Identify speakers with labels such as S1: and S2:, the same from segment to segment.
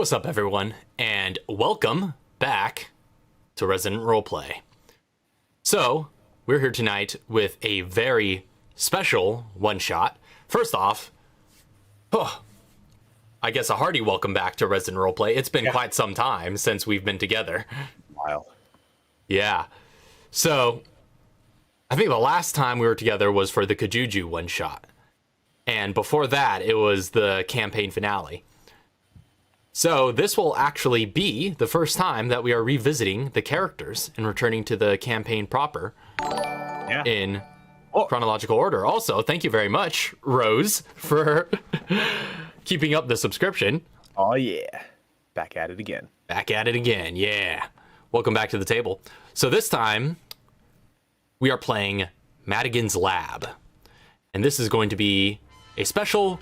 S1: What's up, everyone, and welcome back to Resident Roleplay. So, we're here tonight with a very special one-shot. First off, I guess a hearty welcome back to Resident Roleplay. It's been quite some time since we've been together.
S2: Wow.
S1: Yeah. So, I think the last time we were together was for the Kajuju one-shot. And before that, it was the campaign finale. So this will actually be the first time that we are revisiting the characters and returning to the campaign proper in chronological order. Also, thank you very much, Rose, for keeping up the subscription.
S2: Oh, yeah. Back at it again.
S1: Back at it again, yeah. Welcome back to the table. So this time, we are playing Madigan's Lab. And this is going to be a special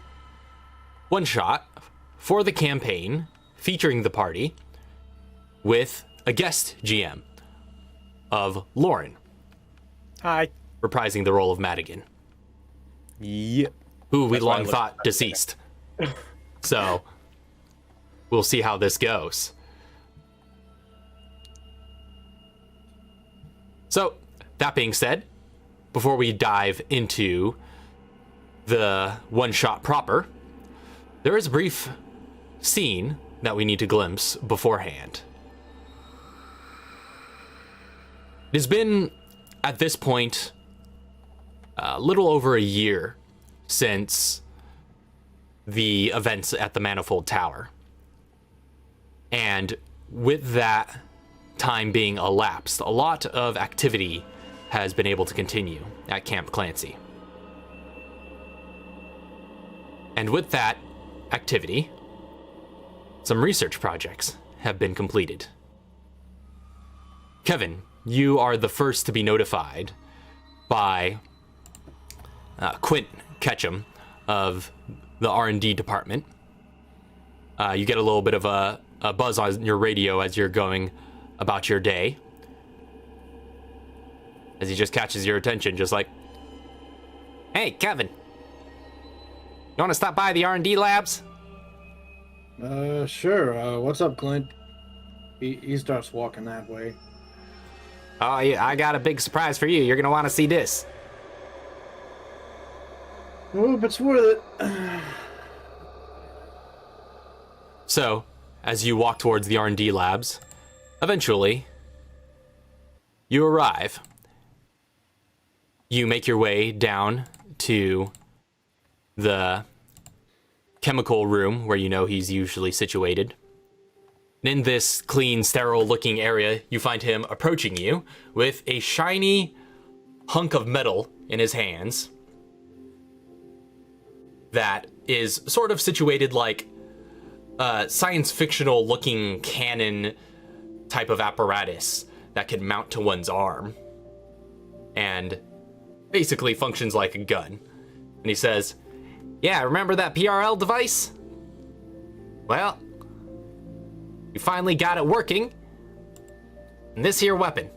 S1: one-shot for the campaign, featuring the party with a guest GM of Loryn.
S2: Hi.
S1: Reprising the role of Madigan.
S2: Yep.
S1: Who we long thought deceased. So, we'll see how this goes. So, that being said, before we dive into the one-shot proper, there is a brief scene that we need to glimpse beforehand. It has been, at this point, a little over a year since the events at the Manifold Tower. And with that time being elapsed, a lot of activity has been able to continue at Camp Clancy. And with that activity, some research projects have been completed. Kevin, you are the first to be notified by Quint Ketchum of the R&D department. You get a little bit of a buzz on your radio as you're going about your day, as he just catches your attention, just like, "Hey, Kevin, you want to stop by the R&D labs?"
S3: Sure. What's up, Clint? He starts walking that way.
S1: Oh, yeah, I got a big surprise for you. You're going to want to see this.
S3: I hope it's worth it.
S1: So, as you walk towards the R&D labs, eventually, you arrive. You make your way down to the chemical room where you know he's usually situated. And in this clean, sterile-looking area, you find him approaching you with a shiny hunk of metal in his hands that is sort of situated like a science fictional-looking cannon type of apparatus that can mount to one's arm and basically functions like a gun. And he says, "Yeah, remember that PRL device? Well, we finally got it working. And this here weapon."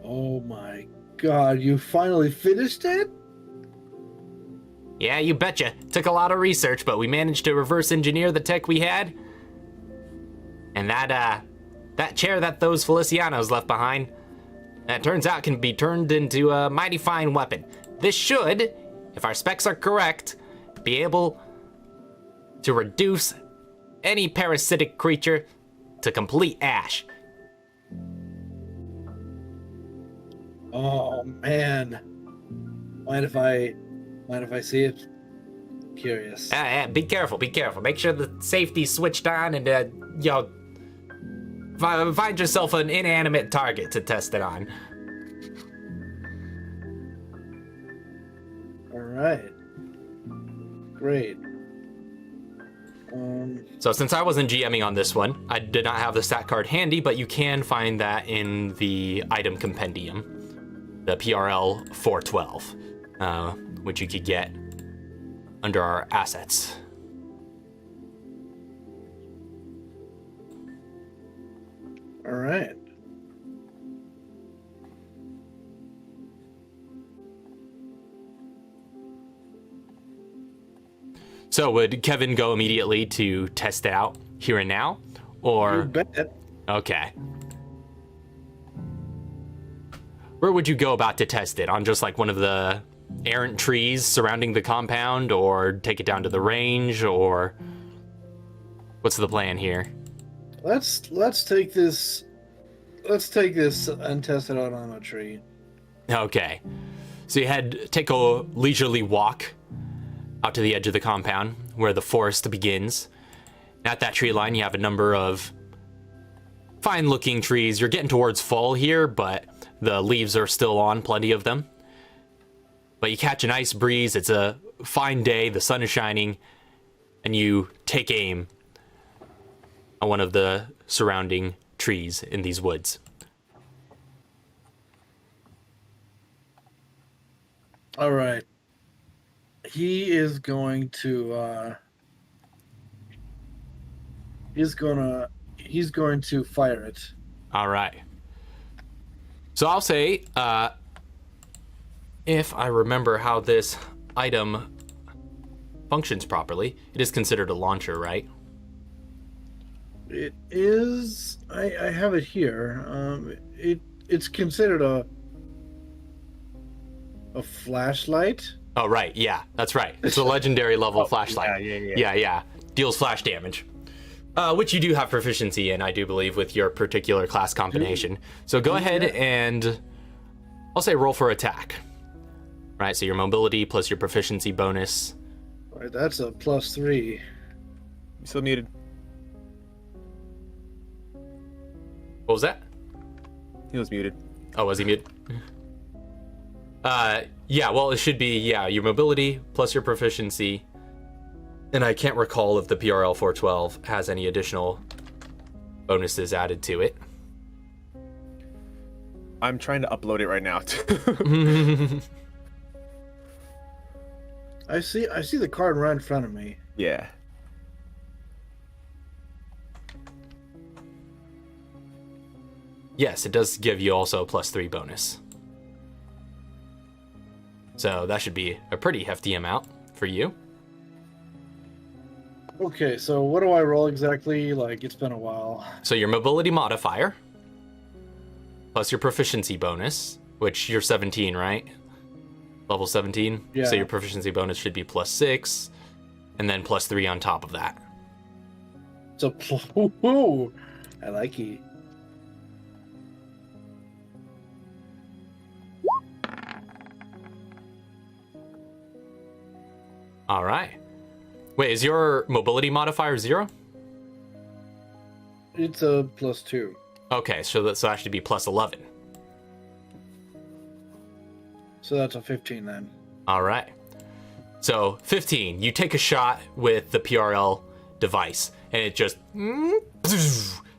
S3: Oh my god, you finally finished it?
S1: Yeah, you betcha. Took a lot of research, but we managed to reverse engineer the tech we had. And that chair that those Felicianos left behind, that turns out can be turned into a mighty fine weapon. This should, if our specs are correct, be able to reduce any parasitic creature to complete ash.
S3: Oh man. Mind if I see it? Curious.
S1: Be careful, be careful. Make sure the safety's switched on and, find yourself an inanimate target to test it on.
S3: Alright. Great.
S1: So since I wasn't GMing on this one, I did not have the stat card handy, but you can find that in the item compendium, the PRL 412, which you could get under our assets.
S3: Alright.
S1: So would Kevin go immediately to test it out here and now?
S3: You
S1: Or
S3: bet.
S1: okay. Where would you go about to test it? On just like one of the errant trees surrounding the compound, or take it down to the range, or what's the plan here?
S3: Let's take this. Let's take this and test it out on a tree.
S1: Okay. So you take a leisurely walk out to the edge of the compound where the forest begins. And at that tree line, you have a number of fine-looking trees. You're getting towards fall here, but the leaves are still on, plenty of them. But you catch a nice breeze. It's a fine day. The sun is shining. And you take aim on one of the surrounding trees in these woods.
S3: All right. He is going to. He's going to fire it.
S1: All right. So I'll say, if I remember how this item functions properly, it is considered a launcher, right?
S3: It is. I have it here. It's considered a flashlight.
S1: Oh, right. Yeah, that's right. It's a legendary level flashlight.
S2: Yeah.
S1: Deals flash damage. Which you do have proficiency in, I do believe, with your particular class combination. So go ahead and I'll say roll for attack. Right, so your mobility plus your proficiency bonus.
S3: All right, that's a +3.
S2: You still muted.
S1: What was that?
S2: He was muted.
S1: Oh, was he muted? Yeah, well, it should be, your mobility plus your proficiency. And I can't recall if the PRL 412 has any additional bonuses added to it.
S2: I'm trying to upload it right now.
S3: I see the card right in front of me.
S2: Yeah.
S1: Yes, it does give you also a +3 bonus. So that should be a pretty hefty amount for you.
S3: Okay, so what do I roll exactly? Like, it's been a while.
S1: So your mobility modifier, plus your proficiency bonus, which you're 17, right? Level 17?
S3: Yeah.
S1: So your proficiency bonus should be +6, and then +3 on top of that.
S3: So, woohoo! I like it.
S1: All right. Wait, is your mobility modifier 0?
S3: It's a +2.
S1: Okay, so that should be +11.
S3: So that's a 15 then.
S1: All right. So 15, you take a shot with the PRL device, and it just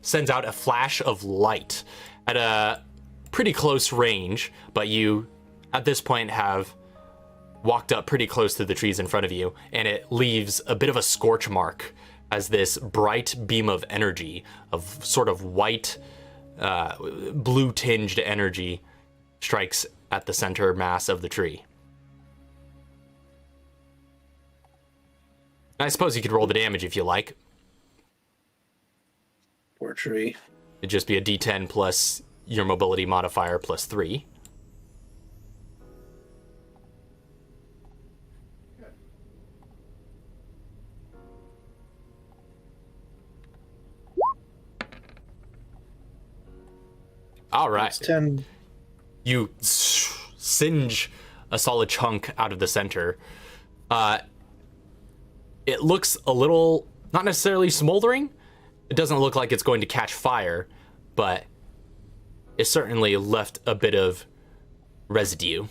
S1: sends out a flash of light at a pretty close range, but you, at this point, have walked up pretty close to the trees in front of you, and it leaves a bit of a scorch mark as this bright beam of energy, of sort of white, blue-tinged energy, strikes at the center mass of the tree. I suppose you could roll the damage if you like.
S3: Poor tree.
S1: It'd just be a D10 plus your mobility modifier +3. All right.
S3: It's 10.
S1: You singe a solid chunk out of the center. It looks a little, not necessarily smoldering. It doesn't look like it's going to catch fire, but it certainly left a bit of residue.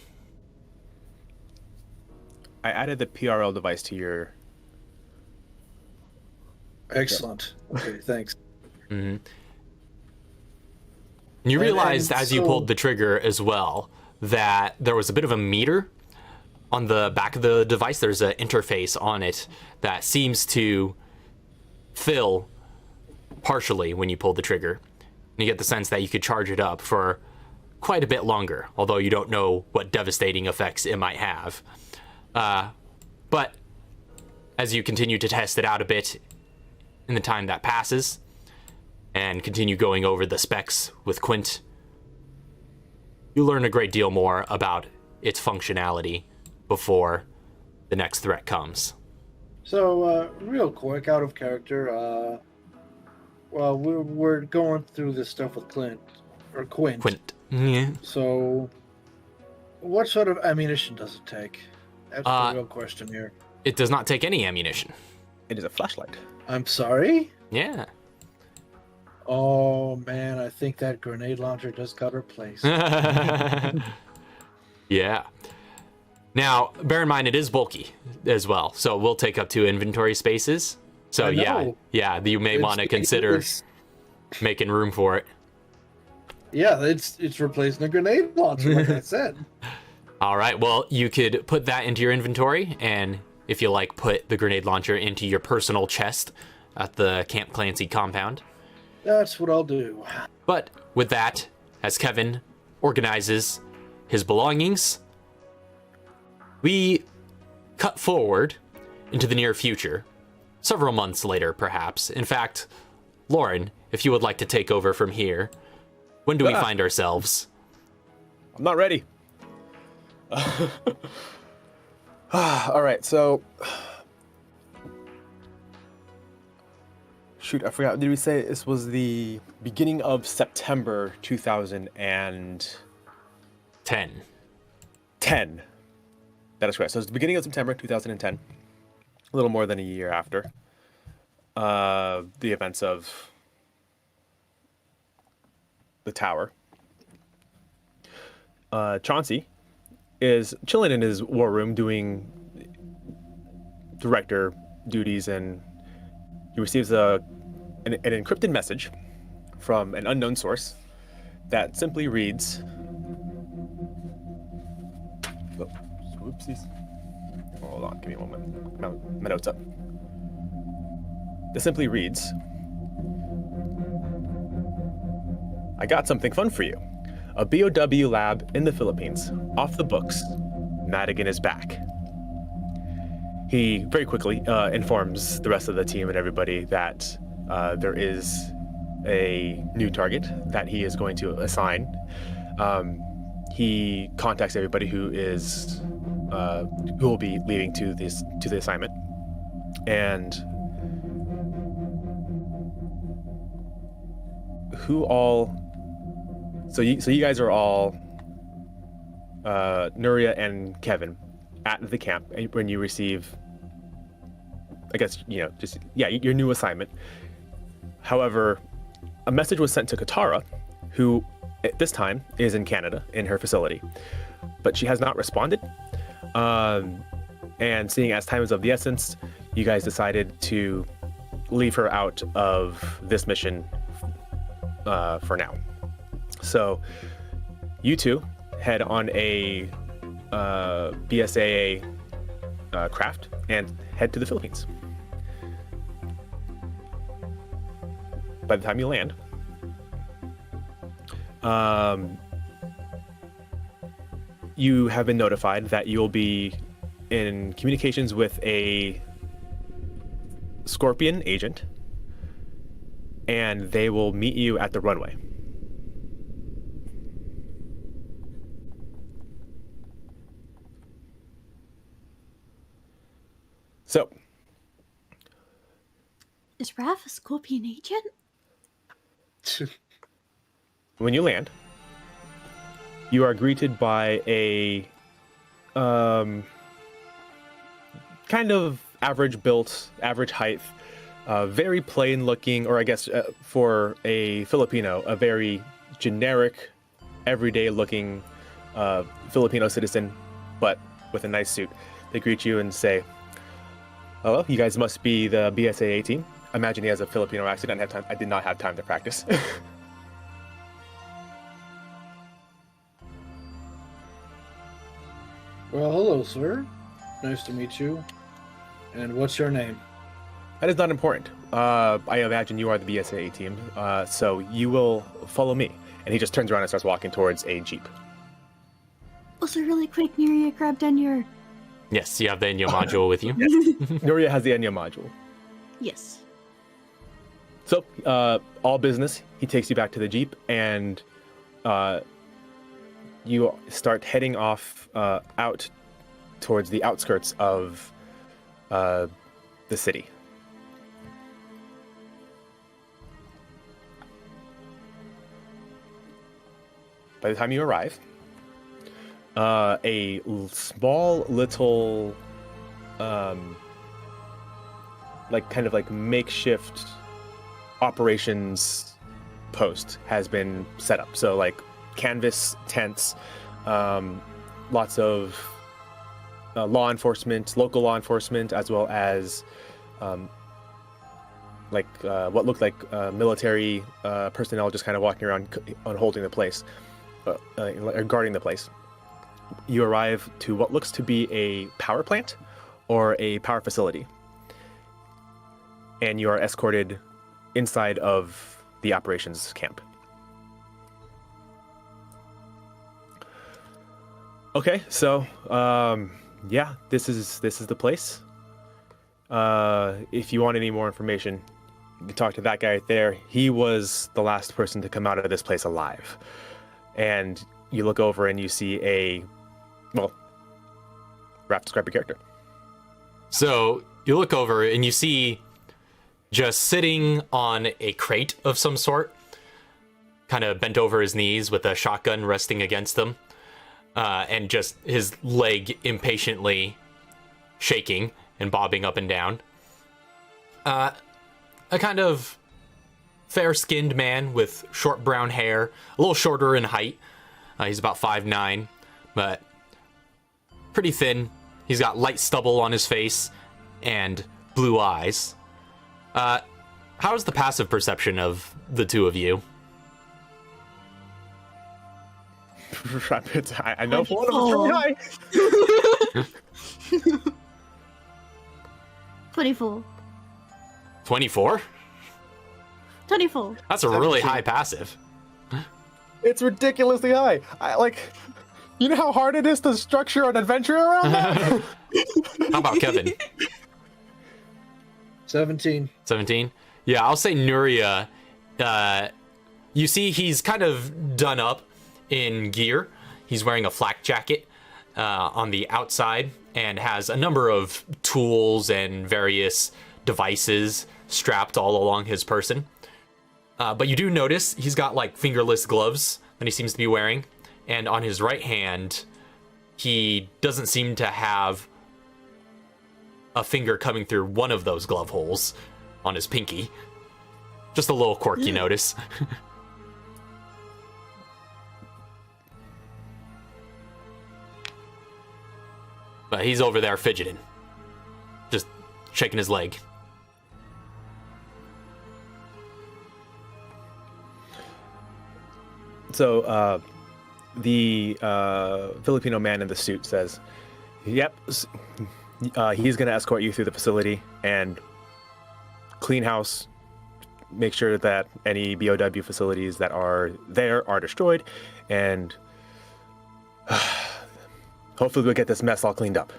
S2: I added the PRL device to your...
S3: Excellent. Okay, thanks.
S1: Mm-hmm. You realized as you pulled the trigger as well that there was a bit of a meter on the back of the device. There's an interface on it that seems to fill partially when you pull the trigger. And you get the sense that you could charge it up for quite a bit longer, although you don't know what devastating effects it might have. But as you continue to test it out a bit, in the time that passes and continue going over the specs with Quint, you learn a great deal more about its functionality before the next threat comes.
S3: So, real quick, out of character, well, we're going through this stuff with Quint.
S1: Quint. Yeah.
S3: So, what sort of ammunition does it take? That's the real question here.
S1: It does not take any ammunition.
S2: It is a flashlight.
S3: I'm sorry?
S1: Yeah.
S3: Oh, man, I think that grenade launcher just got replaced.
S1: Yeah. Now, bear in mind, it is bulky as well, so it will take up 2 inventory spaces. So, yeah, you may want to consider making room for it.
S3: Yeah, it's replacing the grenade launcher, like I said.
S1: All right, well, you could put that into your inventory, and if you like, put the grenade launcher into your personal chest at the Camp Clancy compound.
S3: That's what I'll do.
S1: But with that, as Kevin organizes his belongings, we cut forward into the near future, several months later, perhaps. In fact, Loryn, if you would like to take over from here, when do we find ourselves?
S2: I'm not ready. All right, so... Shoot, I forgot. Did we say this was the beginning of September 2010?
S1: 10.
S2: That is correct. So it's the beginning of September 2010. A little more than a year after the events of the tower. Chauncey is chilling in his war room doing director duties, and he receives an encrypted message from an unknown source that simply reads... Oh, whoopsies. Hold on, give me a moment. My notes up. It simply reads, I got something fun for you. A BOW lab in the Philippines. Off the books. Madigan is back. He very quickly informs the rest of the team and everybody that there is a new target that he is going to assign. He contacts everybody who will be leading to the assignment, and who all. So you guys are all Nuria and Kevin at the camp when you receive, I guess, your new assignment. However, a message was sent to Katara, who at this time is in Canada in her facility, but she has not responded. And seeing as time is of the essence, you guys decided to leave her out of this mission for now. So you two head on a BSAA craft and head to the Philippines. By the time you land, you have been notified that you'll be in communications with a Scorpion agent, and they will meet you at the runway. So,
S4: is Raph a Scorpion agent?
S2: When you land, you are greeted by a kind of average built, average height, very plain looking, or I guess for a Filipino, a very generic, everyday looking Filipino citizen, but with a nice suit. They greet you and say, "Hello, you guys must be the BSAA team." Imagine he has a Filipino accent. I did not have time to practice.
S3: Well, hello, sir. Nice to meet you. And what's your name?
S2: That is not important. I imagine you are the BSAA team, so you will follow me. And he just turns around and starts walking towards a jeep.
S4: Also, really quick, Nuria grabbed on your...
S1: Yes, you have the Enyo module with you.
S2: Yes. Nuria has the Enya module.
S4: Yes.
S2: So, all business. He takes you back to the Jeep, and you start heading off out towards the outskirts of the city. By the time you arrive, small little, kind of like makeshift operations post has been set up. So like canvas tents, lots of law enforcement, local law enforcement, as well as what looked like military personnel just kind of walking around on holding the place, guarding the place. You arrive to what looks to be a power plant or a power facility, and you are escorted inside of the operations camp. Okay, so yeah, this is the place. If you want any more information, you can talk to that guy right there. He was the last person to come out of this place alive. And you look over and you see Raph, describe your character.
S1: So you look over and you see just sitting on a crate of some sort, kind of bent over his knees with a shotgun resting against him, and just his leg impatiently shaking and bobbing up and down. A kind of fair-skinned man with short brown hair, a little shorter in height. He's about 5'9", but pretty thin. He's got light stubble on his face and blue eyes. How's the passive perception of the two of you?
S2: I know one of them's pretty high.
S4: 24.
S1: 24?
S4: 24.
S1: That's a really high passive.
S2: It's ridiculously high. You know how hard it is to structure an adventure around that?
S1: How about Kevin?
S3: 17.
S1: 17? Yeah, I'll say Nuria. You see he's kind of done up in gear. He's wearing a flak jacket on the outside and has a number of tools and various devices strapped all along his person. But you do notice he's got like fingerless gloves that he seems to be wearing. And on his right hand, he doesn't seem to have a finger coming through one of those glove holes on his pinky. Just a little quirk you notice. But he's over there fidgeting. Just shaking his leg.
S2: So, the Filipino man in the suit says, yep, he's going to escort you through the facility and clean house, make sure that any BOW facilities that are there are destroyed, and hopefully we'll get this mess all cleaned up.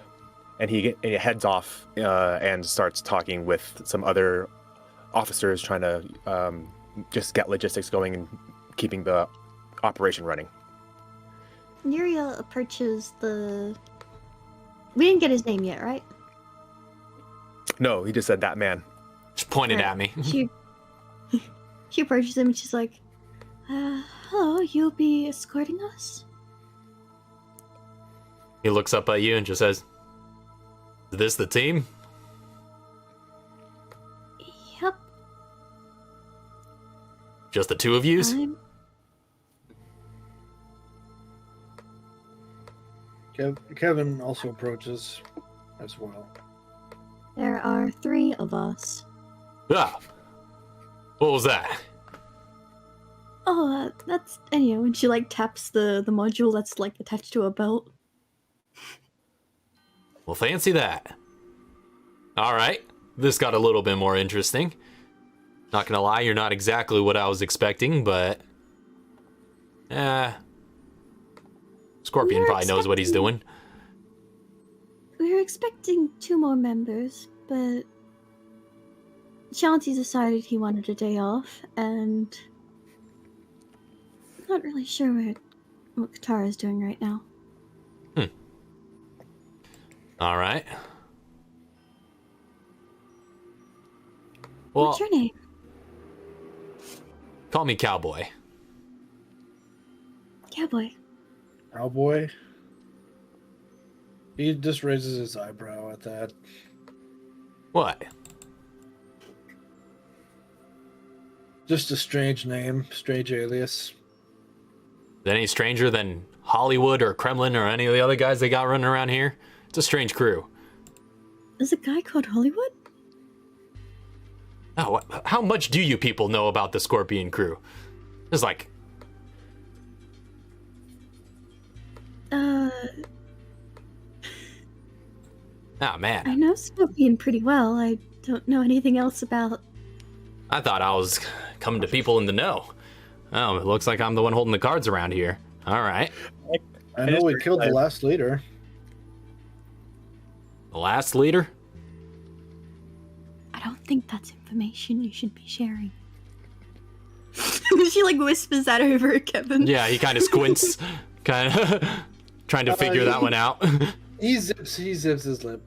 S2: And he heads off and starts talking with some other officers, trying to just get logistics going and keeping the operation running.
S4: Nuria approaches the... We didn't get his name yet, right?
S2: No, he just said that man.
S1: Just pointed at me.
S4: She approaches him and she's like, hello, you'll be escorting us?
S1: He looks up at you and just says, is this the team?
S4: Yep.
S1: Just the two of yous?
S3: Kevin also approaches as well.
S4: There are 3 of us.
S1: Ah. What was that?
S4: Oh, that's... Anyway, when she, taps the module that's, attached to a belt.
S1: Well, fancy that. Alright. This got a little bit more interesting. Not gonna lie, you're not exactly what I was expecting, but... Scorpion probably knows what he's doing.
S4: We were expecting 2 more members, but Chauncey decided he wanted a day off, and I'm not really sure what Katara's doing right now.
S1: All right. Well,
S4: What's your name?
S1: call me Cowboy.
S4: Cowboy.
S3: Cowboy? He just raises his eyebrow at that.
S1: What?
S3: Just a strange name, strange alias.
S1: Is it any stranger than Hollywood or Kremlin or any of the other guys they got running around here? It's a strange crew.
S4: There's a guy called Hollywood?
S1: Oh, how much do you people know about the Scorpion crew? It's like,
S4: Oh
S1: man.
S4: I know Scorpion pretty well. I don't know anything else about...
S1: I thought I was coming to people in the know. Oh, it looks like I'm the one holding the cards around here. All right.
S3: I know we killed the last leader.
S1: The last leader?
S4: I don't think that's information you should be sharing. She like whispers that over at Kevin.
S1: Yeah, he kind of squints, kind of trying to figure that one out.
S3: He zips his lip.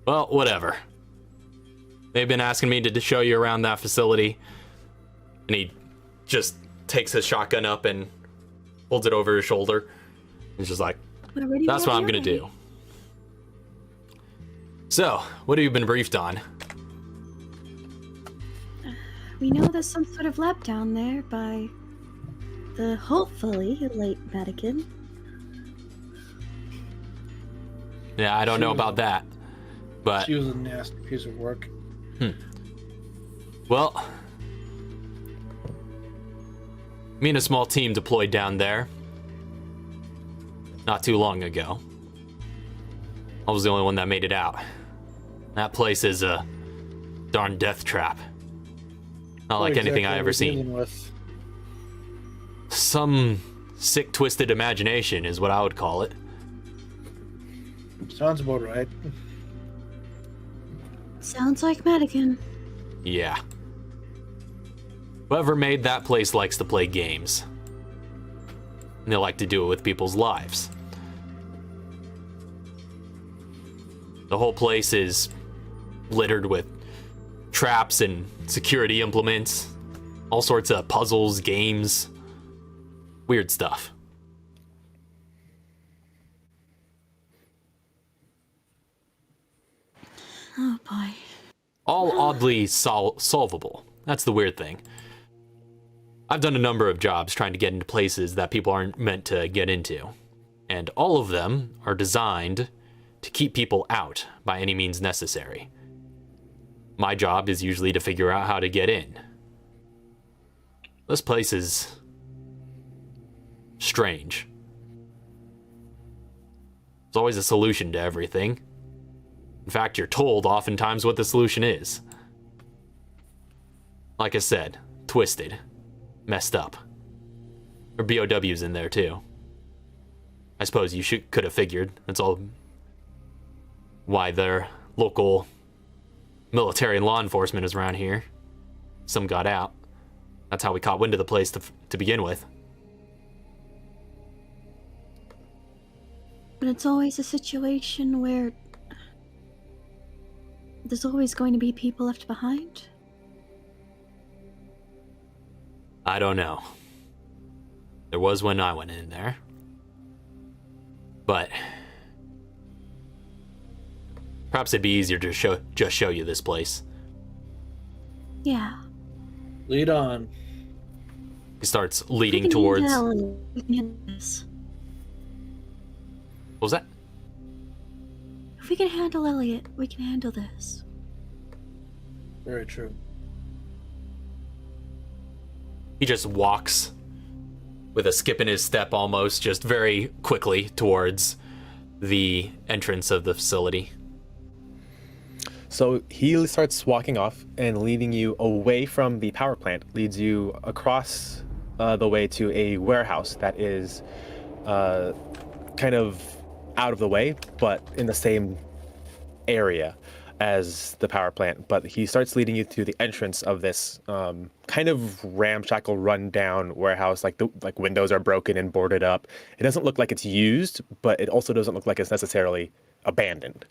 S1: Well, whatever. They've been asking me to show you around that facility. And he just takes his shotgun up and holds it over his shoulder. He's just like, that's what I'm going to do. So, what have you been briefed on?
S4: We know there's some sort of lab down there by the hopefully late Madigan.
S1: Yeah, I don't know about that. But,
S3: She was a nasty piece of work.
S1: well, me and a small team deployed down there not too long ago. I was the only one that made it out. That place is a darn death trap. Not like anything I ever seen.
S3: With.
S1: Some sick, twisted imagination is what I would call it.
S3: Sounds about right.
S4: Sounds like Madigan.
S1: Yeah. Whoever made that place likes to play games. And they like to do it with people's lives. The whole place is littered with traps and security implements, all sorts of puzzles, games, weird stuff.
S4: Oh boy.
S1: All oddly solvable. That's the weird thing. I've done a number of jobs trying to get into places that people aren't meant to get into, and all of them are designed to keep people out by any means necessary. My job is usually to figure out how to get in. This place is strange. There's always a solution to everything. In fact, you're told oftentimes what the solution is. Like I said, twisted, messed up. Or BOWs in there too. I suppose you could have figured. That's all why their local military and law enforcement is around here. Some got out. That's how we caught wind of the place to begin with.
S4: But it's always a situation where there's always going to be people left behind.
S1: I don't know. There was when I went in there. But perhaps it'd be easier to just show you this place.
S4: Yeah.
S3: Lead on.
S1: He starts leading towards...
S4: We can handle this.
S1: What was that?
S4: If we can handle Elliot, we can handle this.
S3: Very true.
S1: He just walks with a skip in his step almost, just very quickly towards the entrance of the facility.
S2: So he starts walking off and leading you away from the power plant, leads you across the way to a warehouse that is kind of out of the way, but in the same area as the power plant, but he starts leading you to the entrance of this kind of ramshackle, run-down warehouse. Like the windows are broken and boarded up. It doesn't look like it's used, but it also doesn't look like it's necessarily abandoned.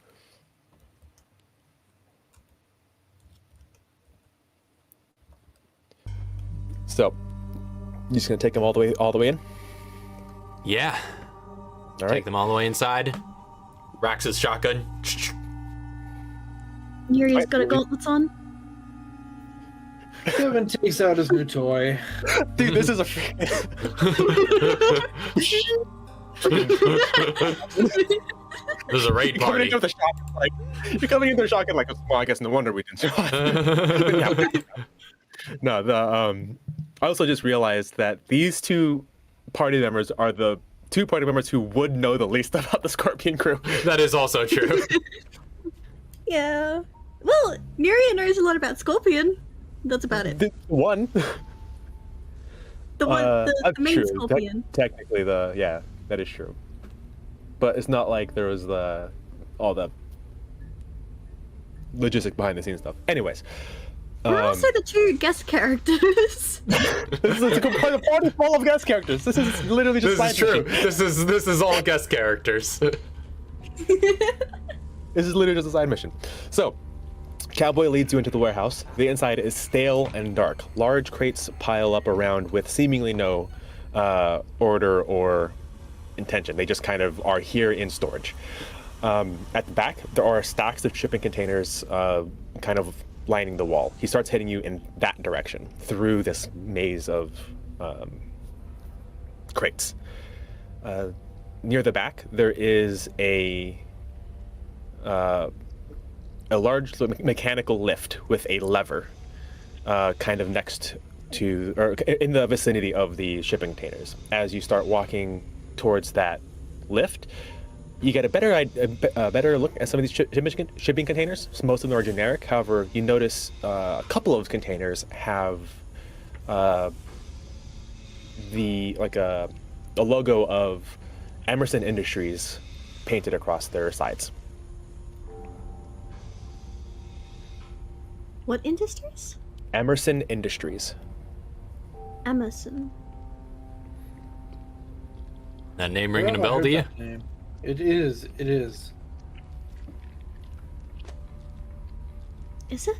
S2: So, you just gonna take them all the way in?
S1: Yeah.
S2: All right.
S1: Take them all the way inside. Racks his shotgun.
S4: Yuri's got a gauntlets on.
S3: Kevin takes out his new toy.
S2: Dude, this is a.
S1: There's a raid
S2: You're coming
S1: party.
S2: into the shotgun like you're coming into the shotgun like, well, I guess no wonder we didn't. No, I also just realized that these two party members are the two party members who would know the least about the Scorpion crew.
S1: That is also true.
S4: Yeah. Well, Yuria knows a lot about Scorpion. That's about it.
S2: The one.
S4: The one, the
S2: That's
S4: main
S2: true.
S4: Scorpion.
S2: Technically, that is true. But it's not like there was all the logistic behind the scenes stuff. Anyways.
S4: We're also the two guest characters.
S2: This is a complete party full of guest characters. This is literally just
S1: This is
S2: side
S1: true.
S2: mission.
S1: This is all guest characters.
S2: This is literally just a side mission. So, Cowboy leads you into the warehouse. The inside is stale and dark. Large crates pile up around with seemingly no order or intention. They just kind of are here in storage. At the back, there are stacks of shipping containers kind of lining the wall. He starts heading you in that direction through this maze of crates. Near the back, there is a large mechanical lift with a lever kind of next to, or in the vicinity of the shipping containers. As you start walking towards that lift, you get a better look at some of these shipping containers. So most of them are generic. However, you notice a couple of containers have a logo of Emerson Industries painted across their sides.
S4: What industries?
S2: Emerson Industries.
S4: Emerson.
S1: That name ringing a
S3: Well, I
S1: bell
S3: heard
S1: to you?
S3: that name. It is. It is.
S4: Is it?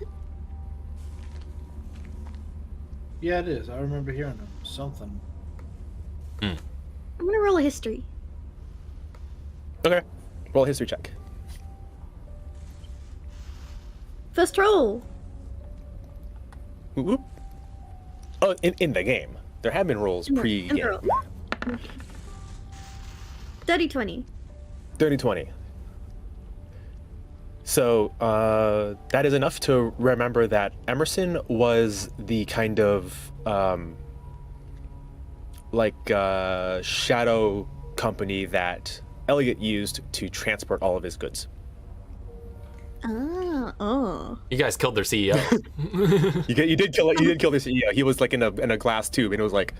S3: Yeah, it is. I remember hearing them. Something.
S4: I'm gonna roll a history.
S2: Okay. Roll a history check.
S4: First roll.
S2: Whoop, whoop. Oh, in the game. There have been rolls
S4: In the
S2: pre-game.
S4: roll. 30-20.
S2: 30-20. So that is enough to remember that Emerson was the kind of shadow company that Elliot used to transport all of his goods.
S4: Oh.
S1: You guys killed their CEO.
S2: You did kill the CEO. He was like in a glass tube, and it was like,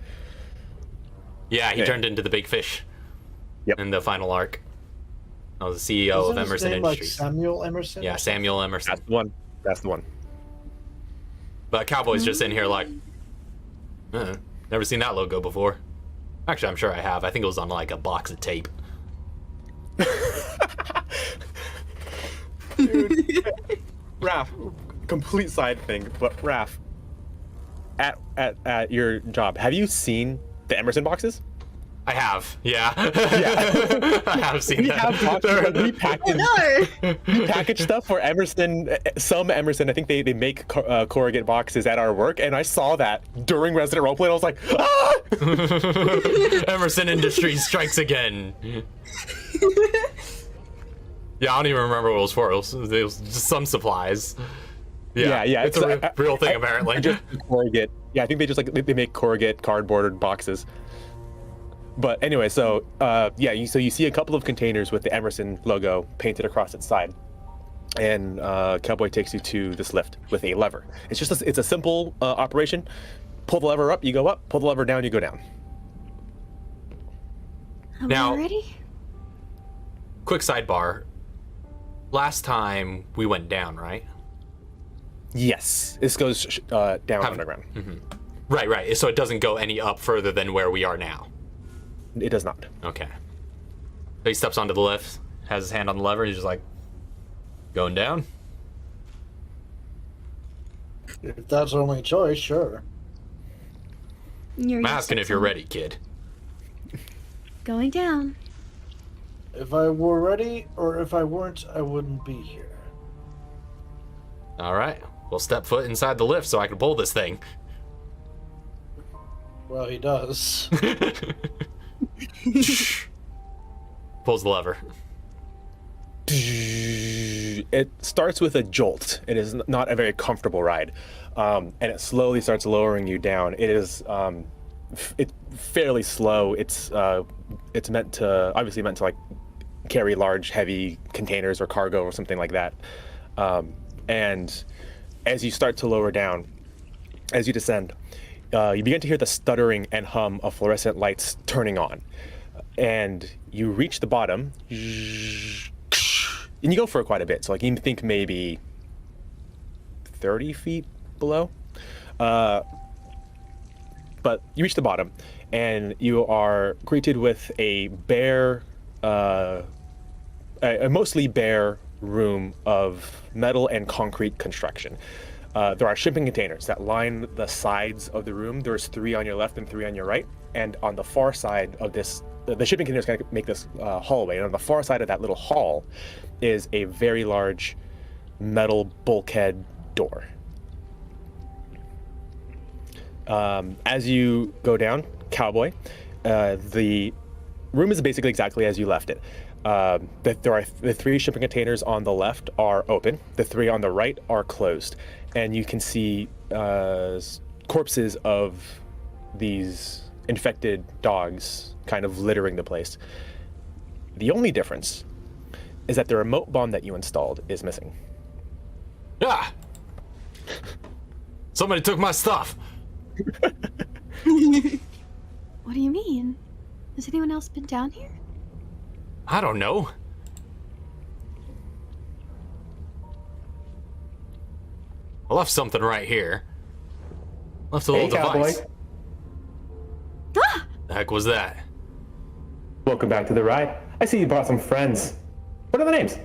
S1: Yeah, he
S2: Yeah.
S1: turned into the big fish.
S2: Yep.
S1: In the final arc. I was the CEO
S3: Wasn't
S1: of
S3: his
S1: Emerson
S3: name, like,
S1: Industries.
S3: Samuel Emerson?
S1: Yeah, Samuel Emerson.
S2: that's the one. That's the one.
S1: But Cowboy's just in here like, never seen that logo before. Actually, I'm sure I have. I think it was on like a box of tape.
S2: Dude, Raph, complete side thing, but Raph, at your job, have you seen the Emerson boxes?
S1: I have, yeah.
S2: Yeah.
S1: I have seen
S2: We
S1: that.
S2: have boxes where we package,
S4: No!
S2: we package stuff for Emerson. Some Emerson, I think they make corrugate boxes at our work, and I saw that during Resident Roleplay, and I was like, ah!
S1: Emerson Industries strikes again. Yeah, I don't even remember what it was for. It was just some supplies.
S2: Yeah,
S1: It's a real thing, apparently.
S2: Corrugate. Yeah, I think they just they make corrugate cardboard boxes. But anyway, so so you see a couple of containers with the Emerson logo painted across its side, and Cowboy takes you to this lift with a lever. It's just it's a simple operation. Pull the lever up, you go up. Pull the lever down, you go down.
S4: Are
S1: Now-
S4: we ready?
S1: Quick sidebar. last time we went down, right?
S2: Yes, this goes down underground.
S1: Right. So it doesn't go any up further than where we are now.
S2: It does not.
S1: Okay. So he steps onto the lift, has his hand on the lever, and he's just like, going down?
S3: If that's our only choice, sure.
S1: I'm asking if you're ready, kid.
S4: Going down.
S3: If I were ready, or if I weren't, I wouldn't be here.
S1: All right. We'll step foot inside the lift so I can pull this thing.
S3: Well, he does.
S1: Pulls the lever.
S2: It starts with a jolt. It is not a very comfortable ride, and it slowly starts lowering you down. It is it's fairly slow. It's obviously meant to like carry large, heavy containers or cargo or something like that. And as you start to lower down, as you descend, you begin to hear the stuttering and hum of fluorescent lights turning on. And you reach the bottom, and you go for quite a bit. So like you think maybe 30 feet below. But you reach the bottom, and you are greeted with a bare, a mostly bare room of metal and concrete construction. There are shipping containers that line the sides of the room. There's 3 on your left and 3 on your right. And on the far side of this, the shipping containers kind of make this hallway. And on the far side of that little hall is a very large metal bulkhead door. As you go down, Cowboy, the room is basically exactly as you left it. There are the 3 shipping containers on the left are open. The 3 on the right are closed, and you can see corpses of these infected dogs kind of littering the place. The only difference is that the remote bomb that you installed is missing.
S1: Ah! Somebody took my stuff.
S4: What do you mean? Has anyone else been down here?
S1: I don't know. I left something right here. Left a little device.
S5: Cowboy.
S4: Ah!
S1: The heck was that?
S5: Welcome back to the ride. I see you brought some friends. What are the names?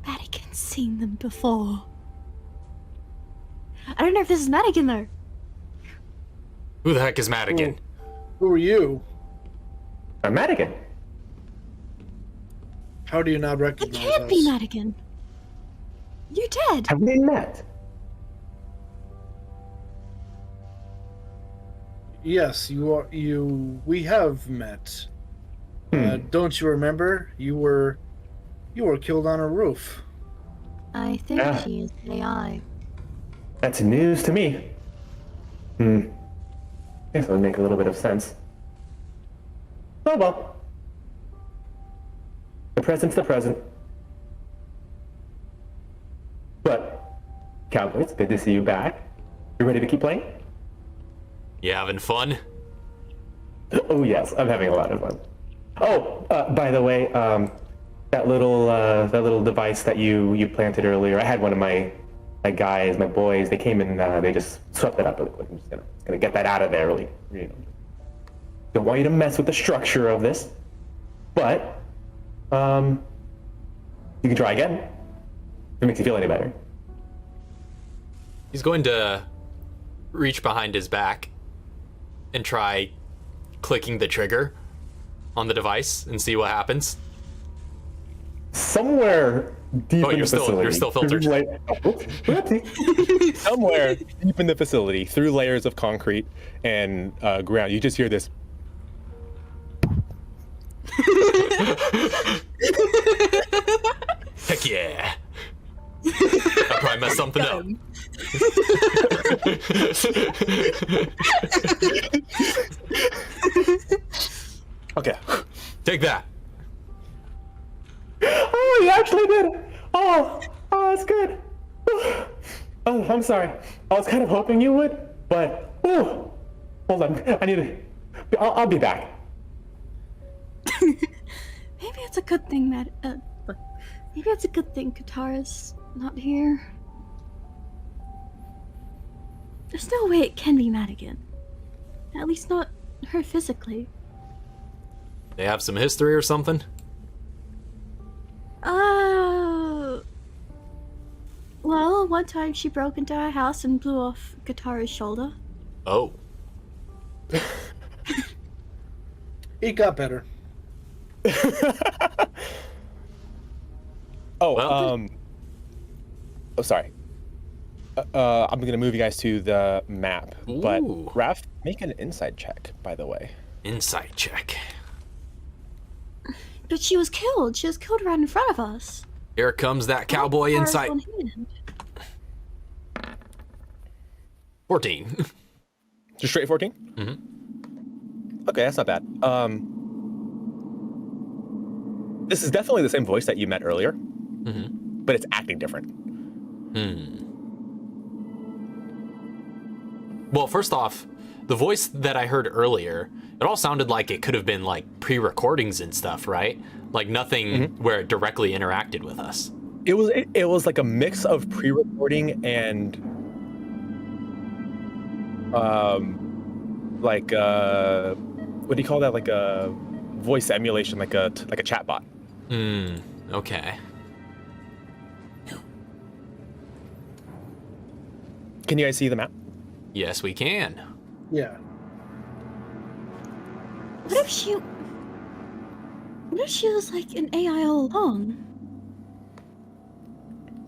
S4: Madigan's seen them before. I don't know if this is Madigan though.
S1: Who the heck is Madigan?
S3: Who are you?
S5: I'm Madigan.
S3: How do you not
S4: It
S3: recognize
S4: can't
S3: us?
S4: be Madigan. You're dead.
S5: Have we met?
S3: Yes, you are. We have met. Don't you remember? You were killed on a roof.
S4: I think
S5: Ah.
S4: she is AI.
S5: That's news to me. Guess that would make a little bit of sense. Oh well. The present's the present. But, Cowboy, it's good to see you back. You ready to keep playing?
S1: You having fun?
S5: Oh yes, I'm having a lot of fun. Oh, by the way, that little device that you planted earlier, I had one of my guys, my boys, they came and they just swept it up really quick. I'm just gonna get that out of there really. Don't want you to mess with the structure of this, but you can try again. If it makes you feel any better.
S1: He's going to reach behind his back and try clicking the trigger on the device and see what happens.
S5: Somewhere deep in the facility.
S1: You're still filtered.
S2: Somewhere deep in the facility, through layers of concrete and ground, you just hear this.
S1: Heck yeah. I probably messed something up.
S2: Okay.
S1: Take that.
S5: Oh, you actually did it! Oh, that's good. Oh, I'm sorry. I was kind of hoping you would, but hold on. I need to. I'll be back.
S4: Maybe it's a good thing maybe it's a good thing Katara's not here. There's no way it can be Madigan. At least not her physically.
S1: They have some history or something?
S4: Well, one time she broke into our house and blew off Katara's shoulder.
S1: Oh.
S3: It got better.
S2: Oh, sorry. I'm gonna move you guys to the map, but
S1: Ooh.
S2: Raph, make an inside check, by the way.
S1: Insight check.
S4: But she was killed. She was killed right in front of us.
S1: Here comes that cowboy
S4: Katara's
S1: insight.
S4: on hand.
S1: 14.
S2: Just straight 14?
S1: Mm-hmm.
S2: Okay, that's not bad. This is definitely the same voice that you met earlier, but it's acting different.
S1: Well, first off, the voice that I heard earlier, it all sounded like it could have been like pre-recordings and stuff, right? Like nothing where it directly interacted with us.
S2: It was like a mix of pre-recording and what do you call that? Like a voice emulation, like a chatbot.
S1: Okay.
S2: Can you guys see the map?
S1: Yes, we can.
S3: Yeah.
S4: What if she was like an AI all along?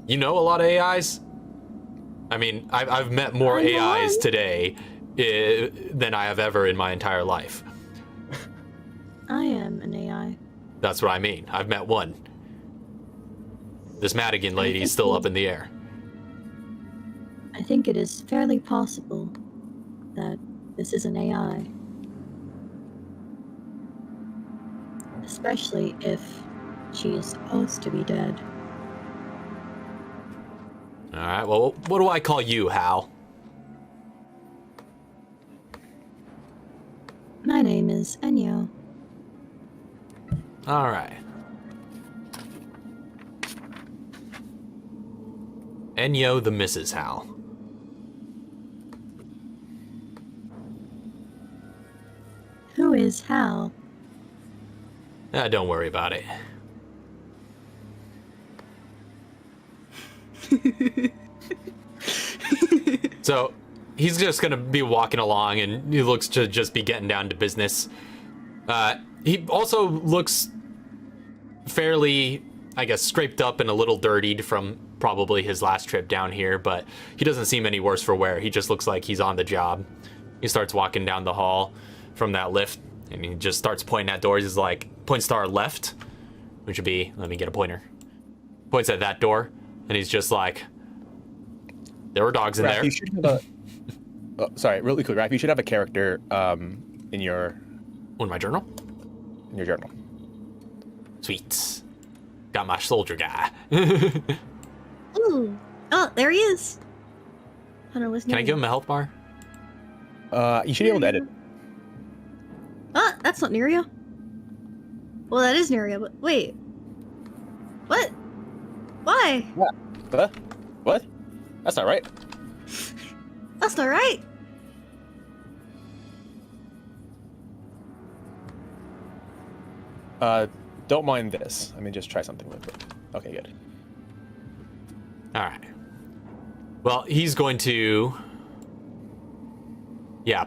S1: You know a lot of AIs? I mean, I've met more
S4: I know
S1: AIs
S4: one.
S1: today than I have ever in my entire life.
S4: I am an AI.
S1: That's what I mean. I've met one. This Madigan lady is still up in the air.
S4: I think it is fairly possible that this is an AI. Especially if she is supposed to be dead.
S1: All right, well, what do I call you, Hal?
S4: My name is Enyo.
S1: All right. Enyo the Mrs. Hal.
S4: Who is Hal?
S1: Don't worry about it. So, he's just gonna be walking along, and he looks to just be getting down to business. He also looks fairly, I guess, scraped up and a little dirtied from probably his last trip down here, but he doesn't seem any worse for wear. He just looks like he's on the job. He starts walking down the hall from that lift, and he just starts pointing at doors. He's like, points to our left, which would be, let me get a pointer. Points at that door, and he's just like, there were dogs in
S2: Raph,
S1: there.
S2: you should have sorry, really quick, Raph, you should have a character in your
S1: In my journal?
S2: journal.
S1: Sweet. Got my soldier guy.
S4: Ooh. Oh, there he is. Hunter was
S1: Can I give him a health bar?
S2: You should be able to edit.
S4: Ah, that's not Neria. Well, that is Neria, but wait. What? Why?
S2: What? That's not right.
S4: That's not right.
S2: Don't mind this. Let me just try something real quick. Okay, good.
S1: All right. Well, he's going to,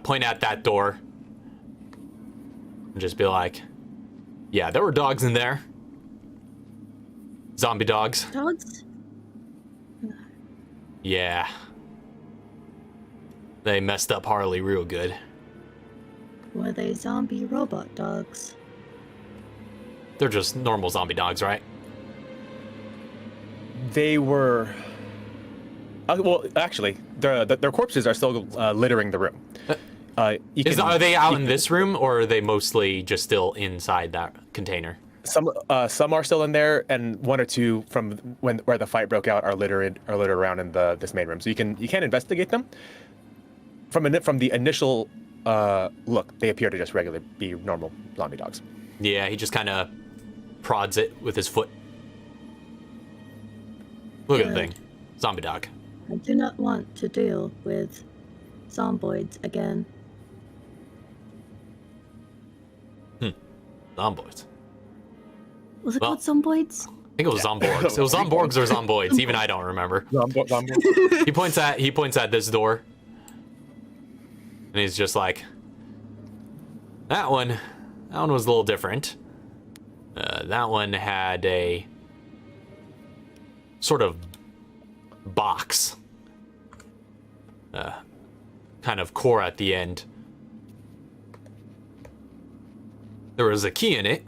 S1: point at that door and just be like, yeah, there were dogs in there. Zombie dogs.
S4: Dogs?
S1: Yeah. They messed up Harley real good.
S4: Were they zombie robot dogs?
S1: They're just normal zombie dogs, right?
S2: They were. Well, actually, their corpses are still littering the room. Are
S1: they out in this room, or are they mostly just still inside that container?
S2: Some are still in there, and one or two from where the fight broke out are littered around in this main room. So you can investigate them. From the initial look, they appear to just regularly be normal zombie dogs.
S1: Yeah, he just kind of prods it with his foot. Look at the thing. Zombie dog.
S4: I do not want to deal with zomboids again.
S1: Zomboids.
S4: Was it
S1: Well-
S4: called zomboids?
S1: I think it was Zomborgs. It was Zomborgs or Zomboids. Even I don't remember. He points at this door, and he's just like, that one was a little different. That one had a sort of box, kind of core at the end. There was a key in it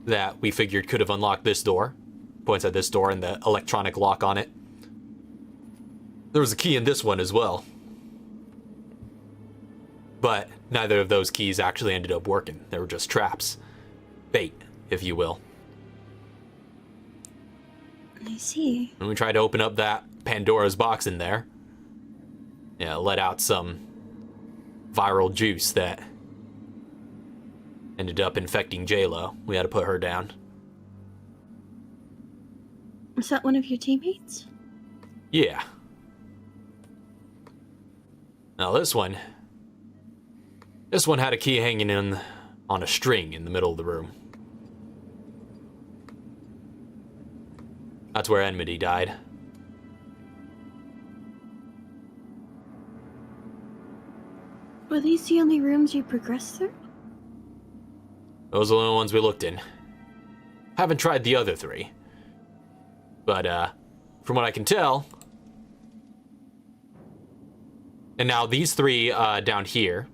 S1: that we figured could have unlocked this door. Points at this door and the electronic lock on it. There was a key in this one as well. But neither of those keys actually ended up working. They were just traps. Bait, if you will.
S4: I see.
S1: And we tried to open up that Pandora's box in there. Yeah, let out some viral juice that ended up infecting J-Lo. We had to put her down.
S4: Was that one of your teammates?
S1: Yeah. Now this one had a key hanging on a string in the middle of the room. That's where Enmity died.
S4: Were these the only rooms you progressed through?
S1: Those are the only ones we looked in. Haven't tried the other three. But, from what I can tell... And now these three down here,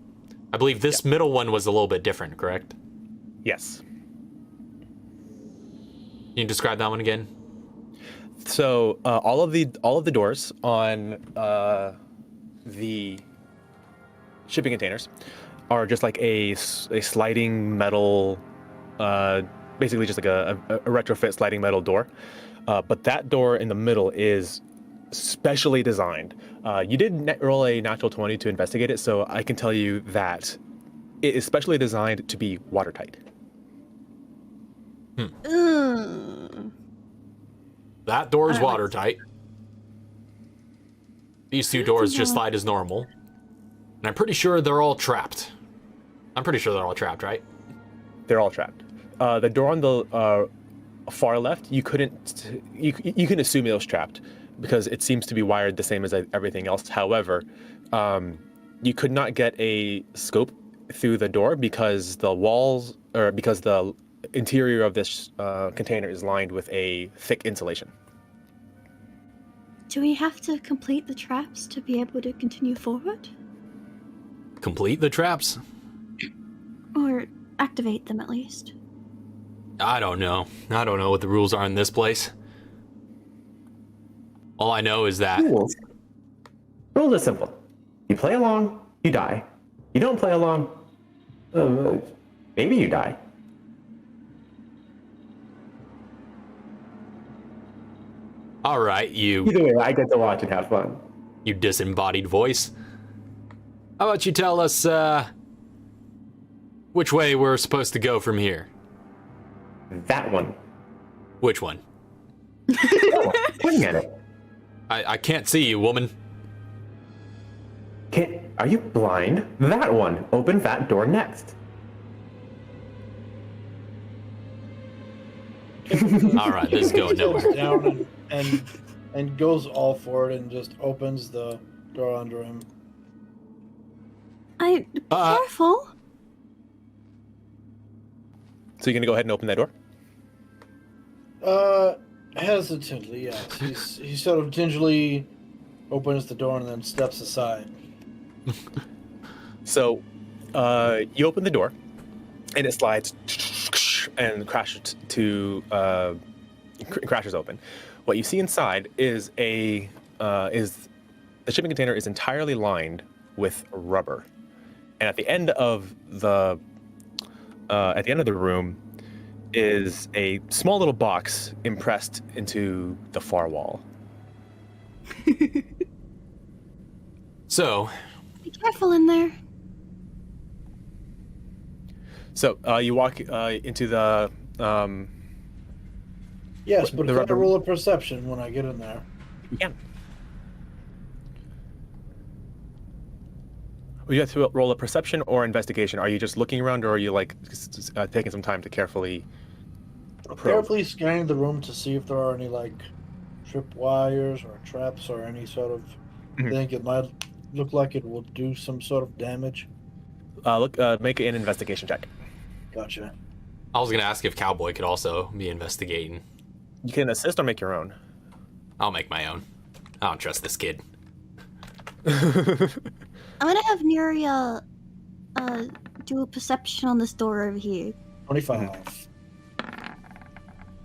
S1: I believe this middle one was a little bit different, correct?
S2: Yes.
S1: Can you describe that one again?
S2: So all of the doors on the shipping containers are just like a sliding metal, basically just like a retrofit sliding metal door. But that door in the middle is specially designed. You did roll a natural 20 to investigate it, so I can tell you that it is specially designed to be watertight.
S1: That door is watertight. These two doors just slide as normal. And I'm pretty sure they're all trapped. I'm pretty sure they're all trapped, right?
S2: They're all trapped. The door on the far left, you can assume it was trapped because it seems to be wired the same as everything else. However, you could not get a scope through the door because the interior of this container is lined with a thick insulation.
S4: Do we have to complete the traps to be able to continue forward?
S1: Complete the traps?
S4: Or activate them at least?
S1: I don't know. I don't know what the rules are in this place. All I know is that...
S5: Rules. Rules are simple. You play along, you die. You don't play along, maybe you die.
S1: All right, you
S5: Either way, I get to watch and have fun.
S1: disembodied voice. How about you tell us, which way we're supposed to go from here?
S5: That one.
S1: Which one?
S5: Pointing at it.
S1: I can't see you, woman.
S5: Are you blind? That one. Open that door next.
S1: All right, this is going
S3: Tilts
S1: nowhere.
S3: down and goes all for it and just opens the door under him.
S4: Careful.
S2: So you're gonna go ahead and open that door?
S3: Hesitantly, yes. He sort of gingerly opens the door and then steps aside.
S2: So you open the door, and it slides and crashes open. What you see inside is the shipping container is entirely lined with rubber, and at the end of the room is a small little box impressed into the far wall.
S1: So,
S4: Be careful in there.
S2: So you walk into the
S3: Yes, but
S2: The
S3: can I
S2: rubber-
S3: roll a perception when I get in there?
S2: You can. Well, you have to roll a perception or investigation. Are you just looking around, or are you like taking some time to carefully probe?
S3: Carefully scanning the room to see if there are any like trip wires or traps or any sort of thing. It might look like it will do some sort of damage.
S2: Make an investigation check.
S3: Gotcha.
S1: I was gonna ask if Cowboy could also be investigating.
S2: You can assist or make your own.
S1: I'll make my own. I don't trust this kid.
S4: I'm gonna have Nuria do a perception on this door over here.
S3: 25.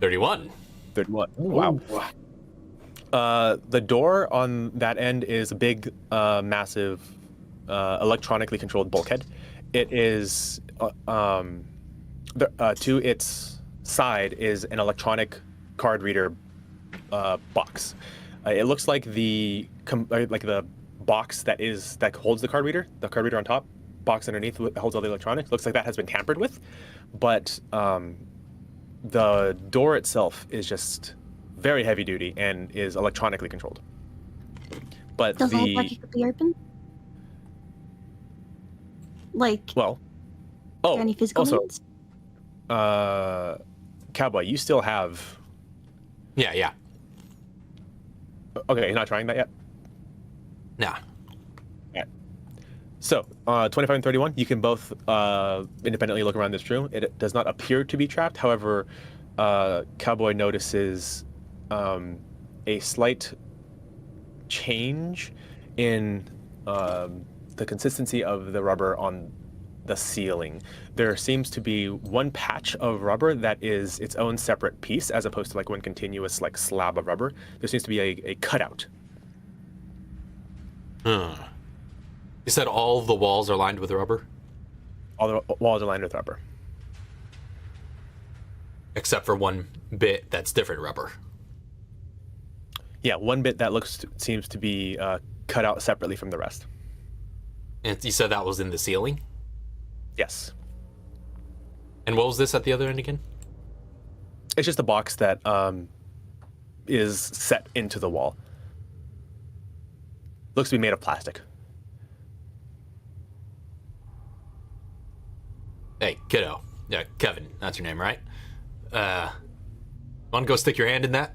S1: 31.
S2: 31. Wow.
S3: Ooh.
S2: The door on that end is a big, massive, electronically controlled bulkhead. It is, to its side is an electronic card reader box. It looks like the box that holds the card reader on top, box underneath holds all the electronics. Looks like that has been tampered with, but the door itself is just very heavy duty and is electronically controlled. But
S4: Does it look like it could be open? Like, any physical
S2: also,
S4: means?
S2: Cowboy, you still have.
S1: Yeah.
S2: Okay, you're not trying that yet?
S1: Nah.
S2: Alright. So, 25 and 31, you can both independently look around this room. It does not appear to be trapped. However, Cowboy notices a slight change in the consistency of the rubber on the ceiling. There seems to be one patch of rubber that is its own separate piece, as opposed to like one continuous like slab of rubber. There seems to be a cutout.
S1: You said all of the walls are lined with rubber?
S2: All the walls are lined with rubber.
S1: Except for one bit that's different rubber.
S2: Yeah, one bit that seems to be cut out separately from the rest.
S1: And you said that was in the ceiling?
S2: Yes.
S1: And what was this at the other end again?
S2: It's just a box that is set into the wall. Looks to be made of plastic.
S1: Hey, kiddo. Yeah, Kevin, that's your name, right? Want to go stick your hand in that?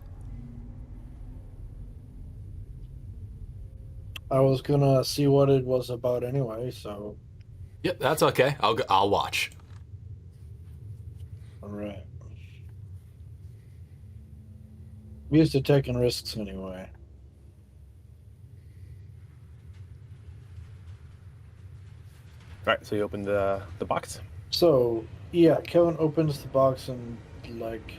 S3: I was gonna see what it was about anyway, so.
S1: Yep, that's okay. I'll watch.
S3: Alright. I'm used to taking risks anyway.
S2: Right, so you open the box.
S3: So, yeah, Kevin opens the box and, like,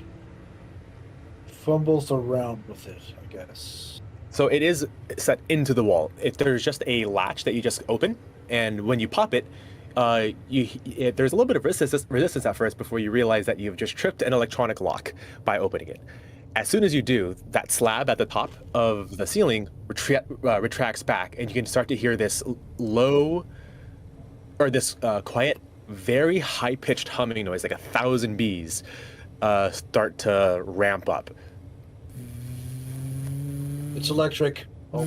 S3: fumbles around with it, I guess.
S2: So it is set into the wall. There's just a latch that you just open, and when you pop it, there's a little bit of resistance at first before you realize that you've just tripped an electronic lock by opening it. As soon as you do, that slab at the top of the ceiling retracts back, and you can start to hear this quiet, very high-pitched humming noise, like 1,000 bees, start to ramp up.
S3: It's electric. Oh.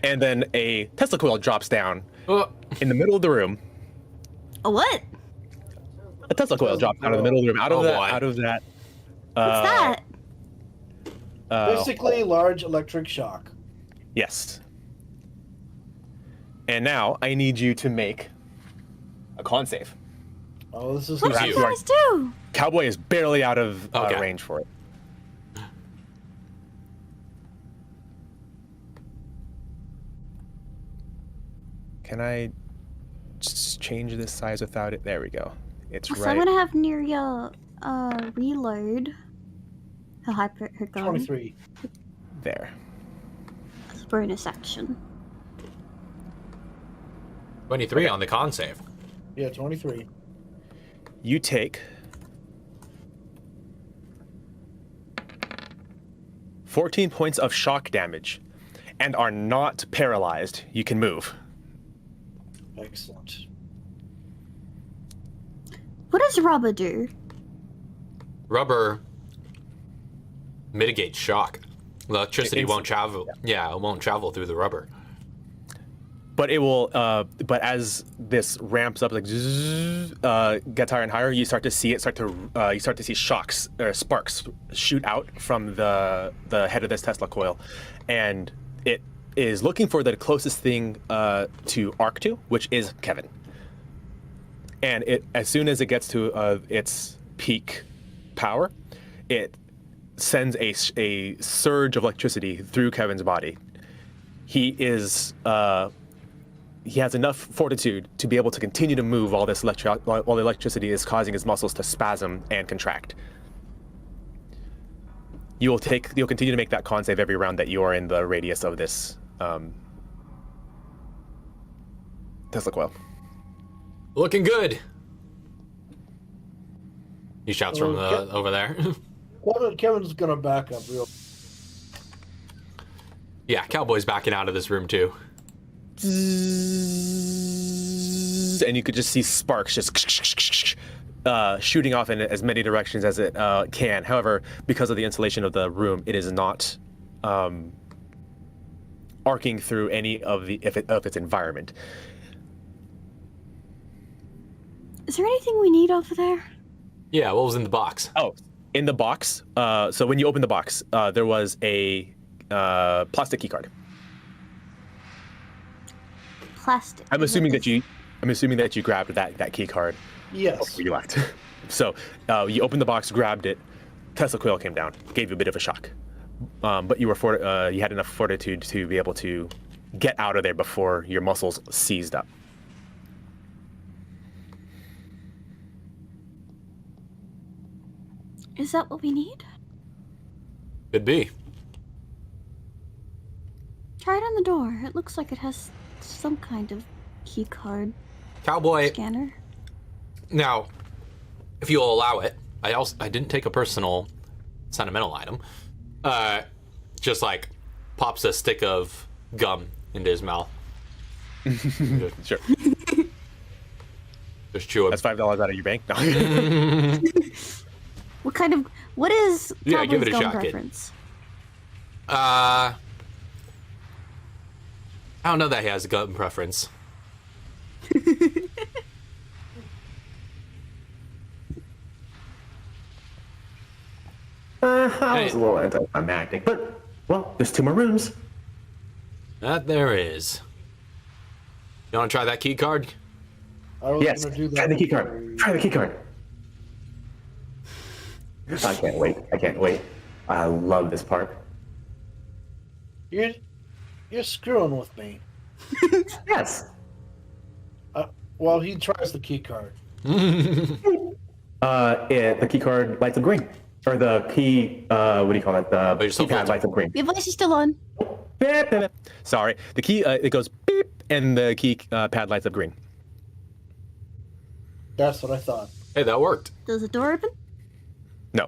S2: And then a Tesla coil drops down in the middle of the room.
S4: A what?
S2: A Tesla coil drops down in the middle of the room. Out of that.
S4: What's that?
S3: Basically, large electric shock.
S2: Yes. And now I need you to make a con save.
S3: Oh, this is
S4: What did
S1: you.
S4: you guys do?
S2: Cowboy is barely out of
S1: Okay.
S2: range for it. Can I just change this size without it? There we go. It's
S4: So
S2: right
S4: I'm gonna have Nuria reload her gun.
S3: 23.
S2: there.
S4: As a bonus action.
S1: 23 on the con save.
S3: Yeah, 23.
S2: You take 14 points of shock damage and are not paralyzed. You can move.
S3: Excellent.
S4: What does rubber do?
S1: Rubber Mitigate shock. Electricity won't travel. Yeah, it won't travel through the rubber.
S2: But it will. But as this ramps up, like gets higher and higher, you start to see it you start to see shocks or sparks shoot out from the head of this Tesla coil, and it is looking for the closest thing to arc to, which is Kevin. And as soon as it gets to its peak power, it sends a surge of electricity through Kevin's body. He has enough fortitude to be able to continue to move while the electricity is causing his muscles to spasm and contract. You'll continue to make that con save every round that you are in the radius of this Tesla coil.
S1: Looking good. He shouts from over there.
S3: Kevin's gonna back up real.
S1: Yeah, Cowboy's backing out of this room too.
S2: And you could just see sparks just shooting off in as many directions as it can. However, because of the insulation of the room, it is not arcing through any of its environment.
S4: Is there anything we need over there?
S1: Yeah, what was in the box?
S2: Oh, in the box. So when you open the box, there was a plastic key card.
S4: Plastic.
S2: I'm assuming that you grabbed that key card.
S3: Yes.
S2: Before you left. So you opened the box, grabbed it. Tesla coil came down, gave you a bit of a shock, but you had enough fortitude to be able to get out of there before your muscles seized up.
S4: Is that what we need?
S1: Could be.
S4: Try it on the door. It looks like it has some kind of key card
S1: Cowboy.
S4: scanner.
S1: Now, if you'll allow it, I didn't take a personal sentimental item. Just like pops a stick of gum into his mouth.
S2: Sure.
S1: Just chew it.
S2: That's $5 out of your bank. No.
S4: What is
S1: Yeah, give
S4: Cowboy's
S1: it a
S4: gum
S1: shot, kid.
S4: preference?
S1: I don't know that he has a gun preference.
S5: I was a little anticlimactic, but, well, there's 2 more rooms.
S1: That there is. You want to try that key card?
S3: I was
S5: Yes,
S3: gonna do that.
S5: try the key card. Try the key card. I can't wait. I love this part.
S3: You're screwing with me.
S5: Yes.
S3: Well, he tries the key card.
S5: The key card lights up green. Or the key, what do you call it? The
S1: you're still
S5: keypad lights up green.
S4: Your voice is still on.
S2: Beep, beep, beep. Sorry. The key, it goes beep, and the key pad lights up green.
S3: That's what I thought.
S1: Hey, that worked.
S4: Does the door open?
S2: No.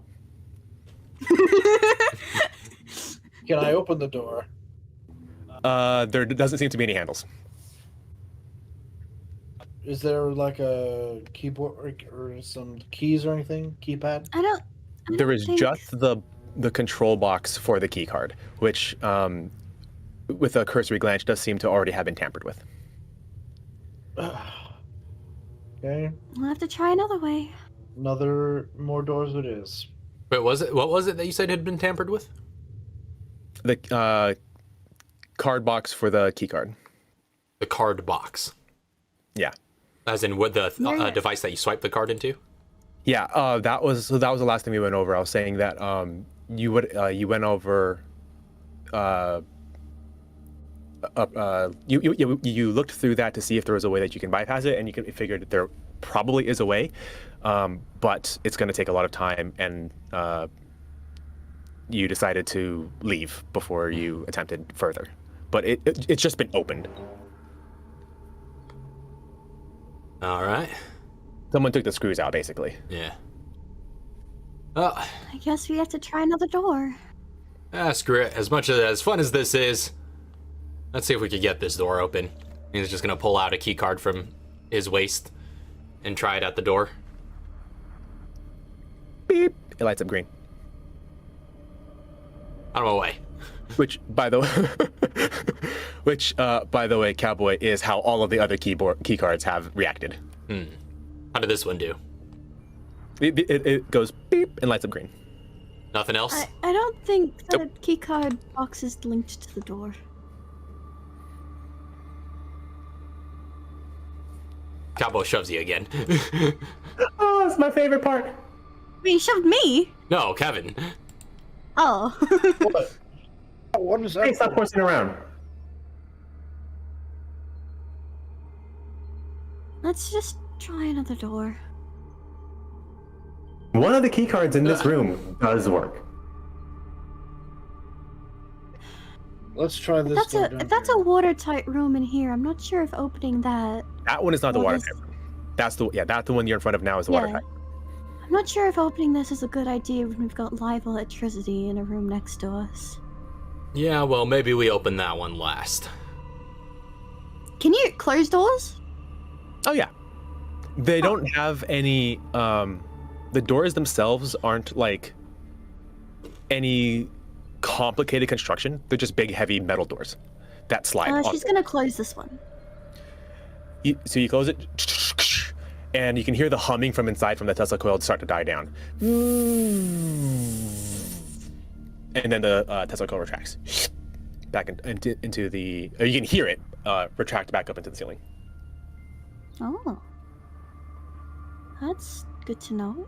S3: Can I open the door?
S2: There doesn't seem to be any handles.
S3: Is there like a keyboard or some keys or anything? Keypad?
S4: I don't
S2: There is
S4: think...
S2: just the control box for the key card, which, with a cursory glance, does seem to already have been tampered with.
S3: Okay.
S4: We'll have to try another way.
S3: More doors it is.
S1: Wait, what was it that you said had been tampered with?
S2: The card box for the key card.
S1: The card box.
S2: Yeah.
S1: As in with the
S4: Yeah.
S1: device that you swipe the card into?
S2: Yeah, that was the last thing we went over. I was saying that you went over you looked through that to see if there was a way that you can bypass it, and you figured that there probably is a way, but it's going to take a lot of time, and you decided to leave before you attempted further. But it's just been opened.
S1: All right.
S2: Someone took the screws out, basically.
S1: Yeah.
S4: I guess we have to try another door.
S1: Screw it. As fun as this is, let's see if we can get this door open. He's just gonna pull out a key card from his waist and try it at the door.
S2: Beep. It lights up green.
S1: On my way.
S2: Which, by the way, Cowboy, is how all of the other key cards have reacted.
S1: How did this one do?
S2: It goes beep and lights up green.
S1: Nothing else?
S4: I don't think the keycard box is linked to the door.
S1: Cowboy shoves you again.
S5: Oh, it's my favorite part.
S4: Wait, you shoved me?
S1: No, Kevin.
S4: Oh.
S3: What? What is that?
S5: Hey, stop horsing around.
S4: Let's just try another door.
S5: One of the key cards in this room does work.
S3: Let's try this.
S4: If that's a watertight room in here, I'm not sure if opening that.
S2: That one is not the
S4: Well,
S2: watertight room. That's the one you're in front of now is the watertight.
S4: I'm not sure if opening this is a good idea when we've got live electricity in a room next to us.
S1: Yeah, well, maybe we open that one last.
S4: Can you close doors?
S2: Oh yeah. They don't have any. The doors themselves aren't like any complicated construction. They're just big, heavy metal doors that slide.
S4: She's gonna close this one.
S2: So you close it, and you can hear the humming from inside from the Tesla coil start to die down. And then the Tesla coil retracts back into the. You can hear it retract back up into the ceiling.
S4: Oh. That's good to know.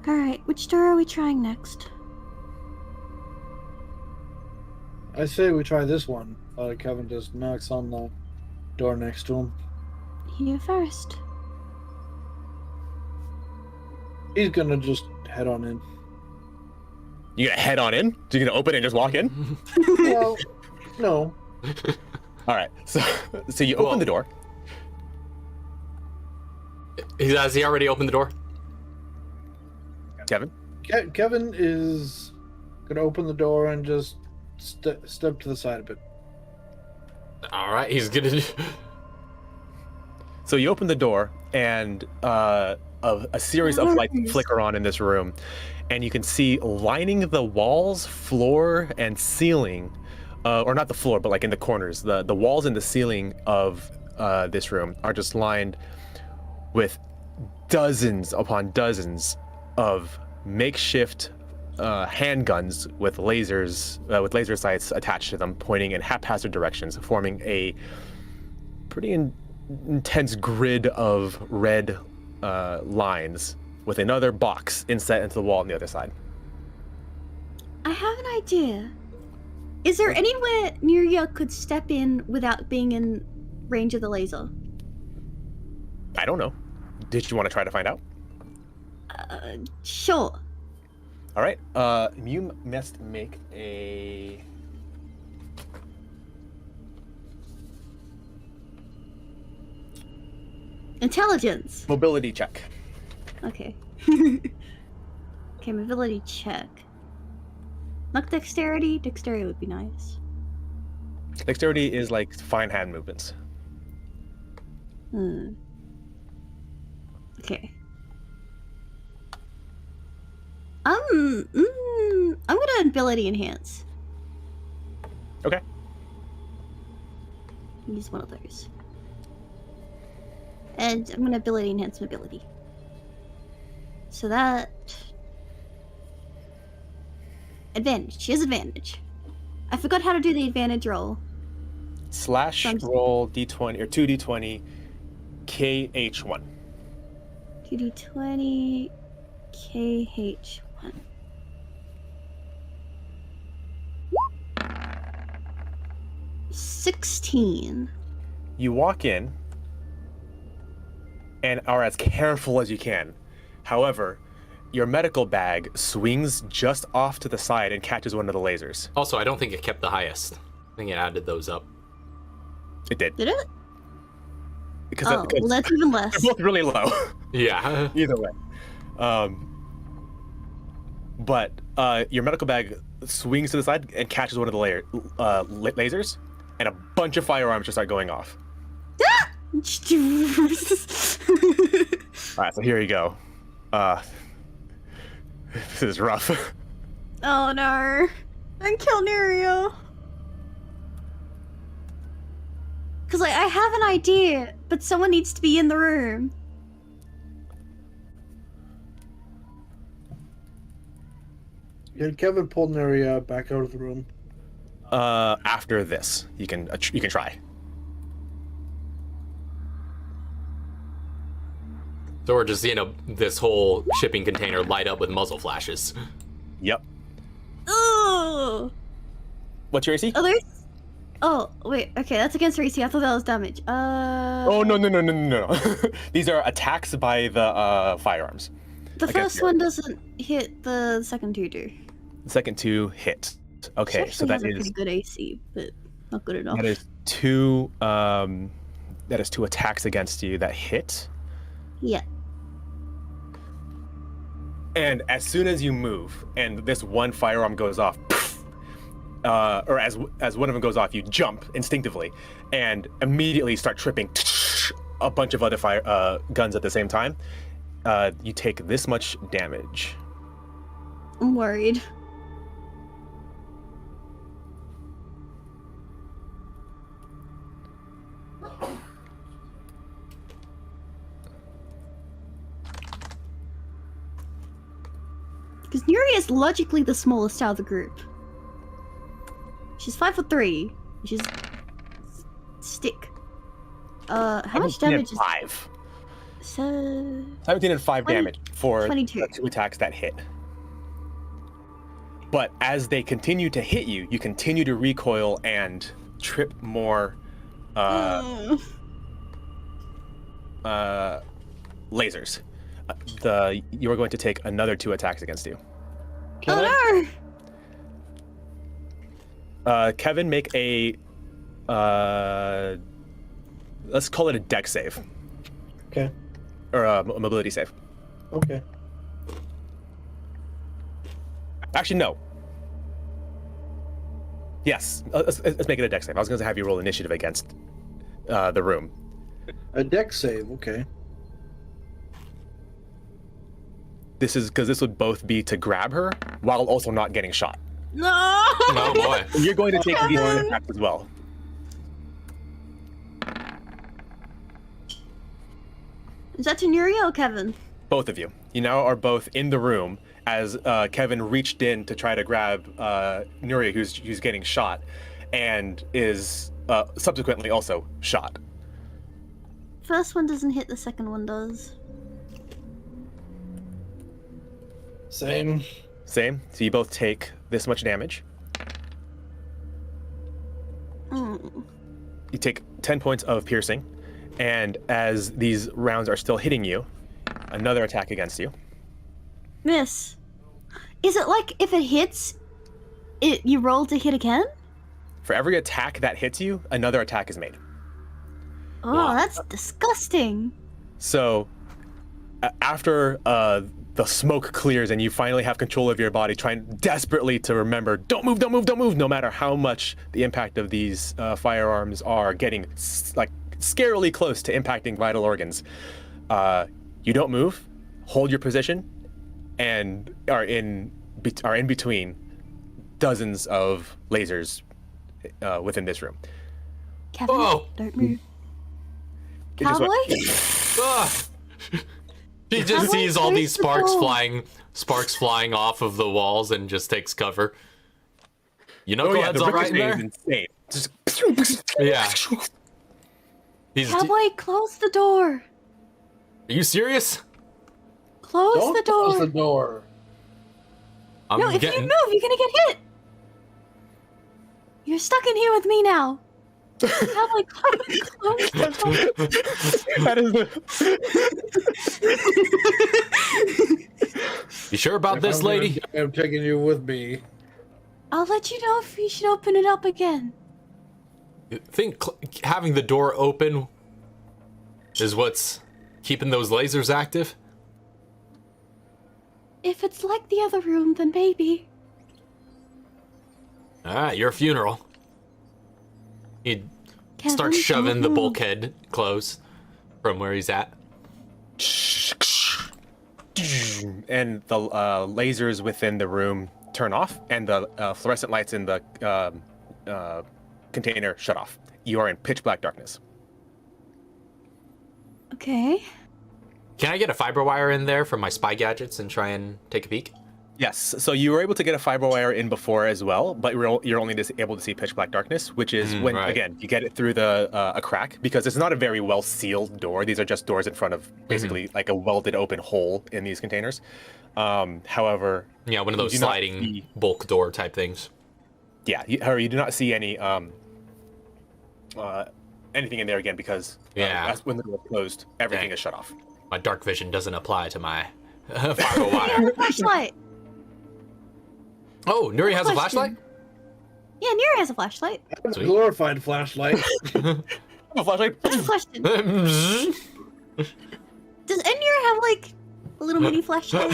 S4: Alright, which door are we trying next?
S3: I say we try this one. Kevin just knocks on the door next to him.
S4: You first.
S3: He's gonna just head on in.
S2: You gonna head on in? So you're gonna open it and just walk in?
S3: Well, no.
S2: All right. So you open the door.
S1: Has he already opened the door?
S2: Kevin?
S3: Kevin is gonna open the door and just step to the side a bit.
S1: All right, he's gonna.
S2: So you open the door, and a series of lights flicker on in this room, and you can see lining the walls, floor, and ceiling, or not the floor, but like in the corners, the walls and the ceiling of this room are just lined with dozens upon dozens of makeshift handguns with lasers, with laser sights attached to them, pointing in haphazard directions, forming a pretty intense grid of red lines with another box inset into the wall on the other side.
S4: I have an idea. Is there anywhere Nuria could step in without being in range of the laser?
S2: I don't know. Did you want to try to find out?
S4: Sure.
S2: All right. You must make a.
S4: Intelligence.
S2: Mobility check.
S4: Okay. Okay, mobility check. Not dexterity. Dexterity would be nice.
S2: Dexterity is like fine hand movements.
S4: Okay. I'm gonna ability enhance.
S2: Okay.
S4: Use one of those. And I'm gonna ability enhance mobility. So that advantage. She has advantage. I forgot how to do the advantage roll.
S2: Slash roll d20 or 2d20 KH1.
S4: 2d20 KH1. $16.
S2: You walk in and are as careful as you can. However, your medical bag swings just off to the side and catches one of the lasers.
S1: Also, I don't think it kept the highest. I think it added those up.
S2: It did.
S4: Did it?
S2: Because
S4: Well, that's even less.
S2: they're both really low.
S1: Yeah.
S2: Either way. But your medical bag swings to the side and catches one of the lasers, and a bunch of firearms just start going off. All right, so here you go. This is rough.
S4: Oh no. Don't kill Nerio. Cause like I have an idea, but someone needs to be in the room.
S3: Can Kevin pull Neria back out of the room?
S2: After this, you can try.
S1: So we're just seeing this whole shipping container light up with muzzle flashes.
S2: Yep.
S4: Ooh.
S2: What's your AC?
S4: Oh, there's. Oh wait. Okay, that's against your AC. I thought that was damage.
S2: Oh no. These are attacks by the firearms.
S4: The first one doesn't hit. The second two do.
S2: The second two hit. Okay,
S4: She
S2: so
S4: actually
S2: that
S4: has a
S2: is
S4: pretty good AC, but not good enough.
S2: that is two. That is two attacks against you that hit.
S4: Yeah.
S2: And as soon as you move, and this one firearm goes off, or as one of them goes off, you jump instinctively, and immediately start tripping a bunch of other guns at the same time. You take this much damage.
S4: I'm worried. Because Nuri is logically the smallest out of the group. She's 5'3". She's stick. How much damage is
S2: 5?
S4: so
S2: 17 and 5 damage for
S4: 22.
S2: the two attacks that hit. But as they continue to hit you, you continue to recoil and trip more lasers. You are going to take another 2 attacks against you.
S4: Oh no!
S2: Kevin, make a let's call it a dex save.
S3: Okay.
S2: Or a mobility save.
S3: Okay.
S2: Actually, no. Yes, let's make it a dex save. I was going to have you roll initiative against the room.
S3: A dex save. Okay.
S2: This is because this would both be to grab her while also not getting shot.
S4: No!
S1: Oh boy.
S2: You're going to take these attacks as well.
S4: Is that to Nuri or Kevin?
S2: Both of you. You now are both in the room as Kevin reached in to try to grab Nuria, who's getting shot, and is subsequently also shot.
S4: First one doesn't hit, the second one does.
S3: Same.
S2: Same. So you both take this much damage.
S4: Mm.
S2: You take 10 points of piercing, and as these rounds are still hitting you, another attack against you.
S4: Miss. Is it like if it hits, you roll to hit again?
S2: For every attack that hits you, another attack is made.
S4: Oh,
S1: Wow.
S4: that's disgusting.
S2: So after the smoke clears and you finally have control of your body, trying desperately to remember, don't move, no matter how much the impact of these firearms are getting like scarily close to impacting vital organs. You don't move, hold your position, and are in between dozens of lasers within this room.
S4: Kevin,
S1: Oh.
S4: don't move.
S2: It just
S4: Cowboy?
S2: went-
S1: Ah. She just
S4: Cowboy,
S1: sees all these
S4: where's the
S1: sparks flying off of the walls and just takes cover. You know,
S2: Oh yeah,
S1: Knucklehead's
S2: the
S1: all right in
S2: ricochet is
S1: there.
S2: insane. Just
S1: Yeah. He's.
S4: Cowboy, close the door.
S1: Are you serious?
S4: Close
S3: Don't
S4: the door.
S3: close the door.
S1: I'm
S4: No, if
S1: getting.
S4: you move, you're gonna get hit. You're stuck in here with me now. Cowboy, close the door.
S2: That is the.
S1: You sure about this,
S3: If I'm gonna
S1: lady?
S3: die, I'm taking you with me.
S4: I'll let you know if you should open it up again.
S1: You think having the door open is what's keeping those lasers active?
S4: If it's like the other room, then maybe.
S1: Alright, your funeral. He'd start
S4: Kevin,
S1: shoving
S4: don't
S1: the
S4: move.
S1: bulkhead close from where he's at.
S2: and the lasers within the room turn off, and the fluorescent lights in the container shut off. You are in pitch black darkness.
S4: Okay.
S1: Can I get a fiber wire in there for my spy gadgets and try and take a peek?
S2: Yes, so you were able to get a fiber wire in before as well, but you're only able to see pitch black darkness, which is when,
S1: right.
S2: again, you get it through the a crack, because it's not a very well sealed door. These are just doors in front of basically like a welded open hole in these containers. However,
S1: Yeah, one of those
S2: you do not
S1: sliding
S2: see-
S1: bulk door type things.
S2: yeah, however, you do not see any anything in there again, because
S1: Yeah.
S2: when the door closed, everything
S1: Dang.
S2: is shut off.
S1: My dark vision doesn't apply to my fiber wire.
S4: Flashlight.
S1: Oh, Nuri has a
S4: Question.
S1: flashlight?
S4: Yeah, Nira has a flashlight.
S1: Sweet.
S3: Glorified flashlight.
S2: A flashlight.
S4: I have a question. Does Nira have like a little mini flashlight?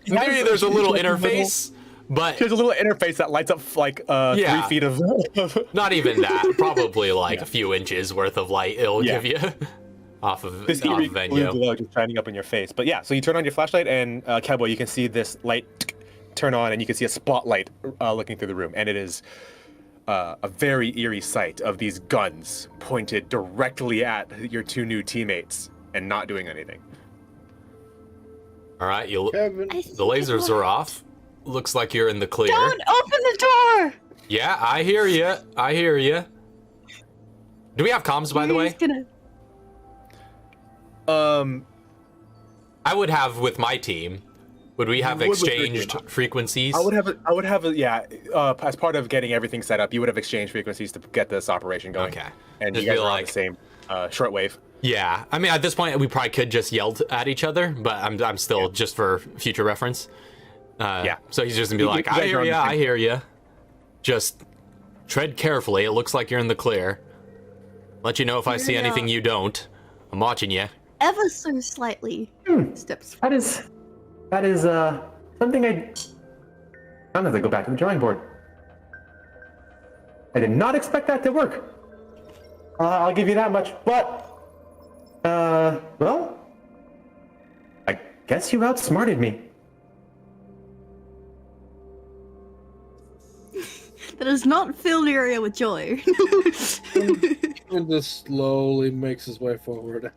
S1: Maybe there's a little interface, but
S2: There's a little interface that lights up like
S1: Yeah.
S2: 3 feet of.
S1: not even that. Probably like a few inches worth of light it'll
S2: Yeah.
S1: give you off of
S2: This
S1: off
S2: eerie
S1: venue.
S2: blue glow just shining up in your face. But yeah, so you turn on your flashlight, and Cowboy, you can see this light turn on, and you can see a spotlight looking through the room, and it is a very eerie sight of these guns pointed directly at your 2 new teammates and not doing anything.
S1: All right,
S3: Kevin.
S1: the lasers are off. Looks like you're in the clear.
S4: Don't open the door.
S1: Yeah, I hear you. I hear you. Do we have comms, by the way?
S4: Nira's gonna-
S1: I would have with my team. Would we have
S2: Would with your
S1: exchanged
S2: team.
S1: frequencies?
S2: I would have as part of getting everything set up, you would have exchanged frequencies to get this operation going.
S1: Okay.
S2: And
S1: Just
S2: you guys
S1: feel
S2: are on
S1: like-
S2: the same shortwave.
S1: Yeah, I mean, at this point, we probably could just yell at each other, but I'm still just for future reference.
S2: Yeah.
S1: So he's just gonna be
S2: You
S1: like,
S2: guys
S1: I
S2: are
S1: hear
S2: on the
S1: ya,
S2: same-
S1: I hear ya. Just tread carefully. It looks like you're in the clear. Let you know if I see
S4: Yeah.
S1: anything you don't. I'm watching you.
S4: Ever so slightly steps.
S5: That is something I'm gonna have to go back to the drawing board. I did not expect that to work. I'll give you that much. But, well, I guess you outsmarted me.
S4: That does not fill Nira with joy.
S3: And just slowly makes his way forward.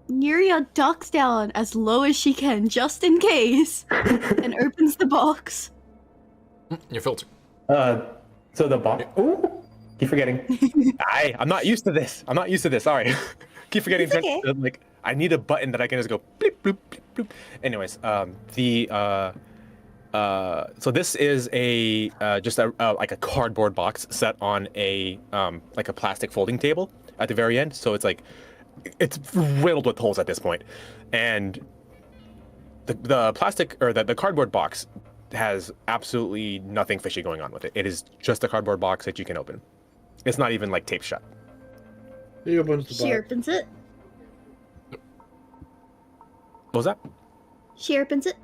S4: Nuria ducks down as low as she can, just in case, and opens the box.
S1: Your filter.
S5: So the box. Ooh, keep forgetting.
S2: I'm not used to this. Sorry. Keep forgetting.
S4: It's okay.
S2: Like, I need a button that I can just go bloop, bloop, bloop, bloop. Anyways, so this is a just a like a cardboard box set on a like a plastic folding table at the very end. So it's riddled with holes at this point, and the plastic or the cardboard box has absolutely nothing fishy going on with it. It is just a cardboard box that you can open. It's not even like taped shut.
S3: He opens the
S4: She
S3: box.
S4: opens it.
S2: What was that?
S4: She opens it.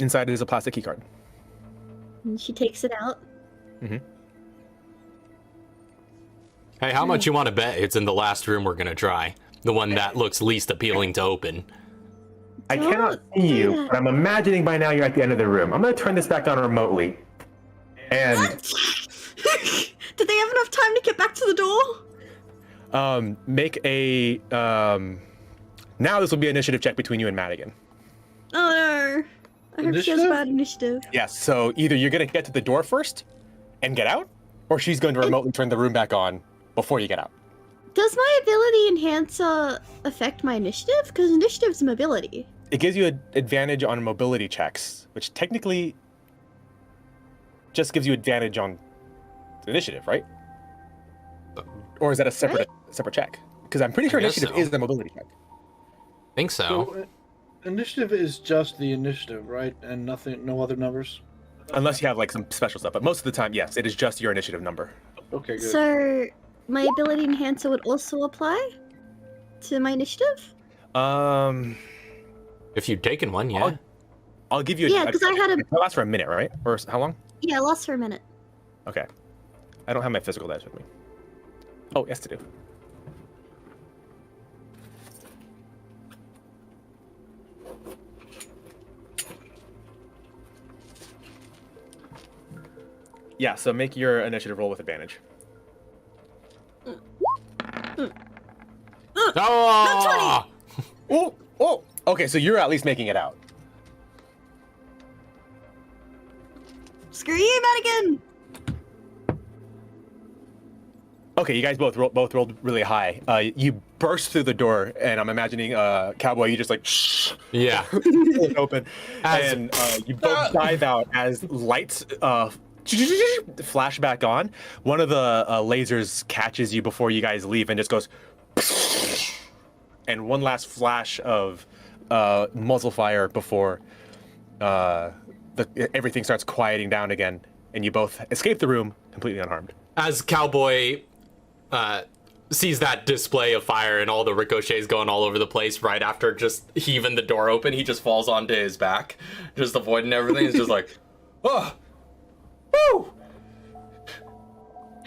S2: Inside is a plastic key card.
S4: And she takes it out.
S1: Hey, how much you want to bet it's in the last room we're gonna try? The one that looks least appealing to open.
S5: I
S4: Don't
S5: cannot see
S4: do
S5: you,
S4: that.
S5: but I'm imagining by now you're at the end of the room. I'm gonna turn this back on remotely. And
S4: Did they have enough time to get back to the door?
S2: Make a now this will be an initiative check between you and Madigan.
S4: Oh no. I hope she has
S3: Initiative?
S4: bad initiative.
S2: Yes, so either you're gonna get to the door first and get out, or she's going to remotely turn the room back on before you get out.
S4: Does my ability enhancer affect my initiative? Because initiative's a mobility.
S2: It gives you an advantage on mobility checks, which technically just gives you advantage on initiative, right? Or is that a separate check? Because I'm pretty sure
S1: I guess
S2: initiative
S1: so.
S2: is the mobility check.
S1: Think so.
S3: So, initiative is just the initiative, right? And nothing, no other numbers?
S2: Unless you have like some special stuff, but most of the time, yes, it is just your initiative number.
S3: Okay, good.
S4: So my ability enhancer would also apply to my initiative?
S1: If you've taken one, yeah.
S2: I'll give you.
S4: Yeah, 'cause I had a-
S2: It lasts for a minute, right? Or how long?
S4: Yeah, it lasts for a minute.
S2: Okay. I don't have my physical dice with me. Oh, yes, to do. Yeah, so make your initiative roll with advantage.
S1: Oh!
S2: Oh! Okay, so you're at least making it out.
S4: Screw you, Madigan!
S2: Okay, you guys both rolled really high. You burst through the door, and I'm imagining Cowboy. You just like shh,
S1: Yeah.
S2: pull it open,
S1: As-
S2: and you both dive out as lights flash back on. One of the lasers catches you before you guys leave, and just goes, and one last flash of muzzle fire before everything starts quieting down again, and you both escape the room completely unharmed.
S1: As Cowboy sees that display of fire and all the ricochets going all over the place right after just heaving the door open, he just falls onto his back, just avoiding everything. He's just like, oh, woo!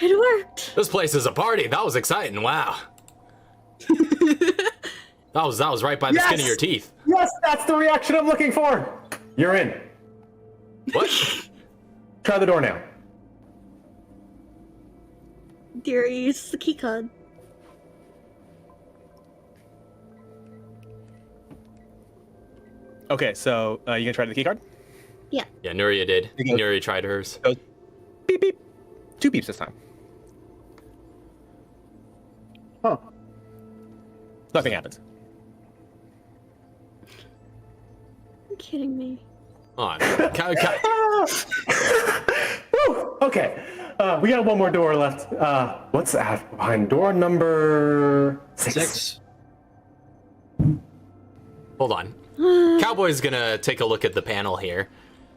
S4: It worked!
S1: This place is a party. That was exciting. Wow. That was right by the skin of
S5: Yes!
S1: your teeth.
S5: Yes, that's the reaction I'm looking for. You're in.
S1: What?
S5: Try the door now.
S4: Deary, use the keycard.
S2: Okay, so you gonna try the keycard?
S4: Yeah.
S1: Yeah, Nuria did.
S2: You go-
S1: Nuria tried hers.
S2: Goes beep beep. 2 beeps this time.
S5: Huh.
S2: Nothing happens.
S4: You're kidding me.
S1: On.
S5: Woo, okay. We got one more door left. What's that behind door number 6?
S1: Hold on. Cowboy's gonna take a look at the panel here.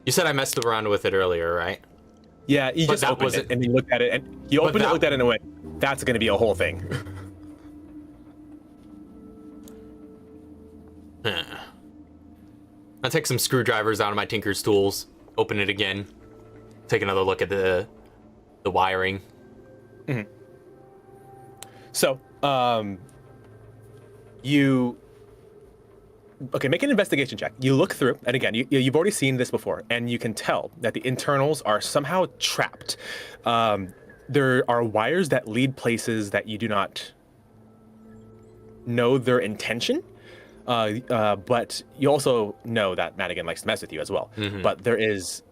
S1: You said I messed around with it earlier, right?
S2: Yeah, you
S1: But
S2: just
S1: that
S2: opened
S1: wasn't-
S2: it and you looked at it, and you opened it,
S1: that-
S2: looked at it, and went, "That's gonna be a whole thing."
S1: I'll take some screwdrivers out of my Tinker's tools, open it again, take another look at the wiring.
S2: So, you make an investigation check. You look through, and again, you've already seen this before, and you can tell that the internals are somehow trapped. There are wires that lead places that you do not know their intention. But you also know that Madigan likes to mess with you as well. But there is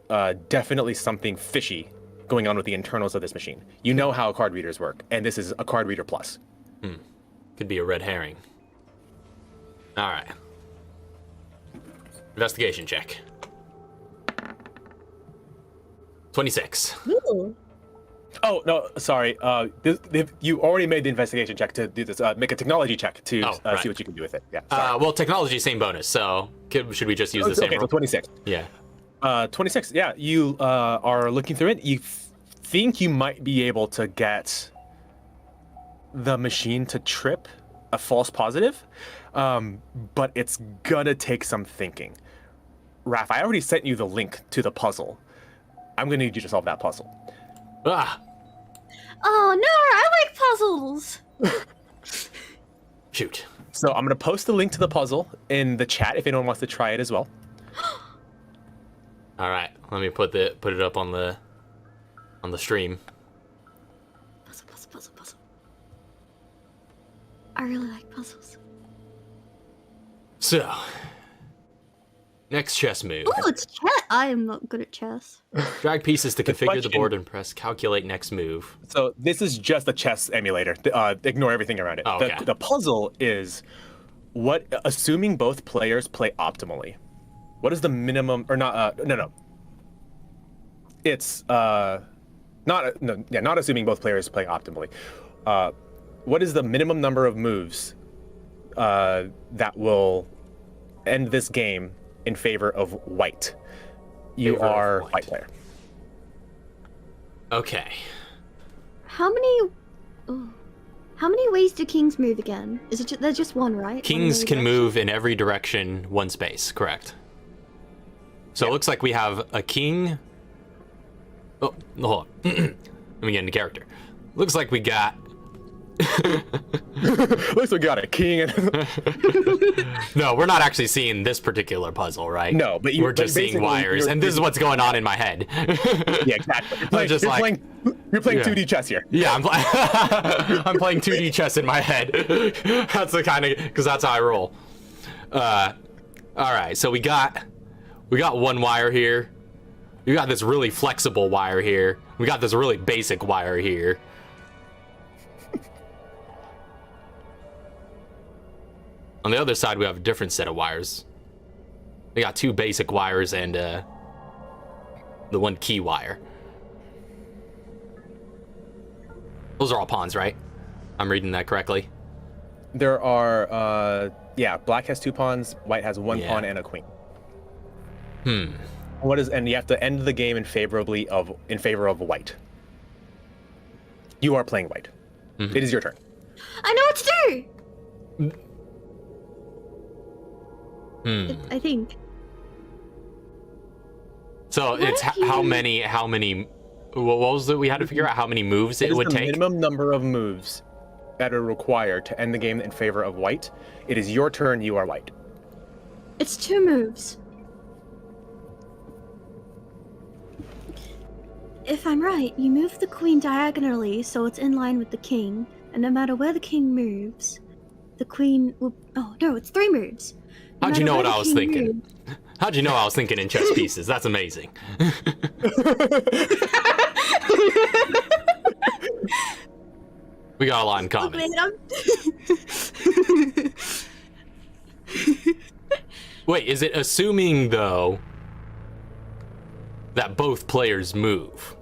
S2: definitely something fishy going on with the internals of this machine. You know how card readers work, and this is a card reader plus.
S1: Could be a red herring. All right. Investigation check. 26.
S4: Ooh.
S2: Oh, no, sorry. You already made the investigation check to do this. Make a technology check to
S1: right.
S2: see what you can do with it. Yeah, sorry.
S1: Well, technology, same bonus, so should we just use the same
S2: Okay, so
S1: roll?
S2: 26.
S1: Yeah.
S2: 26, yeah. You are looking through it. You think you might be able to get the machine to trip a false positive, but it's gonna take some thinking. Raph, I already sent you the link to the puzzle. I'm gonna need you to solve that puzzle.
S1: Ah,
S4: Oh no, I like puzzles!
S1: shoot.
S2: So I'm gonna post the link to the puzzle in the chat if anyone wants to try it as well.
S1: All right, let me put it up on the stream.
S4: Puzzle. I really like puzzles.
S1: So, next chess move.
S4: Ooh, it's chess. I am not good at chess.
S1: Drag pieces to configure the
S2: question-
S1: board and press calculate next move.
S2: So this is just a chess emulator. Ignore everything around it.
S1: Oh, okay.
S2: The puzzle is assuming both players play optimally. What is the minimum or not? No. It's not assuming both players play optimally. What is the minimum number of moves that will end this game in favor of white? You
S1: Favor of
S2: are
S1: white.
S2: white player.
S1: Okay.
S4: How many ways do kings move again? Is it there's just one, right? One
S1: Kings
S4: way
S1: can
S4: direction?
S1: move in every direction, one space, correct? So it looks like we have a king. Oh, hold on. Let me get into character. Looks like we got
S2: At least we got a king.
S1: No, we're not actually seeing this particular puzzle, right?
S2: No, but
S1: we're just seeing wires, and this is what's going on in my head.
S2: Yeah, exactly. You're playing
S1: Yeah.
S2: 2D chess here.
S1: Yeah, I'm playing 2D chess in my head. That's the kind of, because that's how I roll. All right, so we got one wire here. We got this really flexible wire here. We got this really basic wire here. On the other side, we have a different set of wires. We got 2 basic wires and the 1 key wire. Those are all pawns, right? I'm reading that correctly.
S2: There are, black has 2 pawns, white has 1
S1: Yeah.
S2: pawn and a queen. And you have to end the game in favor of white. You are playing white.
S1: Mm-hmm.
S2: It is your turn.
S4: I know what to do. I think.
S1: So
S4: What
S1: it's
S4: if you-
S1: how many? What was it? We had to figure out how many moves it
S2: Is
S1: would
S2: the
S1: take.
S2: minimum number of moves that are required to end the game in favor of white. It is your turn. You are white.
S4: It's 2 moves. If I'm right, you move the queen diagonally so it's in line with the king, and no matter where the king moves, the queen will. Oh no, it's 3 moves. No
S1: How'd you know
S4: matter
S1: what
S4: where
S1: I
S4: the
S1: was
S4: king
S1: thinking?
S4: moves-
S1: How'd you know I was thinking in chess pieces? That's amazing. We got a lot in common.
S4: Wait, I'm-
S1: Wait, is it assuming though that both players move?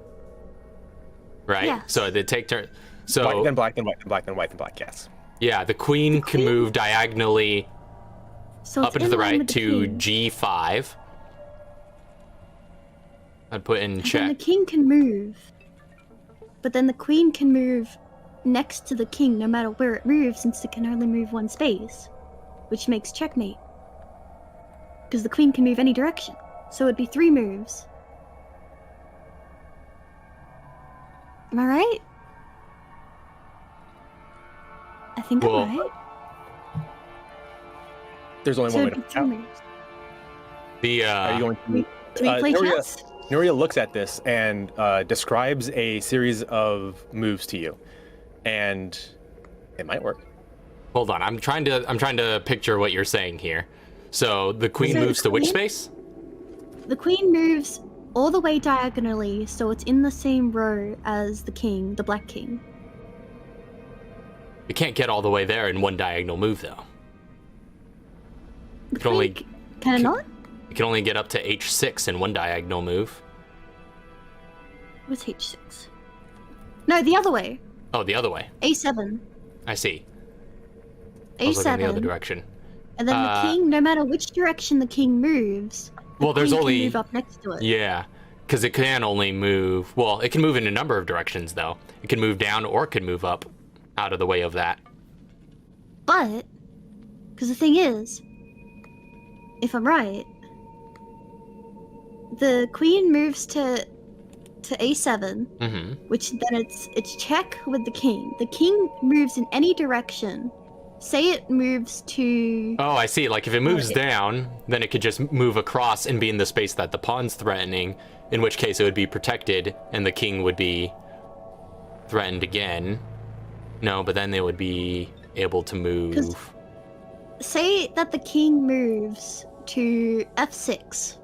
S1: Right?
S4: Yeah.
S1: So they take turn.
S2: White,
S1: So
S2: then black, then white, then black, then white, then black. Yes.
S1: yeah, the queen can
S4: queen-
S1: move diagonally
S4: So
S1: up
S4: it's
S1: and to
S4: in
S1: the
S4: line
S1: right
S4: with the
S1: to
S4: king.
S1: G5. I'd put in
S4: And then the
S1: check.
S4: king can move, but then the queen can move next to the king no matter where it moves, since it can only move 1 space, which makes checkmate. Because the queen can move any direction, so it'd be 3 moves. Am I right? I think
S1: Well,
S4: I'm right.
S2: There's only
S4: So
S2: one way
S4: it'd
S2: to
S4: be 3
S2: out.
S4: moves.
S1: The
S2: Are you going to?
S4: Do we play
S2: Nuria-
S4: chess?
S2: Nuria looks at this and describes a series of moves to you, and it might work.
S1: hold on, I'm trying to picture what you're saying here. So the queen
S4: So the
S1: moves to which
S4: queen-
S1: space?
S4: The queen moves all the way diagonally, so it's in the same row as the king, the black king.
S1: You can't get all the way there in one diagonal move though.
S4: The
S1: can only-
S4: queen can it not?
S1: You can only get up to H6 in one diagonal move.
S4: What's H6? No, the other way.
S1: Oh, the other way.
S4: A7.
S1: I see. I was looking in the other
S4: A7.
S1: direction.
S4: And then the king, no matter which direction the king moves,
S1: Well, there's
S4: queen
S1: only
S4: can move up next to it.
S1: yeah, because it can only move. Well, it can move in a number of directions though. It can move down or it can move up, out of the way of that.
S4: But, because the thing is, if I'm right, the queen moves to A7,
S1: Mm-hmm.
S4: which then it's check with the king. The king moves in any direction. Say it moves to
S1: Oh, I see. Like if it moves
S4: Right.
S1: down, then it could just move across and be in the space that the pawn's threatening. In which case, it would be protected, and the king would be threatened again. No, but then they would be able to move.
S4: say that the king moves to F6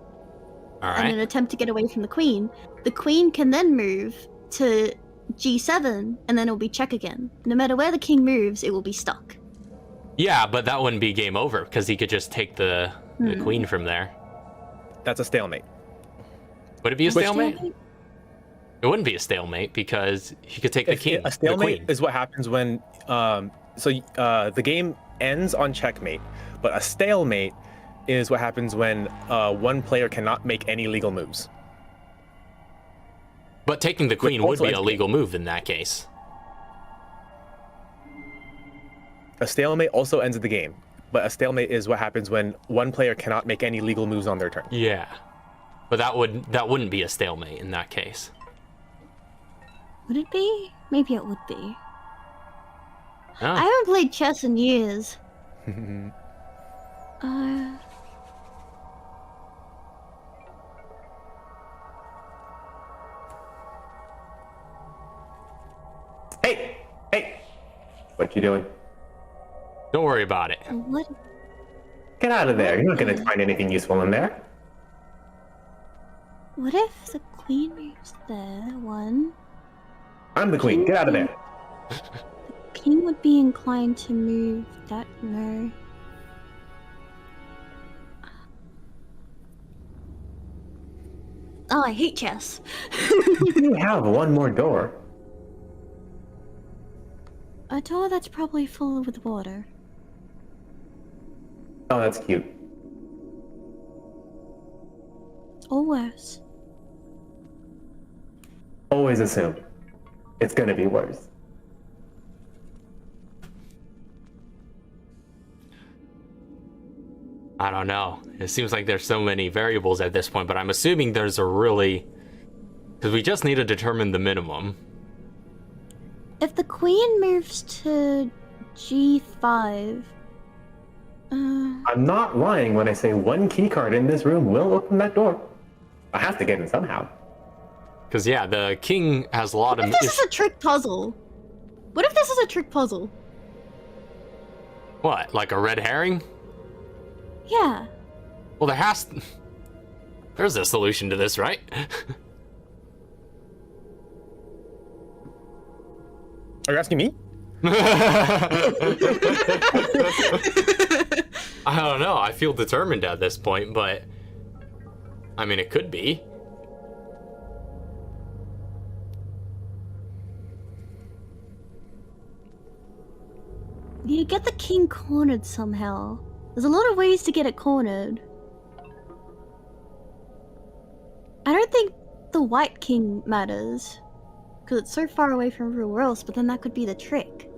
S1: All
S4: in an
S1: right.
S4: attempt to get away from the queen. The queen can then move to G7, and then it'll be check again. No matter where the king moves, it will be stuck.
S1: Yeah, but that wouldn't be game over because he could just take the queen from there.
S2: That's a stalemate.
S1: Would it be a
S2: Which-
S1: stalemate? It wouldn't be a stalemate because he could take the king.
S2: A stalemate
S1: the queen.
S2: is what happens when the game ends on checkmate, but a stalemate is what happens when one player cannot make any legal moves.
S1: But taking the queen would
S2: also
S1: be a
S2: ends-
S1: legal move in that case.
S2: A stalemate also ends the game, but a stalemate is what happens when one player cannot make any legal moves on their turn.
S1: Yeah, but that wouldn't be a stalemate in that case.
S4: Would it be? Maybe it would be. I haven't played chess in years.
S5: Hey! What you doing?
S1: Don't worry about it.
S4: What?
S5: Get out of there. You're not going to find anything useful in there.
S4: What if the queen moves there? One.
S5: I'm the queen. Get out of there.
S4: The king would be inclined to move that. No. Oh, I hate chess.
S5: You have one more door.
S4: A door that's probably full with water.
S5: Oh, that's cute.
S4: Or worse.
S5: Always assume it's going to be worse.
S1: I don't know. It seems like there's so many variables at this point, but I'm assuming there's a really... Because we just need to determine the minimum.
S4: If the queen moves to G5...
S5: I'm not lying when I say one key card in this room will open that door. I have to get in somehow.
S1: Because, yeah, the king has a lot of...
S4: What if this is a trick puzzle? What if this is a trick puzzle?
S1: What, like a red herring?
S4: Yeah.
S1: Well, there's a solution to this, right?
S2: Are you asking me?
S1: I don't know. I feel determined at this point, but... I mean, it could be.
S4: You get the king cornered somehow. There's a lot of ways to get it cornered. I don't think the white king matters. Because it's so far away from real worlds, but then that could be the trick.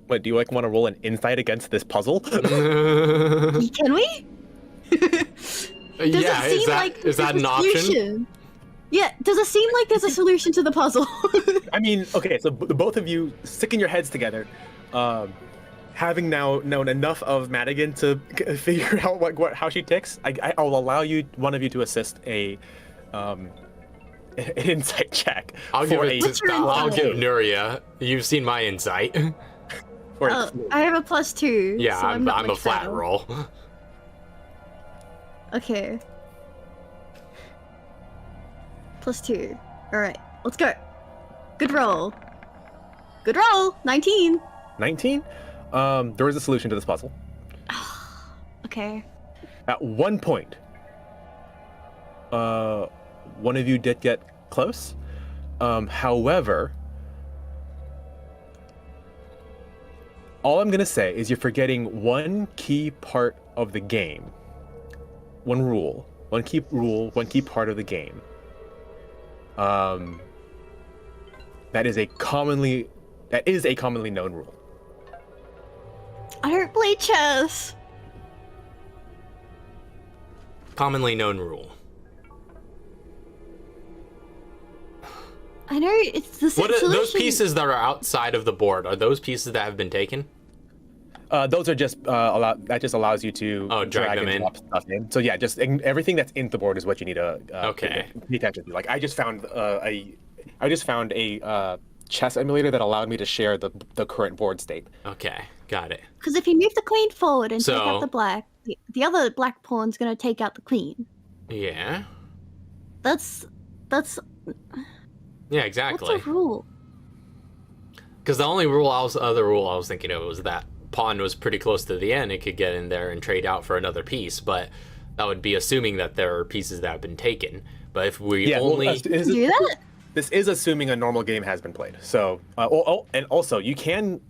S2: What, do you want to roll an insight against this puzzle?
S4: Can we?
S1: Yeah, is that an option?
S4: Yeah, does it seem like there's a solution to the puzzle?
S2: I mean, okay, so the both of you sticking your heads together, having now known enough of Madigan to figure out how she ticks, I'll allow one of you to assist an insight check.
S1: I'll give Nuria. You've seen my insight.
S4: I have a +2.
S1: Yeah,
S4: so
S1: I'm
S4: like
S1: a flat
S4: Shadow.
S1: roll.
S4: Okay. +2. Alright, let's go. Good roll. Good roll! 19!
S2: 19? There is a solution to this puzzle.
S4: Okay.
S2: At one point, one of you did get close. However, all I'm gonna say is you're forgetting one key part of the game. One key part of the game. That is a commonly known rule.
S4: I don't play chess.
S1: Commonly known rule.
S4: I know it's the same solution.
S1: Those pieces that are outside of the board, are those pieces that have been taken?
S2: Those are just that just allows you to
S1: drag them
S2: and
S1: in.
S2: drop stuff in. So yeah, just everything that's in the board is what you need to
S1: Okay.
S2: pay attention to. Like I just found a chess emulator that allowed me to share the current board state.
S1: Okay, got it.
S4: Because if you move the queen forward and take
S1: So-
S4: out the black, the other black pawn's gonna take out the queen.
S1: Yeah.
S4: That's
S1: Yeah,
S4: what's
S1: exactly.
S4: a rule?
S1: Because the only other rule I was thinking of was that pawn was pretty close to the end. It could get in there and trade out for another piece, but that would be assuming that there are pieces that have been taken. But if we only...
S4: Do that?
S2: This is assuming a normal game has been played. So, and also you can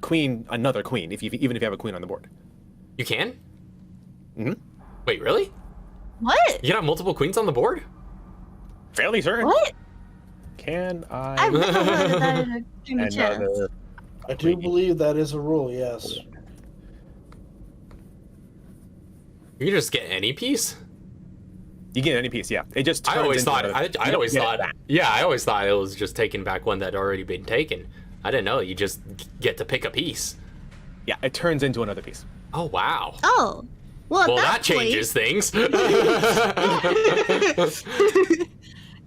S2: queen another queen even if you have a queen on the board.
S1: You can?
S2: Mhm.
S1: Wait, really?
S4: What?
S1: You can have multiple queens on the board?
S2: Fairly certain.
S4: What?
S2: Can
S4: I've never heard of that in a game of chess.
S2: another?
S3: I do believe that is a rule, yes.
S1: You can just get any piece?
S2: You get any piece, yeah. It just turns
S1: I always
S2: into
S1: thought.
S2: another-
S1: I
S2: you
S1: always
S2: don't get it
S1: thought.
S2: back.
S1: Yeah, I always thought it was just taking back one that had already been taken. I didn't know you just get to pick a piece.
S2: Yeah, it turns into another piece.
S1: Oh wow.
S4: Oh. Well,
S1: Well,
S4: at
S1: that changes things.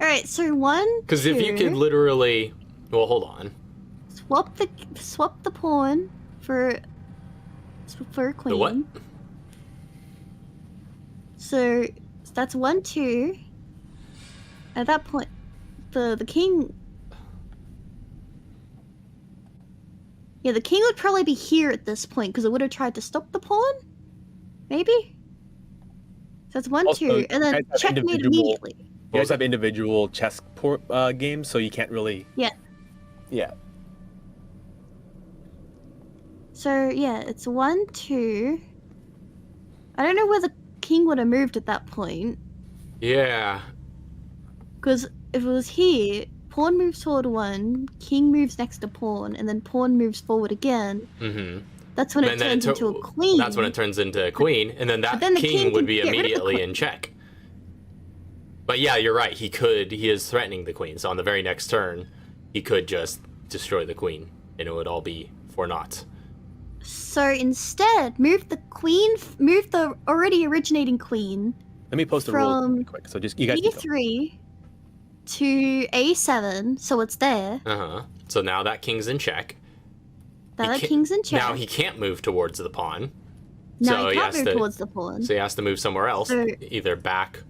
S4: Alright, so 1,
S1: Because if you
S4: 2,
S1: could literally, well, hold on.
S4: swap the pawn for a queen.
S1: The what?
S4: So that's 1, 2. At that point, the king. Yeah, the king would probably be here at this point because it would have tried to stop the pawn. Maybe. So that's 1,
S2: Also,
S4: 2, and then
S2: you guys have
S4: checkmate
S2: individual-
S4: immediately.
S2: You guys have individual chess games, so you can't really.
S4: Yeah.
S2: Yeah.
S4: So yeah, it's 1, 2. I don't know where the king would have moved at that point.
S1: Yeah.
S4: Because if it was here, pawn moves forward 1, king moves next to pawn, and then pawn moves forward again.
S1: Mm-hmm.
S4: That's when it turns into a queen.
S1: That's when it turns into a queen, and then that
S4: then the
S1: king
S4: king
S1: would
S4: can
S1: be
S4: get rid of the
S1: immediately
S4: queen.
S1: in check. But yeah, you're right. He is threatening the queen. So on the very next turn, he could just destroy the queen, and it would all be for naught.
S4: So instead, move the already originating queen
S2: Let me post the rules
S4: From
S2: really quick. So just you guys. can go.
S4: E3 to A7, so it's there.
S1: Uh-huh. So now that king's in check.
S4: Now
S1: He
S4: that
S1: ca-
S4: king's in check.
S1: Now he can't move towards the pawn.
S4: Now
S1: so
S4: he
S1: he
S4: can't
S1: has
S4: move
S1: to-
S4: towards the pawn.
S1: So he has to move somewhere else,
S4: So-
S1: either back.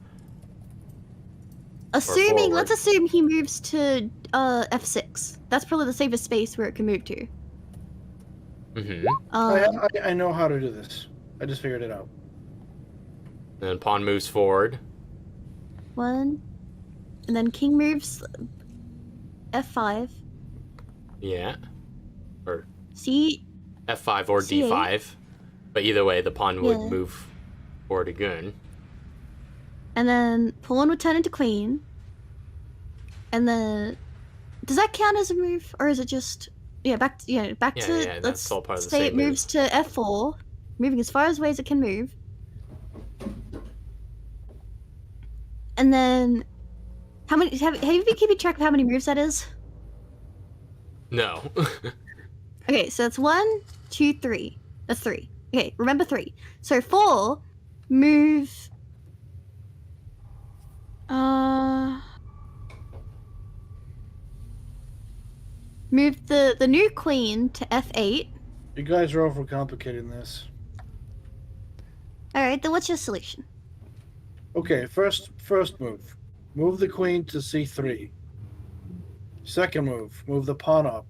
S4: Assuming, let's
S1: forward.
S4: assume he moves to F6. That's probably the safest space where it can move to.
S1: Mm-hmm.
S3: I know how to do this. I just figured it out.
S1: Then pawn moves forward.
S4: 1, and then king moves F5.
S1: Yeah. Or
S4: C.
S1: F5 or
S4: C8.
S1: D5. But either way, the pawn would
S4: Yeah.
S1: move forward again.
S4: And then pawn would turn into queen. And then, does that count as a move, or is it just back to
S1: Yeah,
S4: let's
S1: that's all part of the
S4: say
S1: same
S4: it moves to F4, moving as far away as it can move. And then, how many have you been keeping track of how many moves that is?
S1: No.
S4: Okay, so that's 1, 2, 3. That's 3. Okay, remember 3. So 4, move. Move the new queen to F8.
S3: You guys are overcomplicating this.
S4: Alright, then what's your solution?
S3: Okay, first move. Move the queen to C3. Second move the pawn up.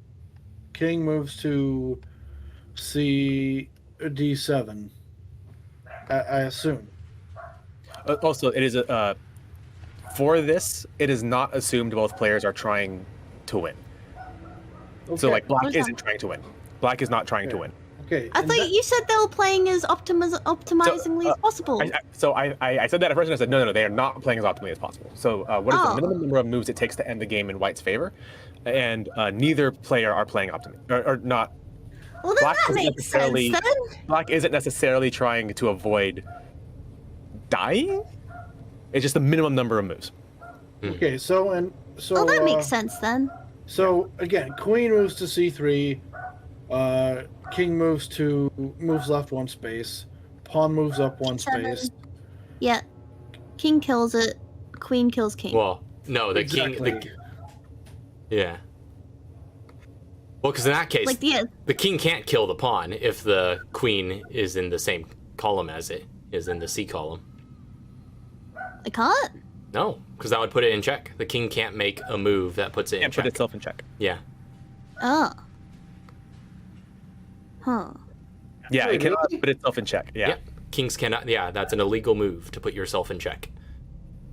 S3: King moves to D7. I assume.
S2: Also, it is for this. It is not assumed both players are trying to win.
S3: Okay.
S2: So like black
S4: What is
S2: isn't trying to win. Black is not trying to
S3: Okay.
S2: win.
S3: Okay.
S4: I
S3: and
S4: thought
S3: that-
S4: you said they were playing as optimizingly as possible.
S2: I said that at first, and I said no, they are not playing as optimally as possible. So what is
S4: Oh.
S2: the minimum number of moves it takes to end the game in White's favor? And neither player are playing optimally, or not.
S4: Well, then
S2: Black
S4: that
S2: doesn't
S4: makes sense
S2: necessarily-
S4: then.
S2: Black isn't necessarily trying to avoid dying. It's just the minimum number of moves.
S3: Okay, so
S4: Oh, that makes sense then.
S3: So again, queen moves to C3. King moves left 1 space. Pawn moves up 1
S4: Seven.
S3: space.
S4: Yeah. King kills it. Queen kills king.
S1: Well, no, the
S3: Exactly.
S1: king. Yeah. Well, because in that case,
S4: Like, yeah.
S1: the king can't kill the pawn if the queen is in the same column as it is in the C column.
S4: I can't?
S1: No, because that would put it in check. The king can't make a move that puts it in
S2: And put
S1: check.
S2: itself in check.
S1: Yeah.
S4: Oh. Huh.
S2: Yeah,
S3: Wait,
S2: it cannot
S3: really?
S2: put itself in check. Yeah.
S1: Yep. Kings cannot. Yeah, that's an illegal move to put yourself in check.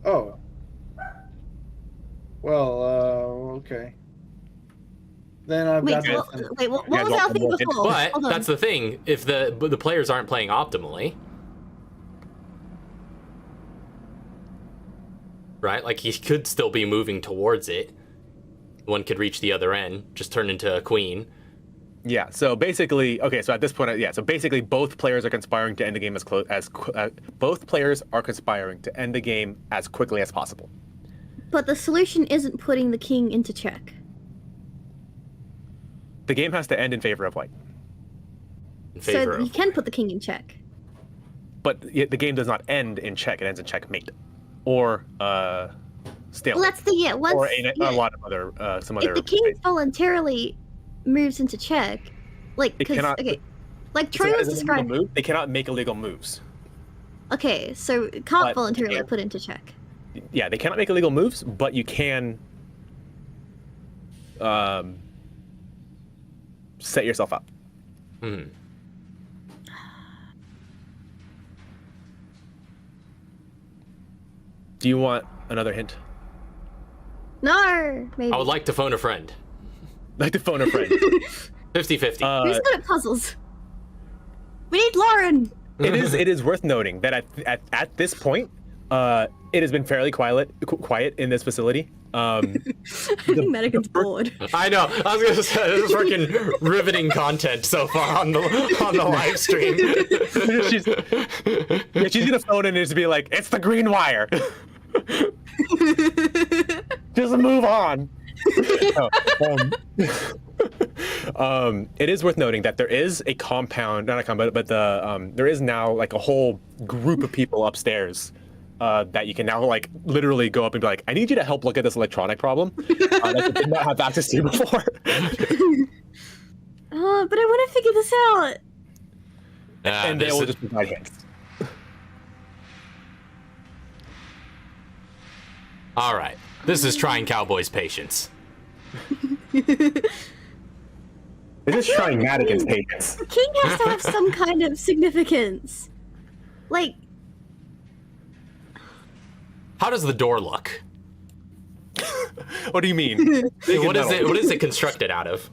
S3: Oh. Well, okay. Then I've
S4: Wait,
S3: got
S4: so,
S3: nothing.
S4: wait, what
S2: Yeah,
S4: was
S2: go
S4: our
S2: on,
S4: thing
S2: go on.
S4: before?
S1: But
S4: Hold on.
S1: that's the thing. If the players aren't playing optimally, right? Like he could still be moving towards it. One could reach the other end, just turn into a queen,
S2: Yeah. So basically, okay. So at this point, yeah. So basically, both players are conspiring to end the game both players are conspiring to end the game as quickly as possible.
S4: But the solution isn't putting the king into check.
S2: The game has to end in favor of white,
S1: In favor
S4: So you
S1: of
S4: can put the king in check.
S2: but the game does not end in check. It ends in checkmate, or stalemate,
S4: Well, that's the once
S2: or a lot of other some
S4: if
S2: other.
S4: the king voluntarily moves into check, like
S2: It
S4: because
S2: cannot-
S4: okay, like
S2: So
S4: Troy
S2: that
S4: was
S2: is an illegal
S4: describing.
S2: move. They cannot make illegal moves.
S4: Okay, so it can't
S2: But
S4: voluntarily
S2: yeah.
S4: put into check.
S2: Yeah, they cannot make illegal moves, but you can set yourself up.
S1: Hmm.
S2: Do you want another hint?
S4: No, maybe.
S1: I would like to phone a friend.
S2: Like to phone a friend.
S1: 50-50.
S4: Who's good at puzzles? We need Loryn.
S2: It is worth noting that at this point, it has been fairly quiet in this facility.
S4: I think Madigan's bored.
S1: I know. I was gonna say this is freaking riveting content so far on the live stream.
S2: she's gonna phone in and just be like, "It's the green wire." Just move on. It is worth noting that there is a compound, not a compound, but there is now like a whole group of people upstairs that you can now like literally go up and be like, I need you to help look at this electronic problem that you did not have access to before.
S4: But I want to figure this out.
S2: And they will just provide hints.
S1: All right. This is trying Cowboy's patience.
S2: This is trying Madigan's patience.
S4: The king has to have some kind of significance. Like,
S1: How does the door look?
S2: What do you mean?
S1: What is it constructed out of?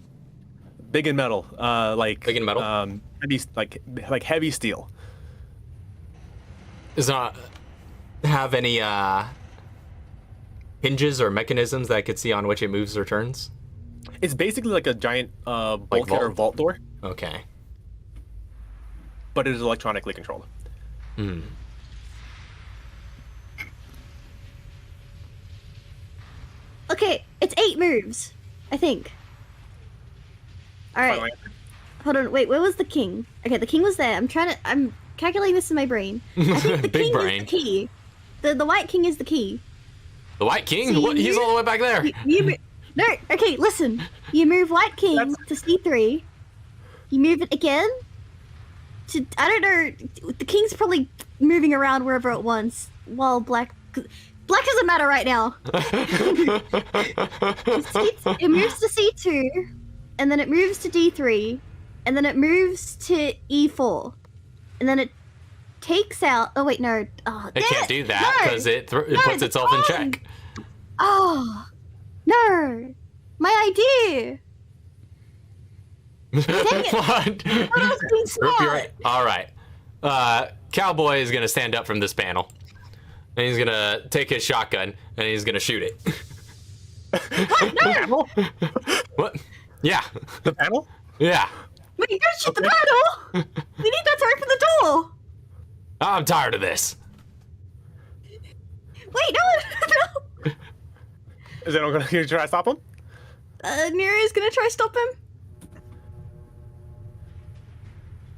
S2: Big and metal, like
S1: Big and metal?
S2: heavy, like heavy steel.
S1: Does not have any hinges or mechanisms that I could see on which it moves or turns?
S2: It's basically like a giant bulkhead or vault door,
S1: Okay.
S2: but it is electronically controlled.
S1: Hmm.
S4: okay, it's 8 moves, I think. All right,
S2: Final answer?
S4: hold on. Wait, where was the king? Okay, the king was there. I'm calculating this in my brain. I think the
S1: Big
S4: king
S1: brain.
S4: is the key. The white king is the key.
S1: The White King?
S4: So
S1: What? He's
S4: you-
S1: all the way back there.
S4: No, okay, listen. You move white king to C3. You move it again to, I don't know, the king's probably moving around wherever it wants, while black doesn't matter right now. It moves to C2, and then it moves to D3, and then it moves to E4, and then it takes out, oh wait, no. Oh,
S1: It can't do that
S4: no.
S1: because it
S4: No,
S1: puts
S4: the
S1: itself in
S4: pawn.
S1: check.
S4: Oh, no. My idea.
S1: What?
S4: I was being smart.
S1: You're right. All right. Cowboy is gonna stand up from this panel, and he's gonna take his shotgun and he's gonna shoot it.
S2: Panel?
S1: What? Yeah.
S2: The panel?
S1: Yeah.
S4: Wait, you gotta shoot the panel! We need that to open the door!
S1: I'm tired of this.
S4: Wait, no!
S2: Is anyone going to try to stop him?
S4: Neria's gonna try to stop him.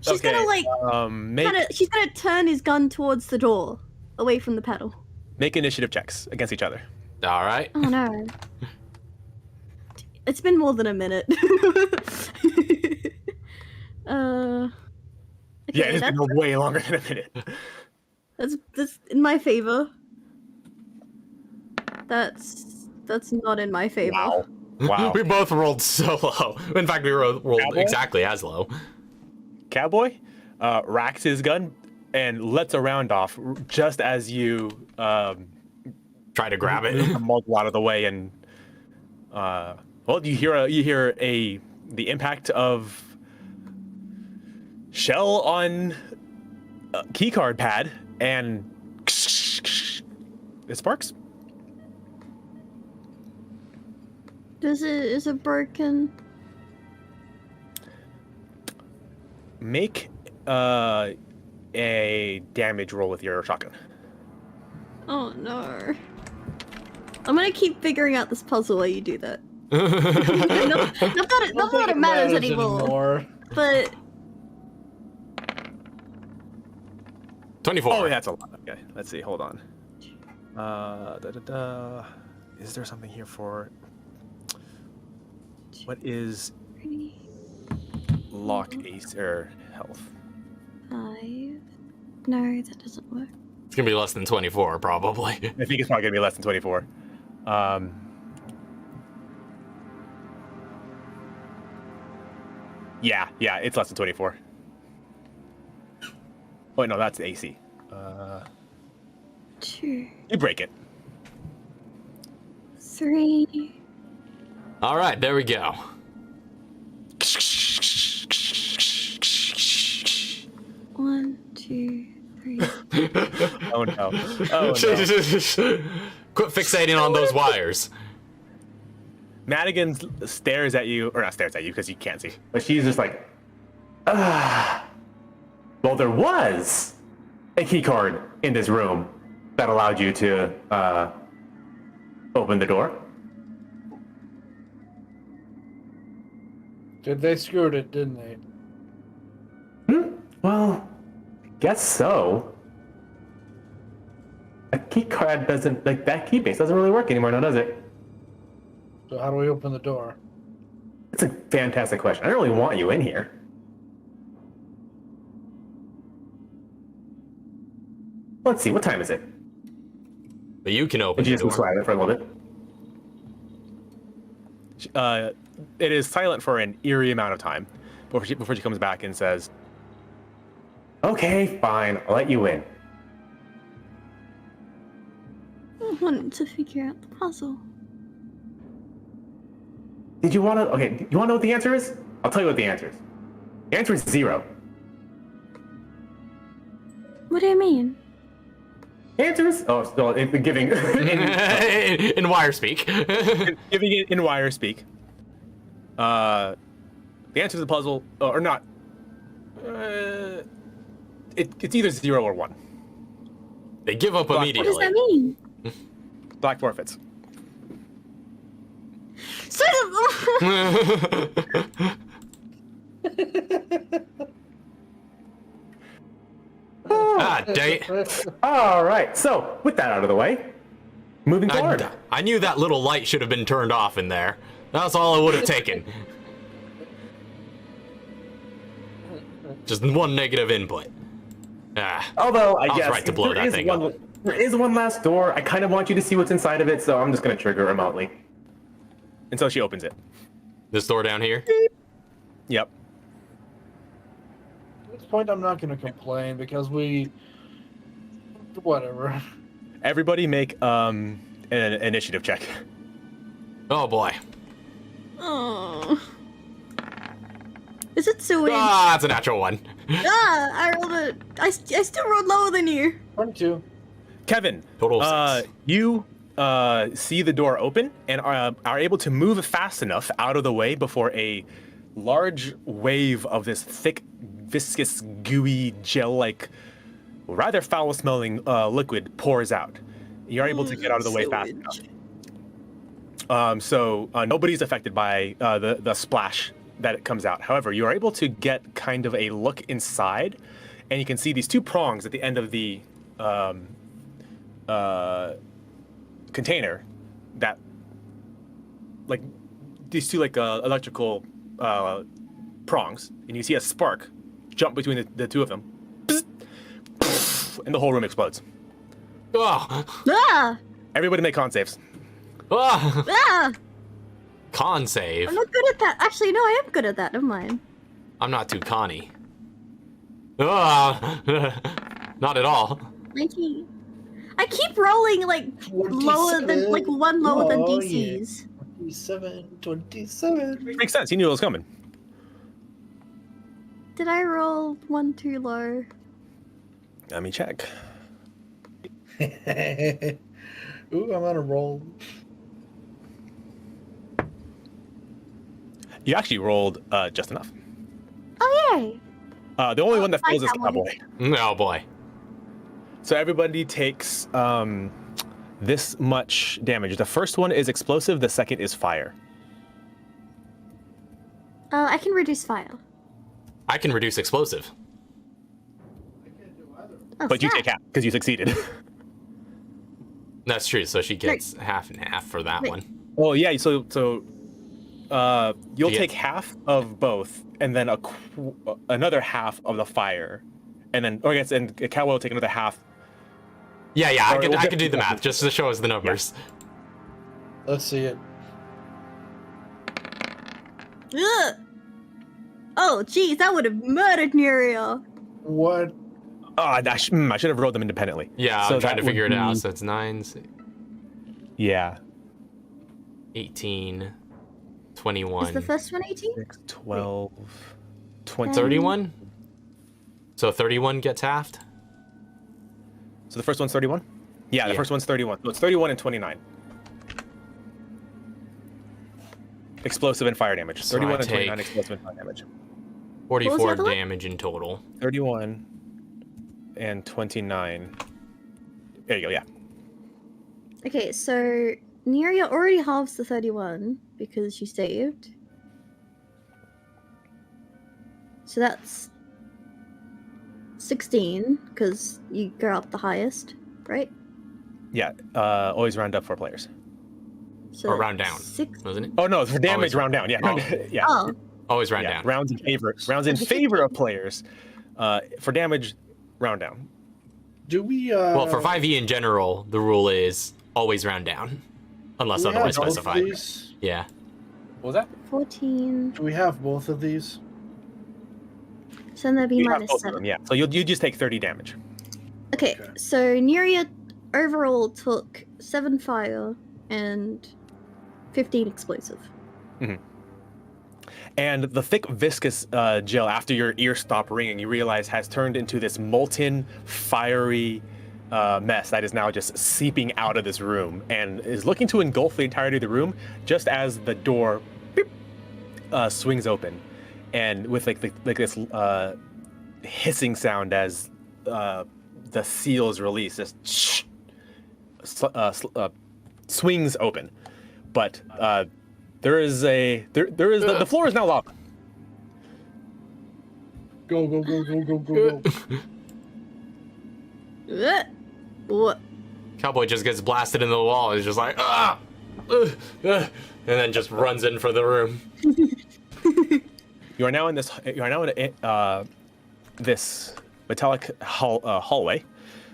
S4: She's
S2: Okay,
S4: gonna like, she's gonna turn his gun towards the door, away from the panel.
S2: make initiative checks against each other.
S1: All right.
S4: Oh no. It's been more than a minute. Okay,
S2: Yeah, it's been way longer than a minute.
S4: that's in my favor. That's not in my favor.
S2: Wow. Wow.
S1: We both rolled so low. In fact, we rolled
S2: Cowboy?
S1: exactly as low.
S2: Cowboy racks his gun and lets a round off just as you
S1: Try to grab
S2: move
S1: it.
S2: the muzzle out of the way, and well, you hear the impact of shell on keycard pad, and it sparks.
S4: Is it broken?
S2: make a damage roll with your shotgun.
S4: Oh no. I'm gonna keep figuring out this puzzle while you do that. not that it matters anymore. But
S1: 24.
S2: Oh, yeah, that's a lot. Okay, let's see. Hold on. Is there something here for? What is lock ace or health?
S4: 5. No, that doesn't work.
S1: It's gonna be less than 24, probably.
S2: I think it's probably gonna be less than 24. Yeah, it's less than 24. Oh no, that's AC.
S4: 2.
S2: You break it.
S4: 3.
S1: All right, there we go.
S4: 1, 2, 3.
S2: Oh no. Oh no.
S1: Quit fixating on those wires.
S2: Madigan stares at you, or not stares at you because you can't see, but she's just like, ah. Well, there was a key card in this room that allowed you to open the door.
S3: They screwed it, didn't they?
S5: Well, I guess so. A key card doesn't, like, that key base doesn't really work anymore now, does it?
S3: So how do we open the door?
S5: It's a fantastic question. I don't really want you in here. Let's see, what time is it?
S1: But you can open
S5: And she
S1: the
S5: just looks
S1: door.
S5: at it for a little bit.
S2: It is silent for an eerie amount of time before she comes back and says,
S5: Okay, fine, I'll let you in.
S4: I wanted to figure out the puzzle.
S5: Did you want to, okay, you want to know what the answer is? I'll tell you what the answer is. The answer is 0.
S4: What do you mean?
S5: Answers? Oh, still giving
S1: In wire speak.
S2: giving it in wire speak. The answer to the puzzle, or not, it's either 0 or 1.
S1: They give up
S2: What
S4: What
S1: immediately.
S4: does that mean?
S2: Black forfeits.
S4: So
S1: Ah, dang it.
S5: All right, so with that out of the way, moving forward.
S1: I knew that little light should have been turned off in there. That's all it would have taken. Just one negative input. Ah.
S5: Although I
S1: was
S5: guess
S1: right to blow that thing up.
S5: there is one last door. I kind of want you to see what's inside of it, so I'm just going to trigger remotely.
S2: And so she opens it.
S1: This door down here?
S2: Yep.
S3: At this point, I'm not going to complain because whatever.
S2: Everybody make an initiative check.
S1: Oh boy.
S4: Oh. Is it so weird?
S1: Ah, that's a natural one.
S4: I rolled a. I still rolled lower than you.
S3: 22.
S2: Kevin,
S1: Total of 6.
S2: you see the door open and are able to move fast enough out of the way before a large wave of this thick, viscous, gooey, gel-like, rather foul-smelling liquid pours out. You're able to get out of the way fast enough. So nobody's affected by the splash that it comes out. However, you are able to get kind of a look inside, and you can see these 2 prongs at the end of the container that, like, these 2 like electrical prongs, and you see a spark jump between the 2 of them, and the whole room explodes.
S1: Oh.
S4: Ah!
S2: Everybody make con saves.
S1: Ah.
S4: Ah!
S1: Con save.
S4: I'm not good at that. Actually, no, I am good at that. Never mind.
S1: I'm not too conny. Ah. Not at all.
S4: 19. I keep rolling like lower than 1 lower than
S3: Oh,
S4: DC's.
S3: 27.
S2: Makes sense. You knew it was coming.
S4: Did I roll 1 too low?
S2: Let me check.
S3: Ooh, I'm on a roll.
S2: You actually rolled just enough.
S4: Oh yay!
S2: The only one that fails is
S4: that one.
S2: Cowboy.
S1: Oh boy.
S2: So everybody takes this much damage. The first one is explosive. The second is fire.
S4: I can reduce fire.
S1: I can reduce explosive.
S4: Oh,
S2: But you
S4: snap.
S2: take half because you succeeded.
S1: That's true. So she gets half and half for that
S4: Wait.
S1: one.
S2: Well, yeah. So you'll
S1: Yeah.
S2: take half of both, and then another half of the fire, and then I guess and Cowboy will take another half.
S1: Yeah,
S2: Or we'll
S1: I
S2: get
S1: can do the
S2: to that.
S1: math just to show us the numbers.
S3: Let's see it.
S4: Ugh. Oh, geez, that would have murdered Nuria.
S3: What?
S2: I should have rolled them independently.
S1: Yeah,
S2: So
S1: I'm trying
S2: that
S1: to figure
S2: would
S1: it out.
S2: be-
S1: So it's 9,
S2: Yeah.
S1: 18,
S4: Is
S1: 21,
S4: the first one 18?
S2: 6, 12, 20.
S1: 31. So 31 gets halved.
S2: So the first one's 31? Yeah, the
S1: Yeah.
S2: first one's 31. So it's 31 and 29. Explosive and fire damage.
S1: So
S2: 31
S1: I
S2: and 29
S1: take-
S2: explosive and fire damage.
S1: 44
S4: other one?
S1: damage in total.
S2: 31 and 29. There you go, yeah.
S4: Okay, so Nuria already halves the 31 because she saved. So that's 16 because you go up the highest, right?
S2: Yeah, always round up for players.
S4: So
S1: Or round down.
S4: 6.
S1: Wasn't it?
S2: Oh no, for damage
S1: Always-
S2: round down. Yeah,
S1: Oh.
S2: yeah.
S4: Oh,
S1: Always round
S2: Yeah,
S1: down.
S2: rounds in favor of players. For damage, round down.
S3: Do we?
S1: Well, for 5e in general, the rule is always round down, unless
S3: do we
S1: otherwise
S3: have both
S1: specified.
S3: these?
S1: Yeah.
S2: What was that?
S4: 14.
S3: Do we have both of these?
S4: So then that'd be
S2: You have
S4: minus
S2: both of
S4: 7.
S2: them, yeah. So you just take 30 damage.
S4: Okay,
S3: Okay.
S4: so Nuria overall took 7 fire and 15 explosive.
S2: And the thick, viscous gel, after your ears stop ringing, you realize has turned into this molten, fiery mess that is now just seeping out of this room and is looking to engulf the entirety of the room just as the door beep, swings open. And with like this hissing sound as the seal is released, just swings open. But there is the floor is now lava.
S3: Go, go, go, go, go, go, go.
S4: What?
S1: Cowboy just gets blasted into the wall. He's just like, and then just runs in for the room.
S2: You are now in this. You are now in this metallic hallway.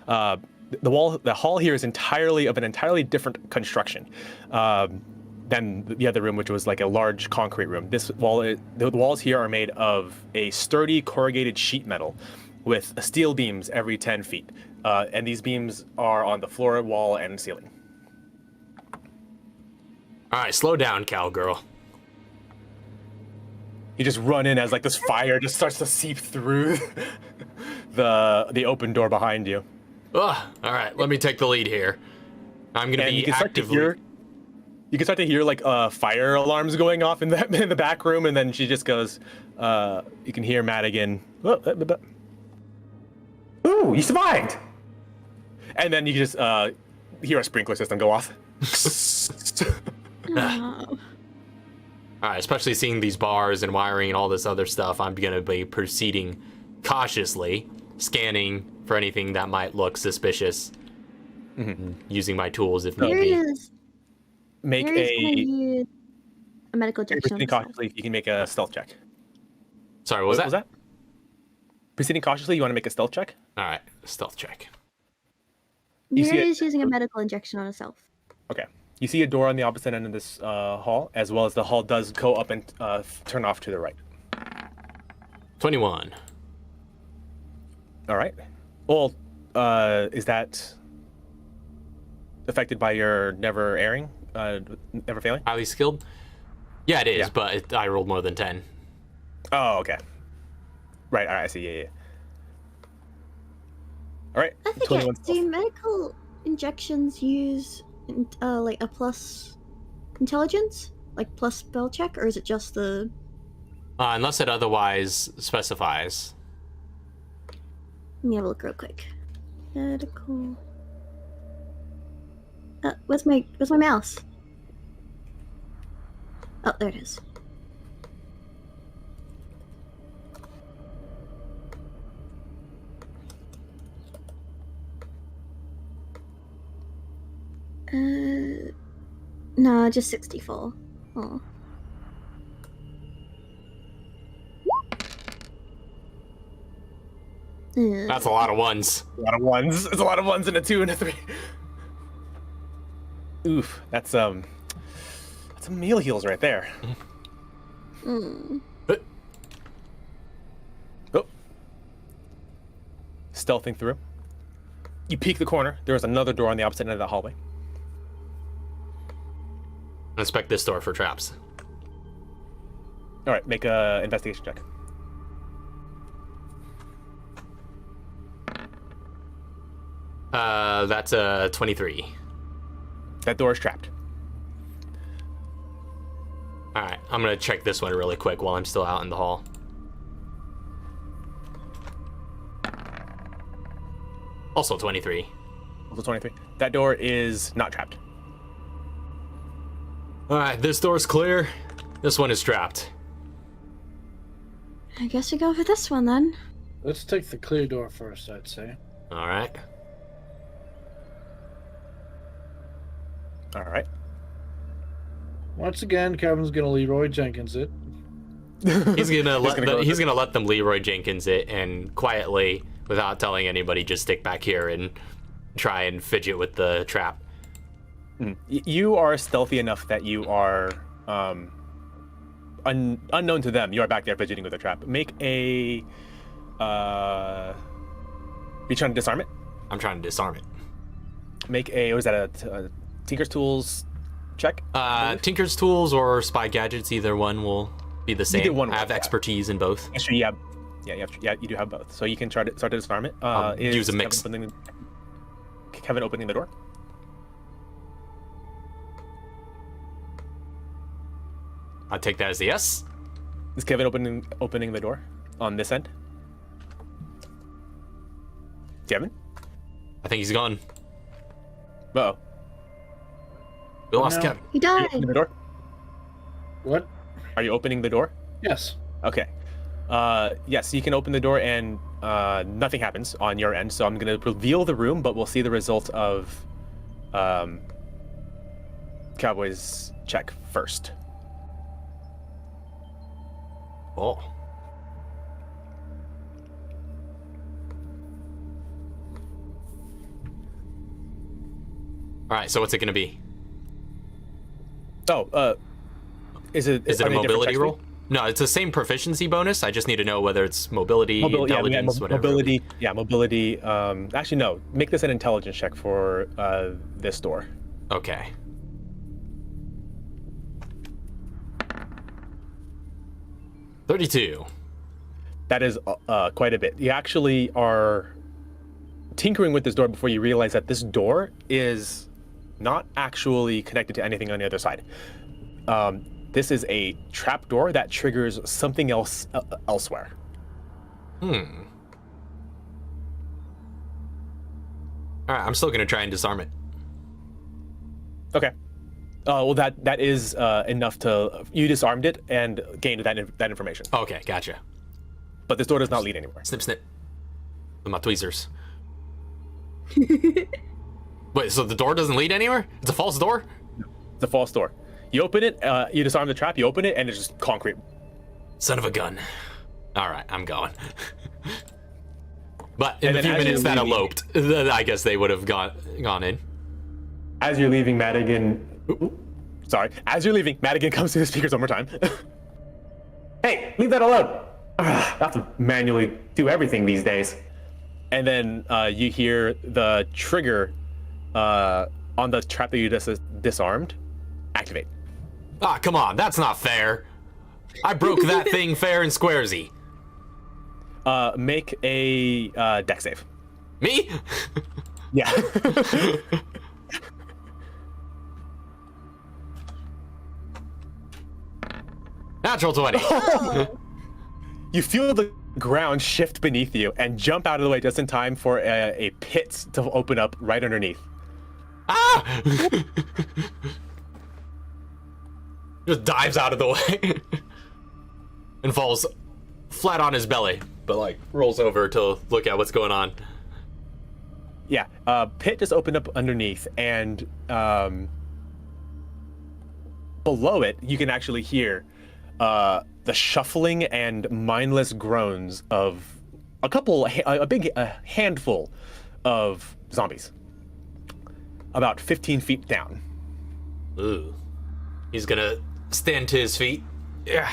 S2: The hall here is entirely of an entirely different construction than the other room, which was like a large concrete room. The walls here are made of a sturdy corrugated sheet metal with steel beams every 10 feet, and these beams are on the floor, wall, and ceiling.
S1: All right, slow down, cowgirl.
S2: You just run in as like this fire just starts to seep through the open door behind you.
S1: Ugh, all right, let me take the lead here. I'm gonna
S2: And
S1: be
S2: you can start to
S1: actively.
S2: hear like fire alarms going off in the back room, and then she just goes. You can hear Madigan. Ooh, you survived! And then you just hear a sprinkler system go off.
S4: Oh.
S1: All right, especially seeing these bars and wiring and all this other stuff, I'm gonna be proceeding cautiously, scanning for anything that might look suspicious, using my tools if need be.
S4: Nuria's
S2: Make
S4: gonna
S2: a
S4: use a medical injection. on
S2: proceeding
S4: herself.
S2: cautiously. You can make a stealth check.
S1: Sorry, what was that?
S2: Proceeding cautiously. You want to make a stealth check?
S1: All right, stealth check.
S2: You see it-
S4: Nuria's using a medical injection on herself.
S2: Okay. You see a door on the opposite end of this hall, as well as the hall does go up and turn off to the right.
S1: 21.
S2: All right. Well, is that affected by your never erring, never failing?
S1: Highly skilled? Yeah, it is,
S2: Yeah.
S1: but I rolled more than 10.
S2: Oh, okay. Right. All right. I see. Yeah. All right.
S4: I think
S2: 21
S4: do medical injections use like a plus intelligence, like plus spell check, or is it just the?
S1: Unless it otherwise specifies.
S4: Let me have a look real quick. Medical. Where's my mouse? Oh, there it is. No, just 64. Oh.
S1: That's a lot of ones.
S2: A lot of ones. It's a lot of ones and a 2 and a 3. Oof, that's some meal heals right there.
S4: Mm.
S2: Oh. Stealthing through. You peek the corner. There's another door on the opposite end of the hallway.
S1: Inspect this door for traps.
S2: All right, make a investigation check.
S1: That's a 23.
S2: That door is trapped.
S1: All right, I'm gonna check this one really quick while I'm still out in the hall. Also 23.
S2: Also 23. That door is not trapped.
S1: All right, this door's clear. This one is trapped.
S4: I guess we go for this one then.
S3: Let's take the clear door first, I'd say.
S1: All right.
S2: All right.
S3: Once again, Kevin's gonna Leroy Jenkins it.
S1: He's gonna let them Leroy Jenkins it, and quietly, without telling anybody, just stick back here and try and fidget with the trap.
S2: You are stealthy enough that you are unknown to them. You are back there fidgeting with the trap. Make a. You trying to disarm it?
S1: I'm trying to disarm it.
S2: Make a. What is that? A Tinker's Tools check?
S1: Tinker's Tools or Spy Gadgets, either one will be the same.
S2: one
S1: I have
S2: will, yeah.
S1: expertise in both.
S2: Actually, yeah, you do have both. So you can start to disarm it.
S1: Use a mix.
S2: Kevin opening the door.
S1: I take that as a yes.
S2: Is Kevin opening the door on this end? Kevin?
S1: I think he's gone.
S2: Uh-oh.
S1: We lost
S3: No.
S1: Kevin.
S4: He
S2: Are you
S4: died.
S2: opening the door?
S3: What?
S2: Are you opening the door?
S3: Yes.
S2: Okay. Yes, you can open the door and nothing happens on your end. So I'm going to reveal the room, but we'll see the result of Cowboy's check first.
S1: Oh. All right, so what's it going to be?
S2: Oh, is it
S1: a
S2: are they different
S1: mobility
S2: checks?
S1: roll? No, it's the same proficiency bonus. I just need to know whether it's mobility, intelligence, whatever.
S2: mobility. Yeah, mobility. Actually, no. Make this an intelligence check for this door.
S1: Okay. $32.
S2: That is quite a bit. You actually are tinkering with this door before you realize that this door is not actually connected to anything on the other side. This is a trap door that triggers something else elsewhere.
S1: All right, I'm still going to try and disarm it.
S2: Okay. Well, that is enough to you disarmed it and gained that information.
S1: Okay, gotcha.
S2: But this door does not lead anywhere.
S1: Snip, snip. With my tweezers. Wait, so the door doesn't lead anywhere? It's a false door?
S2: It's a false door. You open it, you disarm the trap, you open it, and it's just concrete.
S1: Son of a gun. All right, I'm going. But in
S2: And
S1: the
S2: then
S1: few
S2: as
S1: minutes
S2: you're
S1: that
S2: leaving-
S1: eloped, then I guess they would have gone in.
S5: As you're leaving, Madigan.
S2: Sorry. As you're leaving, Madigan comes to the speakers one more time.
S5: Hey, leave that alone. I have to manually do everything these days.
S2: And then you hear the trigger on the trap that you just disarmed activate.
S1: Ah, come on, that's not fair. I broke that thing fair and squaresy.
S2: Make a deck save.
S1: Me?
S2: Yeah.
S1: Natural 20.
S2: You feel the ground shift beneath you and jump out of the way just in time for a pit to open up right underneath.
S1: Ah! Just dives out of the way and falls flat on his belly, but like rolls over to look at what's going on.
S2: Yeah, pit just opened up underneath, and below it, you can actually hear the shuffling and mindless groans of a big handful of zombies, about 15 feet down.
S1: Ooh. He's gonna stand to his feet, yeah,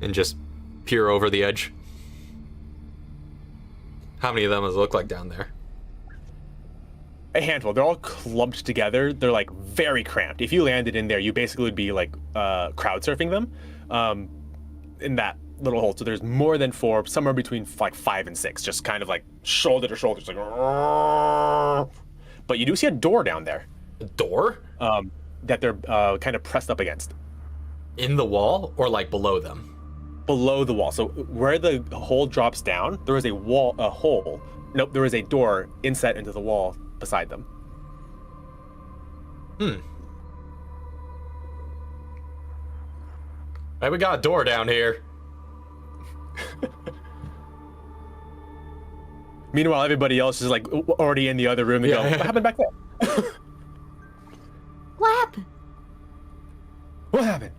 S1: and just peer over the edge. How many of them does it look like down there?
S2: A handful. They're all clumped together. They're like very cramped. If you landed in there, you basically would be like crowd surfing them in that little hole. So there's more than 4, somewhere between like 5 and 6, just kind of like shoulder to shoulder. Like, but you do see a door down there.
S1: A door?
S2: That they're kind of pressed up against.
S1: In the wall or like below them?
S2: Below the wall. So where the hole drops down, there is a hole. Nope, there is a door inset into the wall beside them.
S1: Right, we got a door down here.
S2: Meanwhile, everybody else is like already in the other room and go, what happened back there?
S4: What happened?
S2: What happened?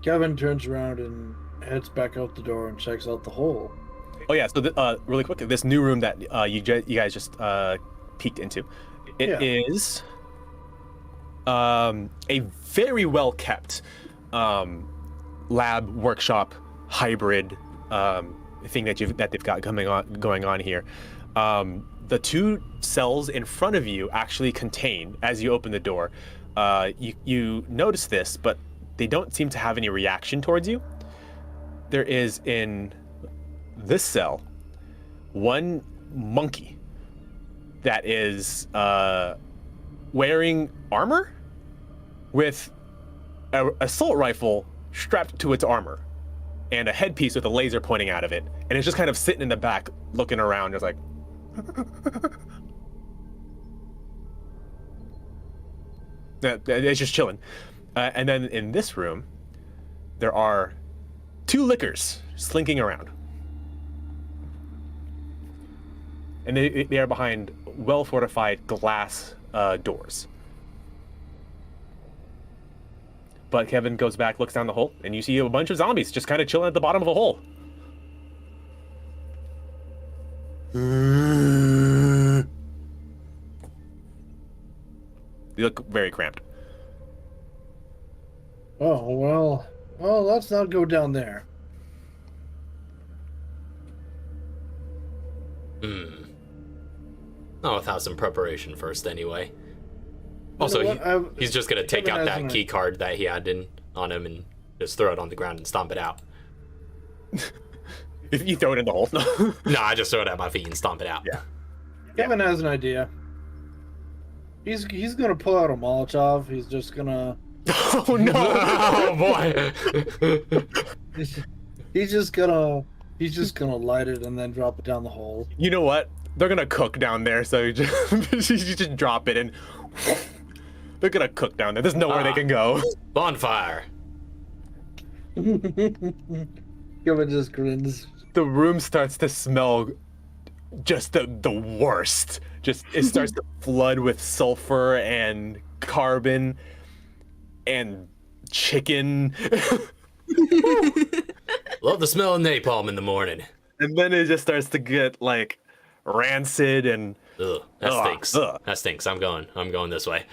S3: Kevin turns around and heads back out the door and checks out the hole.
S2: Oh yeah, so really quick, this new room that you guys just peeked into, it is a very well kept lab workshop hybrid thing that they've got going on here. The 2 cells in front of you actually contain, as you open the door, you notice this, but they don't seem to have any reaction towards you. There is in this cell 1 monkey that is wearing armor with an assault rifle strapped to its armor and a headpiece with a laser pointing out of it, and it's just kind of sitting in the back looking around just like it's just chilling. And then in this room there are 2 lickers slinking around, and they are behind well-fortified glass doors. But Kevin goes back, looks down the hole, and you see a bunch of zombies just kind of chilling at the bottom of the hole. They look very cramped.
S3: Oh, well, let's not go down there.
S1: Not without some preparation first, anyway. Also, he's just gonna take out that key card that he had on him and just throw it on the ground and stomp it out.
S2: If you throw it in the hole.
S1: No, I just throw it at my feet and stomp it out.
S2: Yeah.
S3: Kevin has an idea. He's gonna pull out a Molotov. He's just gonna.
S2: Oh no!
S1: Oh boy!
S3: He's just gonna light it and then drop it down the hole.
S2: You know what? They're gonna cook down there, so you just drop it and they're gonna cook down there. There's nowhere they can go.
S1: Bonfire.
S3: Kevin just grins.
S2: The room starts to smell just the worst. Just it starts to flood with sulfur and carbon and chicken.
S1: Love the smell of napalm in the morning.
S2: And then it just starts to get like rancid and
S1: Ugh, that stinks. That stinks. I'm going this way.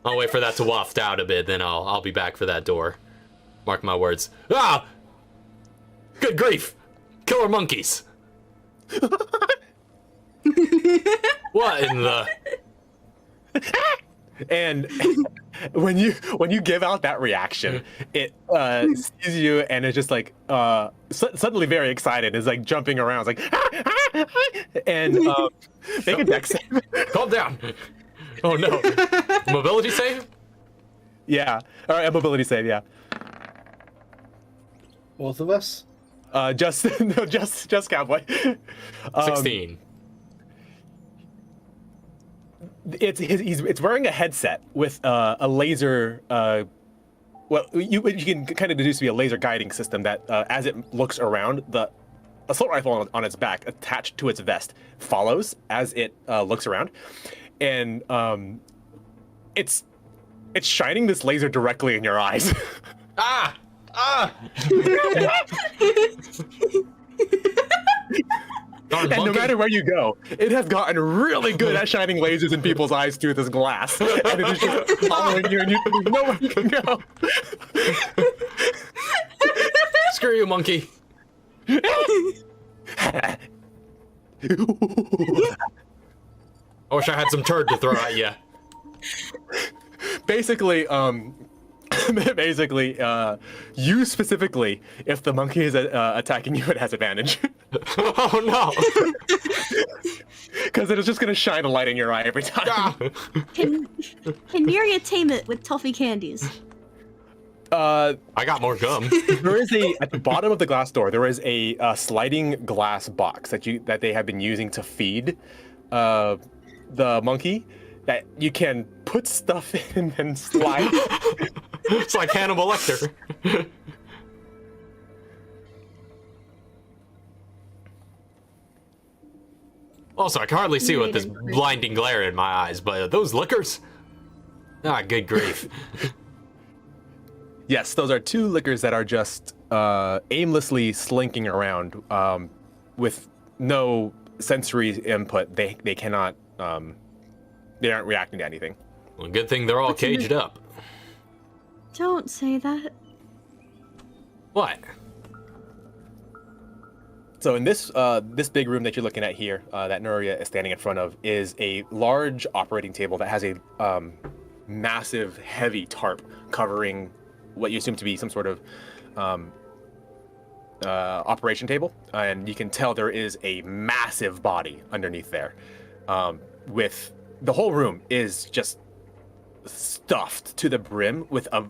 S1: I'll wait for that to waft out a bit, then I'll be back for that door. Mark my words. Ah! Good grief! Killer monkeys! What in the...
S2: And when you give out that reaction, it sees you and it's just like suddenly very excited. It's like jumping around. It's like and make a dex save.
S1: Calm down. Oh no. Mobility save?
S2: Yeah. All right, a mobility save. Yeah.
S3: Both of us?
S2: Just no, just Cowboy.
S1: 16.
S2: It's wearing a headset with a laser. Well, you can kind of deduce to be a laser guiding system that, as it looks around, the assault rifle on its back, attached to its vest, follows as it looks around, and it's shining this laser directly in your eyes.
S1: Ah! Ah! Darn
S2: And no
S1: monkey.
S2: matter where you go, it has gotten really good at shining lasers in people's eyes through this glass. And it is just following you, and you there's nowhere you can go.
S1: Screw you, monkey. I wish I had some turd to throw at you.
S2: Basically, you specifically, if the monkey is attacking you, it has advantage.
S1: Oh no!
S2: Because it is just going to shine a light in your eye every time.
S1: Ah.
S4: Can Miria tame it with toffee candies?
S2: Uh,
S1: I got more gum.
S2: there is at the bottom of the glass door, there is a sliding glass box that they have been using to feed the monkey, that you can put stuff in and slide.
S1: It's like Hannibal Lecter. Also, I can hardly see with this blinding glare in my eyes, but those liquors? Ah, good grief.
S2: Yes, those are two liquors that are just aimlessly slinking around with no sensory input. They cannot. They aren't reacting to anything.
S1: Well, good thing they're all
S4: What's in
S1: caged
S4: it?
S1: up.
S4: Don't say that.
S1: What?
S2: So in this big room that you're looking at here, that Nuria is standing in front of, is a large operating table that has a massive, heavy tarp covering what you assume to be some sort of operation table, and you can tell there is a massive body underneath there. With the whole room is just stuffed to the brim with an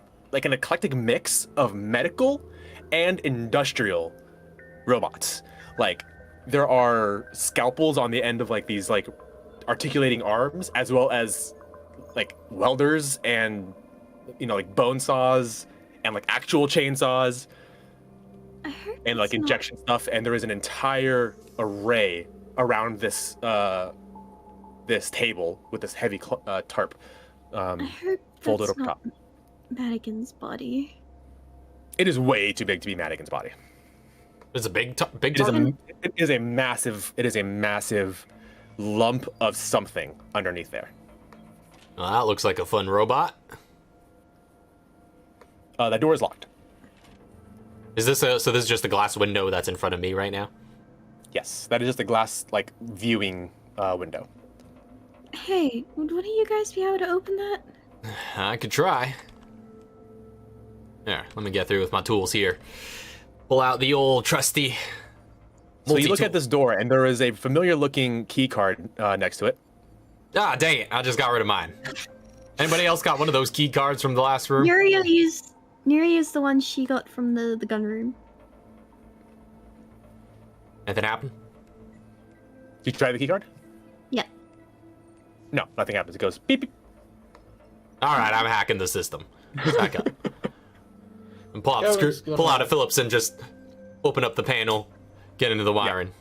S2: eclectic mix of medical and industrial robots. Like, there are scalpels on the end of these articulating arms, as well as welders and bone saws and actual chainsaws
S4: I heard
S2: and
S4: that's not-
S2: injection stuff. And there is an entire array around this this table with this heavy tarp
S4: I heard
S2: folded
S4: that's
S2: over
S4: not
S2: top.
S4: Madigan's body.
S2: It is way too big to be Madigan's body.
S1: It's a big
S2: It is
S1: target?
S2: it is a massive lump of something underneath there.
S1: Well, that looks like a fun robot.
S2: That door is locked.
S1: Is this so this is just the glass window that's in front of me right now?
S2: Yes, that is just a glass viewing window.
S4: Hey, wouldn't you guys be able to open that?
S1: I could try. There, let me get through with my tools here. Pull out the old trusty
S2: So you look
S1: multi-tool.
S2: at this door, and there is a familiar-looking key card next to it.
S1: Ah, dang it, I just got rid of mine. Anybody else got one of those key cards from the last room?
S4: Miria used the one she got from the gun room.
S1: Anything happen?
S2: Did you try the key card?
S4: Yeah.
S2: No, nothing happens. It goes beep, beep.
S1: All right, I'm hacking the system. Back up. And pull out,
S3: Yeah,
S1: the screw,
S3: let's go
S1: pull out a
S3: now.
S1: Phillips and just open up the panel, get into the wiring.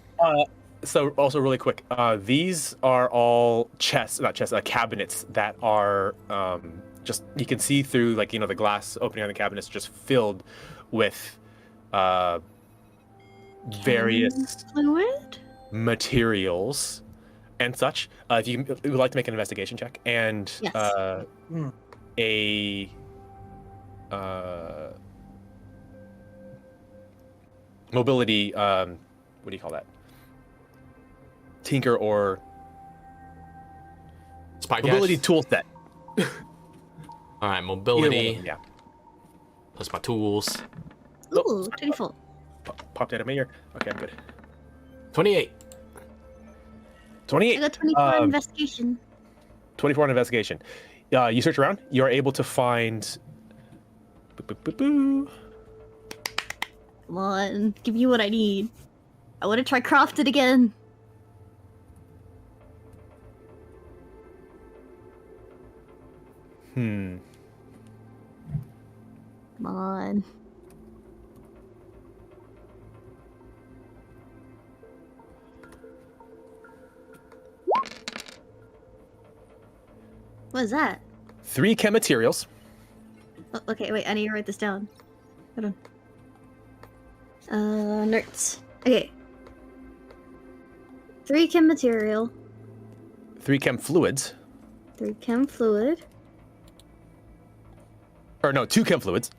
S2: So also really quick, these are all cabinets that are just, you can see through the glass opening on the cabinets just filled with various
S4: Fluid?
S2: materials and such. If you would like to make an investigation check, and
S4: Yes.
S2: a mobility, what do you call that? Tinker or
S1: Spy
S2: mobility
S1: cache?
S2: tool set.
S1: All right,
S2: Either one of
S1: mobility.
S2: them, yeah.
S1: Plus my tools.
S4: Ooh, 24.
S2: Popped out of my ear. Okay, I'm good.
S1: 28.
S2: 28.
S4: I got 24
S2: Um,
S4: investigation.
S2: 24 on investigation. You search around. You're able to find.
S4: Come on, give me what I need. I want to try craft it again.
S2: Hmm.
S4: Come on. What is that?
S2: 3 chem materials.
S4: Oh, okay, wait, I need to write this down. Hold on. Notes. Okay. 3 chem material,
S2: 3 chem fluids.
S4: 3 chem fluid,
S2: Or no, 2 chem fluids.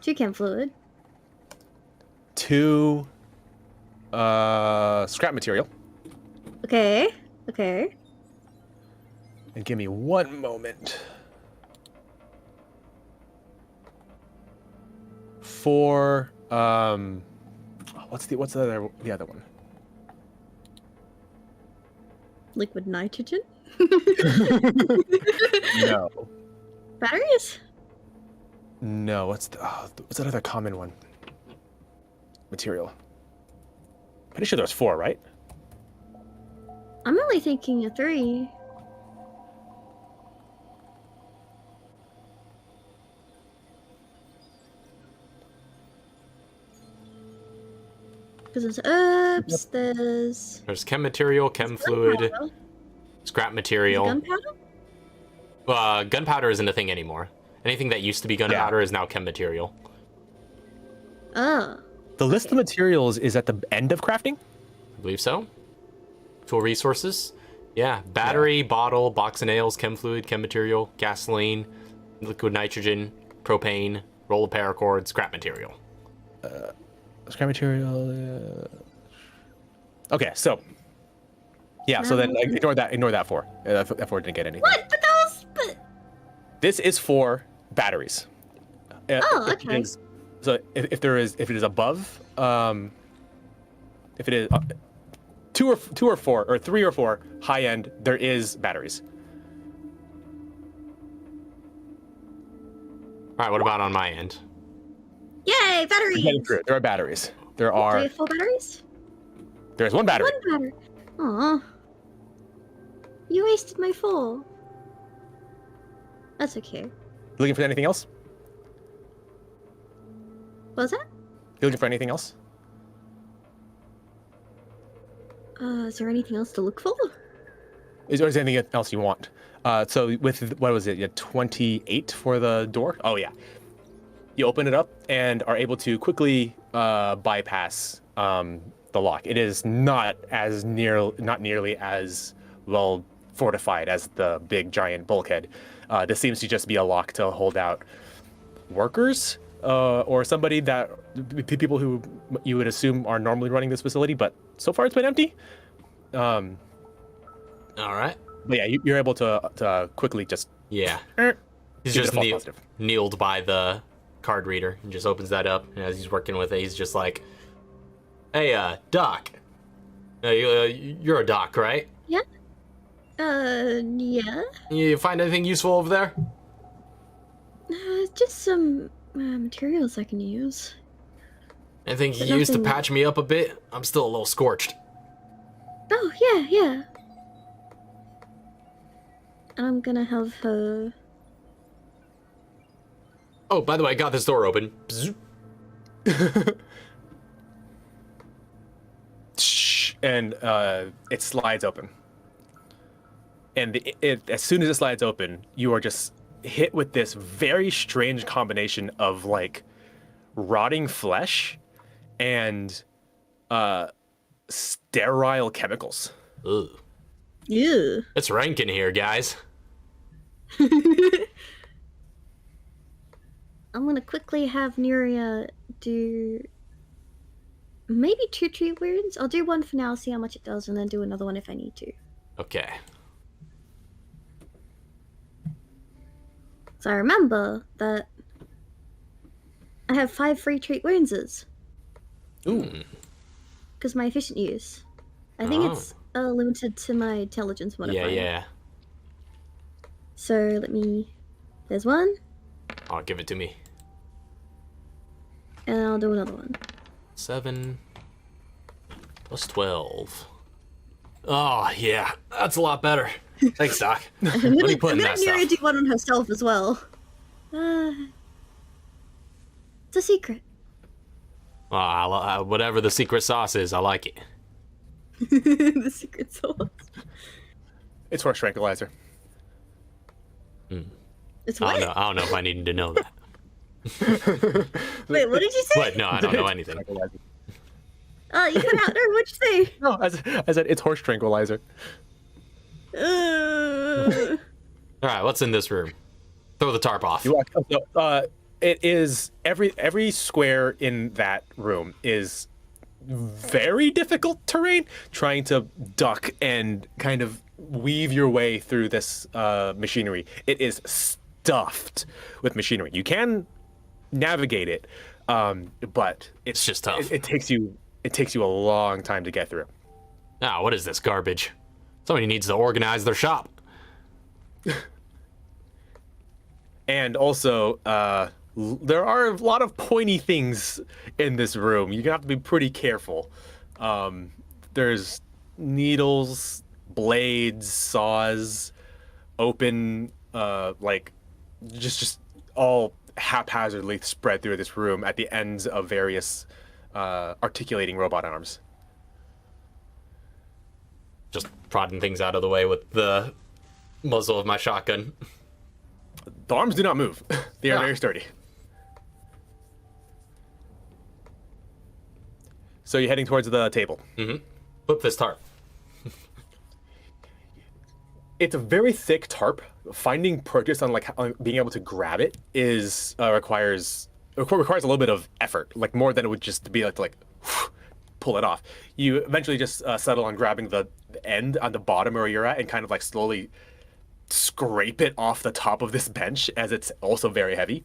S4: 2 chem fluid,
S2: 2 scrap material.
S4: okay, okay.
S2: And give me one moment. 4 what's the other one?
S4: Liquid nitrogen?
S2: No.
S4: Batteries?
S2: No, what's that other common one? Material. Pretty sure there's 4, right?
S4: I'm only thinking of 3. Because there's herbs,
S1: There's chem material, chem fluid,
S4: gunpowder.
S1: scrap material.
S4: Gunpowder?
S1: Gunpowder isn't a thing anymore. Anything that used to be gunpowder is now chem material.
S4: Oh.
S2: The list of materials is at the end of crafting?
S1: I believe so. Tool resources. Yeah, battery, bottle, box of nails, chem fluid, chem material, gasoline, liquid nitrogen, propane, roll of paracord, scrap material.
S2: Scrap material. Okay, so yeah, so then ignore that 4. That 4 didn't get anything.
S4: What? But that was... But...
S2: This is for batteries.
S4: Oh, okay.
S2: So if it is above, if it is 2 or 4 or 3 or 4 high end, there is batteries.
S1: All right, what about on my end?
S4: Yay, batteries!
S2: Getting through it. There are batteries. There
S4: Do we
S2: are.
S4: have 4 batteries?
S2: There's 1 battery.
S4: 1 battery. Aw. You wasted my 4. That's okay.
S2: Looking for anything else?
S4: What was that?
S2: You looking for anything else?
S4: Is there anything else to look for?
S2: Is there anything else you want? So with, what was it? You had 28 for the door? Oh, yeah. You open it up and are able to quickly bypass the lock. It is not nearly as well fortified as the big giant bulkhead. This seems to just be a lock to hold out workers or people who you would assume are normally running this facility, but so far it's been empty.
S1: All right.
S2: But yeah, you're able to quickly just...
S1: Yeah. He's
S2: Give it
S1: just
S2: a false positive.
S1: kneeled by the card reader and just opens that up. And as he's working with it, he's just like, "Hey, Doc. You're a doc, right?
S4: Yeah? Yeah?
S1: You find anything useful over there?"
S4: Just some materials I can use.
S1: Anything you
S4: But
S1: can use to
S4: nothing-
S1: patch me up a bit? I'm still a little scorched.
S4: Oh, yeah, yeah. And I'm gonna have her...
S1: Oh, by the way, I got this door open. Bzzz.
S2: And it slides open. And as soon as it slides open, you are just hit with this very strange combination of like rotting flesh and sterile chemicals.
S1: Ugh.
S4: Yeah.
S1: It's rank in here, guys.
S4: I'm gonna quickly have Nuria do maybe 2 treat wounds. I'll do 1 for now, see how much it does, and then do another one if I need to.
S1: Okay.
S4: So I remember that I have 5 free treat wounds.
S2: Ooh.
S4: Because my efficient use. I think
S1: Oh.
S4: it's limited to my intelligence modifier.
S1: Yeah.
S4: So let me... There's 1,
S1: Oh, give it to me.
S4: and I'll do another one.
S1: 7 plus 12. Oh, yeah. That's a lot better. Thanks, Doc. What are you putting that stuff?
S4: Neri do one on herself as well. It's a secret.
S1: Whatever the secret sauce is, I like it.
S4: The secret sauce.
S2: It's horse tranquilizer.
S4: It's what?
S1: I don't know if I needed to know that.
S4: Wait, what did you say?
S1: What? No, I don't know anything.
S4: You cut out there. What'd you say?
S2: No, I said it's horse tranquilizer.
S1: All right, what's in this room? Throw the tarp off.
S2: It is every square in that room is very difficult terrain. Trying to duck and kind of weave your way through this machinery. It is stuffed with machinery. You can navigate it, but
S1: It's just tough.
S2: It takes you a long time to get through.
S1: Ah, what is this garbage? Somebody needs to organize their shop.
S2: And also, there are a lot of pointy things in this room. You have to be pretty careful. There's needles, blades, saws, open, just all haphazardly spread through this room at the ends of various articulating robot arms.
S1: Just prodding things out of the way with the muzzle of my shotgun.
S2: The arms do not move. They are
S1: Ah.
S2: very sturdy. So you're heading towards the table.
S1: Flip this tarp.
S2: It's a very thick tarp. Finding purchase on on being able to grab it is requires a little bit of effort, like more than it would just be like pull it off. You eventually just settle on grabbing the end on the bottom where you're at and kind of like slowly scrape it off the top of this bench, as it's also very heavy,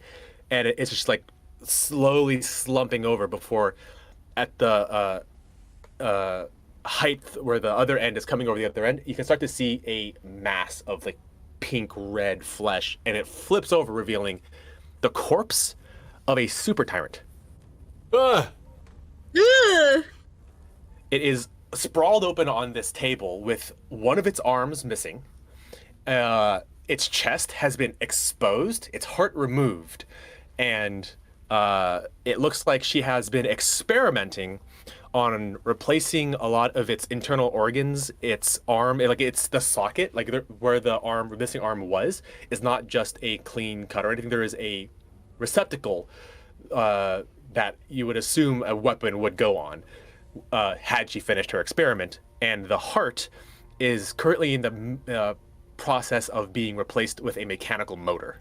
S2: and it's just like slowly slumping over before at the height where the other end is coming over the other end, you can start to see a mass of like pink red flesh, and it flips over, revealing the corpse of a super tyrant.
S1: Ugh.
S4: Ugh.
S2: It is sprawled open on this table with one of its arms missing. Its chest has been exposed, its heart removed, and it looks like she has been experimenting on replacing a lot of its internal organs. Its arm, it's the socket, where the missing arm was, is not just a clean cut or anything. There is a receptacle that you would assume a weapon would go on had she finished her experiment. And the heart is currently in the process of being replaced with a mechanical motor.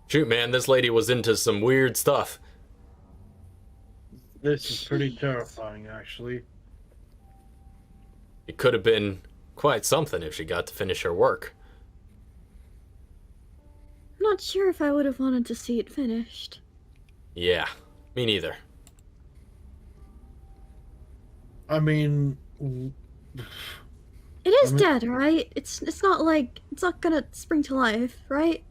S1: Shoot, man, this lady was into some weird stuff.
S3: This is pretty terrifying, actually.
S1: It could have been quite something if she got to finish her work.
S4: I'm not sure if I would have wanted to see it finished.
S1: Yeah, me neither.
S3: I mean,
S4: It is dead, right? It's not like it's not gonna spring to life, right?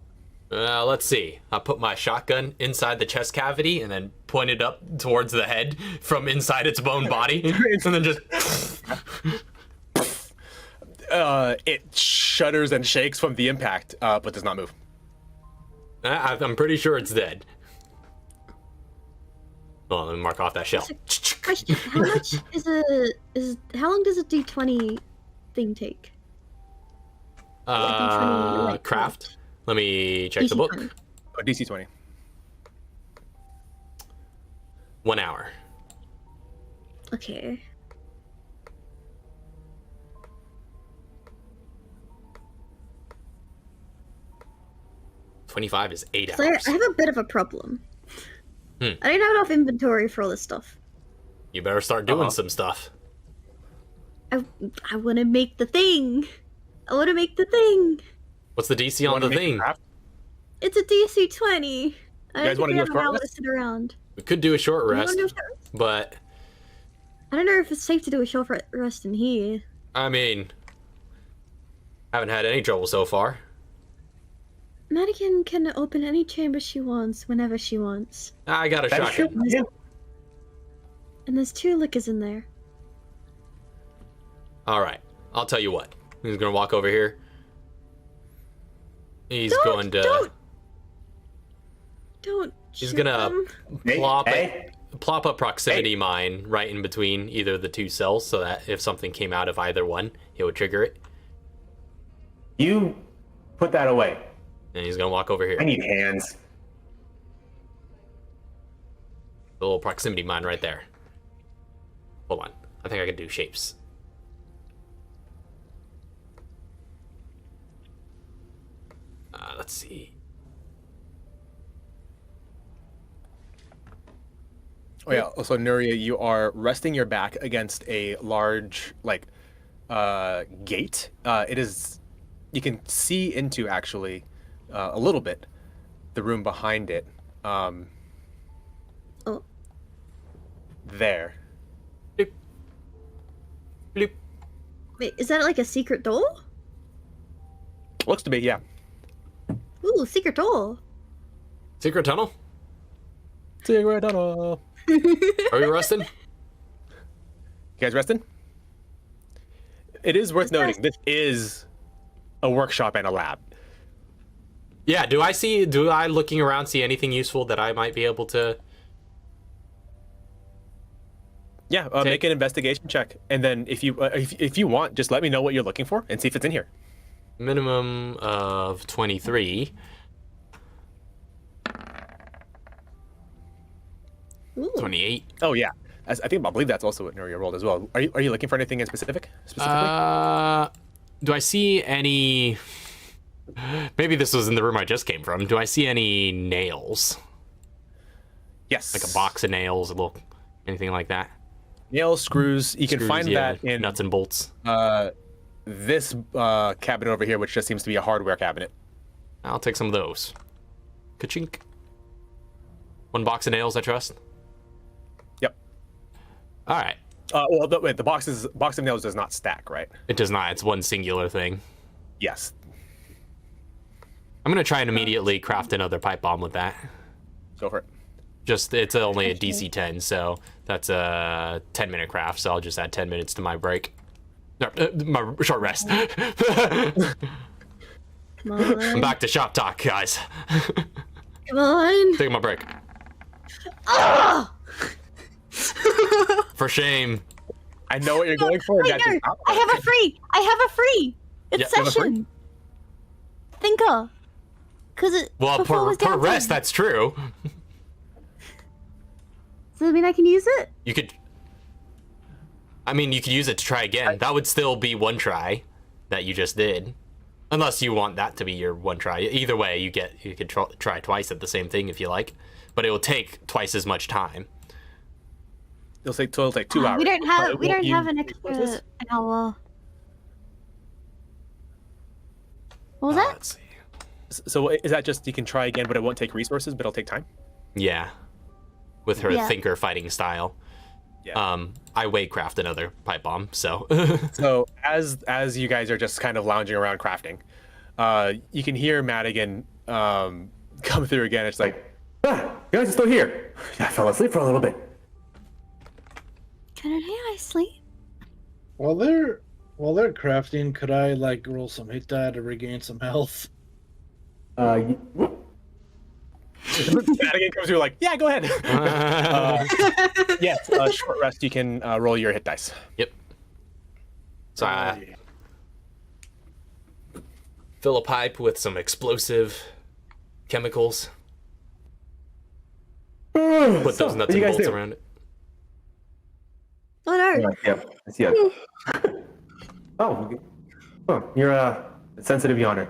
S1: Let's see. I put my shotgun inside the chest cavity and then pointed up towards the head from inside its bone body, and then just.
S2: It shudders and shakes from the impact, but does not move.
S1: I'm pretty sure it's dead. Well, let me mark off that shell.
S4: Question: how much how long does a D20 thing take?
S1: Craft. Let me check the book.
S4: DC 20.
S2: Oh, DC 20.
S1: 1 hour.
S4: Okay.
S1: $25 is 8
S4: So
S1: hours.
S4: I have a bit of a problem. I don't have enough inventory for all this stuff.
S1: You better start doing some stuff.
S4: I want to make the thing. I want to make the thing.
S1: What's the DC on the thing?
S4: It's a DC 20. I
S2: guys
S4: don't
S2: wanna
S4: think
S2: do
S4: we
S2: a
S4: have
S2: short
S4: to sit around.
S1: We could do a short
S4: You wanna
S1: rest,
S4: do a short rest?
S1: but
S4: I don't know if it's safe to do a short rest in here.
S1: I mean, haven't had any trouble so far.
S4: Madigan can open any chamber she wants whenever she wants.
S1: I got a
S5: That is true.
S1: shotgun.
S5: Yeah.
S4: And there's 2 liquors in there.
S1: All right, I'll tell you what. He's gonna walk over here. He's going to.
S4: Don't.
S1: He's
S4: shoot
S1: gonna
S4: them.
S1: plop a proximity mine right in between either of the 2 cells, so that if something came out of either one, it would trigger it.
S5: You put that away.
S1: And he's gonna walk over here.
S5: I need hands.
S1: The little proximity mine right there. Hold on, I think I can do shapes. Let's see.
S2: Oh yeah. Also, Nuria, you are resting your back against a large, like, gate. It is. You can see into actually a little bit the room behind it.
S4: Oh.
S2: There.
S1: Bloop. Bloop.
S4: Wait, is that like a secret door?
S2: Looks to be, yeah.
S4: Ooh, secret door.
S1: Secret tunnel?
S2: Secret tunnel.
S1: Are we resting?
S2: You guys resting? It is worth noting, this is a workshop and a lab.
S1: Yeah, do I looking around see anything useful that I might be able to...
S2: Yeah, make an investigation check, and then if you want, just let me know what you're looking for and see if it's in here.
S1: Minimum of 23.
S4: Ooh.
S1: 28.
S2: Oh yeah, I believe that's also what Nuria rolled as well. Are you looking for anything in specifically?
S1: Do I see any... Maybe this was in the room I just came from. Do I see any nails?
S2: Yes.
S1: Like a box of nails, anything like that?
S2: Nails, screws. You can
S1: Screws,
S2: find
S1: yeah,
S2: that in
S1: nuts and bolts.
S2: this cabinet over here, which just seems to be a hardware cabinet.
S1: I'll take some of those. Ka-chink. 1 box of nails, I trust.
S2: Yep.
S1: All right.
S2: Well, wait, the box of nails does not stack, right?
S1: It does not. It's one singular thing.
S2: Yes.
S1: I'm going to try and immediately craft another pipe bomb with that.
S2: Go for it.
S1: It's only a DC 10, so that's a 10-minute craft, so I'll just add 10 minutes to my break. No, my short rest.
S4: Come on.
S1: I'm back to shop talk, guys.
S4: Come on.
S1: Taking my break.
S4: Ah!
S1: For shame.
S2: I know what you're going for.
S4: Wait,
S2: That
S4: no,
S2: does not
S4: I have a free. It's
S1: Yeah, you have a free?
S4: session. Thinker. Cause it.
S1: Well,
S4: before
S1: per
S4: was down
S1: rest,
S4: there.
S1: that's true.
S4: Does that mean I can use it?
S1: You could use it to try again. That would still be 1 try that you just did. Unless you want that to be your 1 try. Either way, you could try twice at the same thing if you like. But it will take twice as much time.
S2: It'll take 2 hours.
S4: We don't have an
S2: What's
S4: extra
S2: this?
S4: hour. What was that?
S1: Let's see.
S2: So is that just you can try again, but it won't take resources, but it'll take time?
S1: Yeah. With her
S4: Yeah.
S1: thinker fighting style.
S2: Yeah.
S1: I waycraft another pipe bomb, so
S2: So as you guys are just kind of lounging around crafting, you can hear Madigan come through again. It's like,
S5: You guys are still here. I fell asleep for a little bit.
S4: Can I sleep?
S3: While they're crafting, could I like roll some hit die to regain some health?
S2: Madigan comes through like, yeah, go ahead. Yes, short rest. You can roll your hit dice.
S1: Yep. So I fill a pipe with some explosive chemicals. Put those nuts and bolts around it.
S4: Oh no.
S5: Yep. Yeah. Oh, you're sensitive yawner.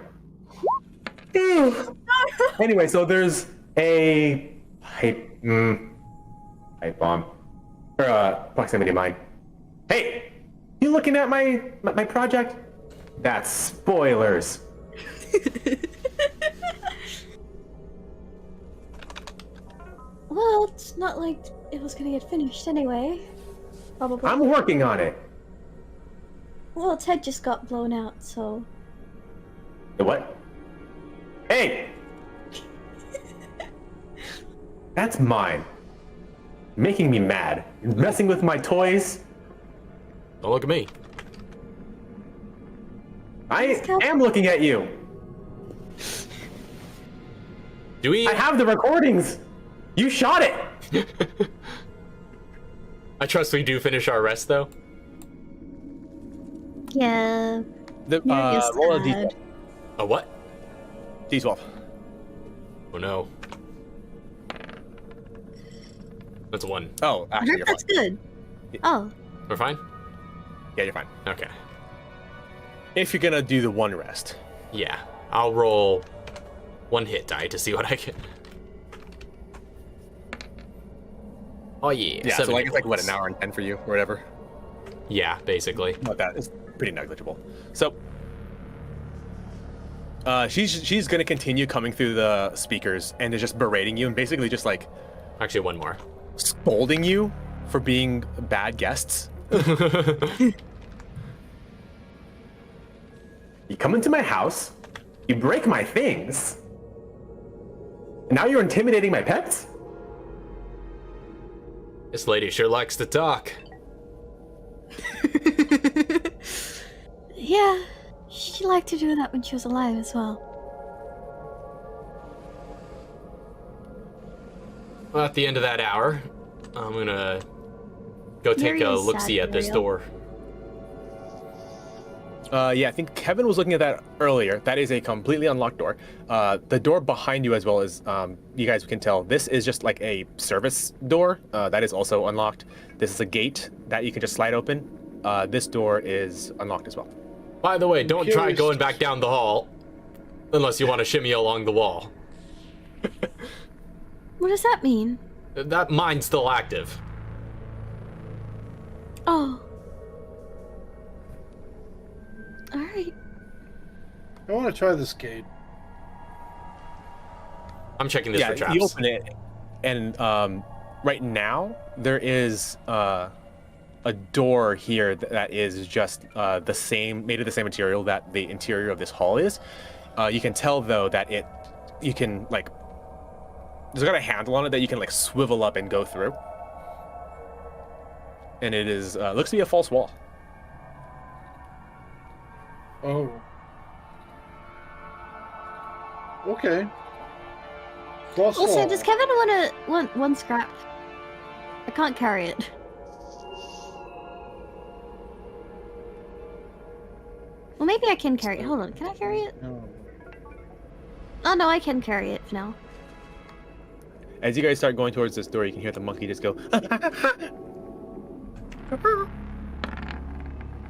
S5: Anyway, so there's a pipe bomb or proximity mine. Hey, you looking at my project? That's spoilers.
S6: Well, it's not like it was gonna get finished anyway. Probably.
S5: I'm working on it.
S6: Well, Ted just got blown out, so.
S5: The what? Hey! That's mine. Making me mad. You're messing with my toys.
S1: Don't look at me.
S5: I am looking at you.
S1: Do we?
S5: I have the recordings. You shot it.
S1: I trust we do finish our rest though.
S4: Yeah.
S2: Roll a d12.
S1: A what?
S2: D12.
S1: Oh no. That's a 1.
S2: Oh,
S4: I
S2: actually,
S4: heard
S2: you're
S4: that's
S2: fine.
S4: good. Oh.
S1: We're fine?
S2: Yeah, you're fine.
S1: Okay.
S2: If you're gonna do the one rest.
S1: Yeah. I'll roll 1 hit die to see what I get. Oh yeah.
S2: Yeah, so
S1: 7
S2: like it's like what,
S1: points.
S2: an hour and 10 for you or whatever.
S1: Yeah, basically.
S2: Not that. It's pretty negligible. So she's gonna continue coming through the speakers and is just berating you and basically just like
S1: Actually, 1 more.
S2: scolding you for being bad guests.
S5: You come into my house, you break my things, and now you're intimidating my pets?
S1: This lady sure likes to talk.
S6: Yeah, she liked to do that when she was alive as well.
S1: Well, at the end of that hour, I'm gonna go take
S4: Very
S1: a look-see
S4: sad,
S1: at this
S4: Muriel.
S1: door.
S2: Yeah, I think Kevin was looking at that earlier. That is a completely unlocked door. The door behind you as well as you guys can tell, this is just like a service door. That is also unlocked. This is a gate that you can just slide open. This door is unlocked as well.
S1: By the way, don't try
S3: curious-
S1: going back down the hall unless you want to shimmy along the wall.
S6: What does that mean?
S1: That mine's still active.
S6: Oh. Alright.
S3: I want to try this gate.
S1: I'm checking this for traps.
S2: you open it, and right now there is a door here that is just the same, made of the same material that the interior of this hall is. You can tell though that you can like, there's got a handle on it that you can like swivel up and go through, and it is looks to be a false wall.
S3: Oh. Okay. Cross
S4: Also,
S3: wall.
S4: does Kevin want one scrap? I can't carry it. Well, maybe I can carry it. Hold on, can I carry it?
S3: No.
S4: Oh no, I can carry it for now.
S2: As you guys start going towards this door, you can hear the monkey just go.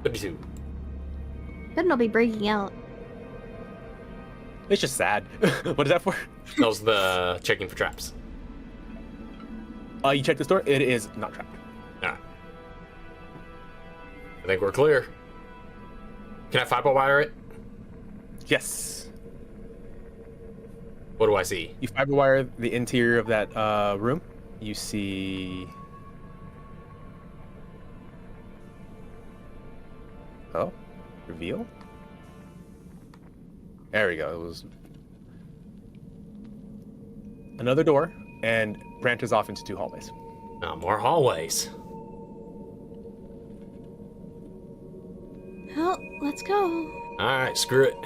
S1: 32.
S4: Better not be breaking out.
S2: It's just sad. What is that for?
S1: That was the checking for traps.
S2: You check this door. It is not trapped.
S1: Alright. I think we're clear. Can I fiber wire it?
S2: Yes.
S1: What do I see?
S2: You fiber wire the interior of that room. You see. Oh, reveal. There we go. It was another door and branches off into 2 hallways.
S1: Oh, more hallways.
S6: Well, let's go.
S1: Alright, screw it.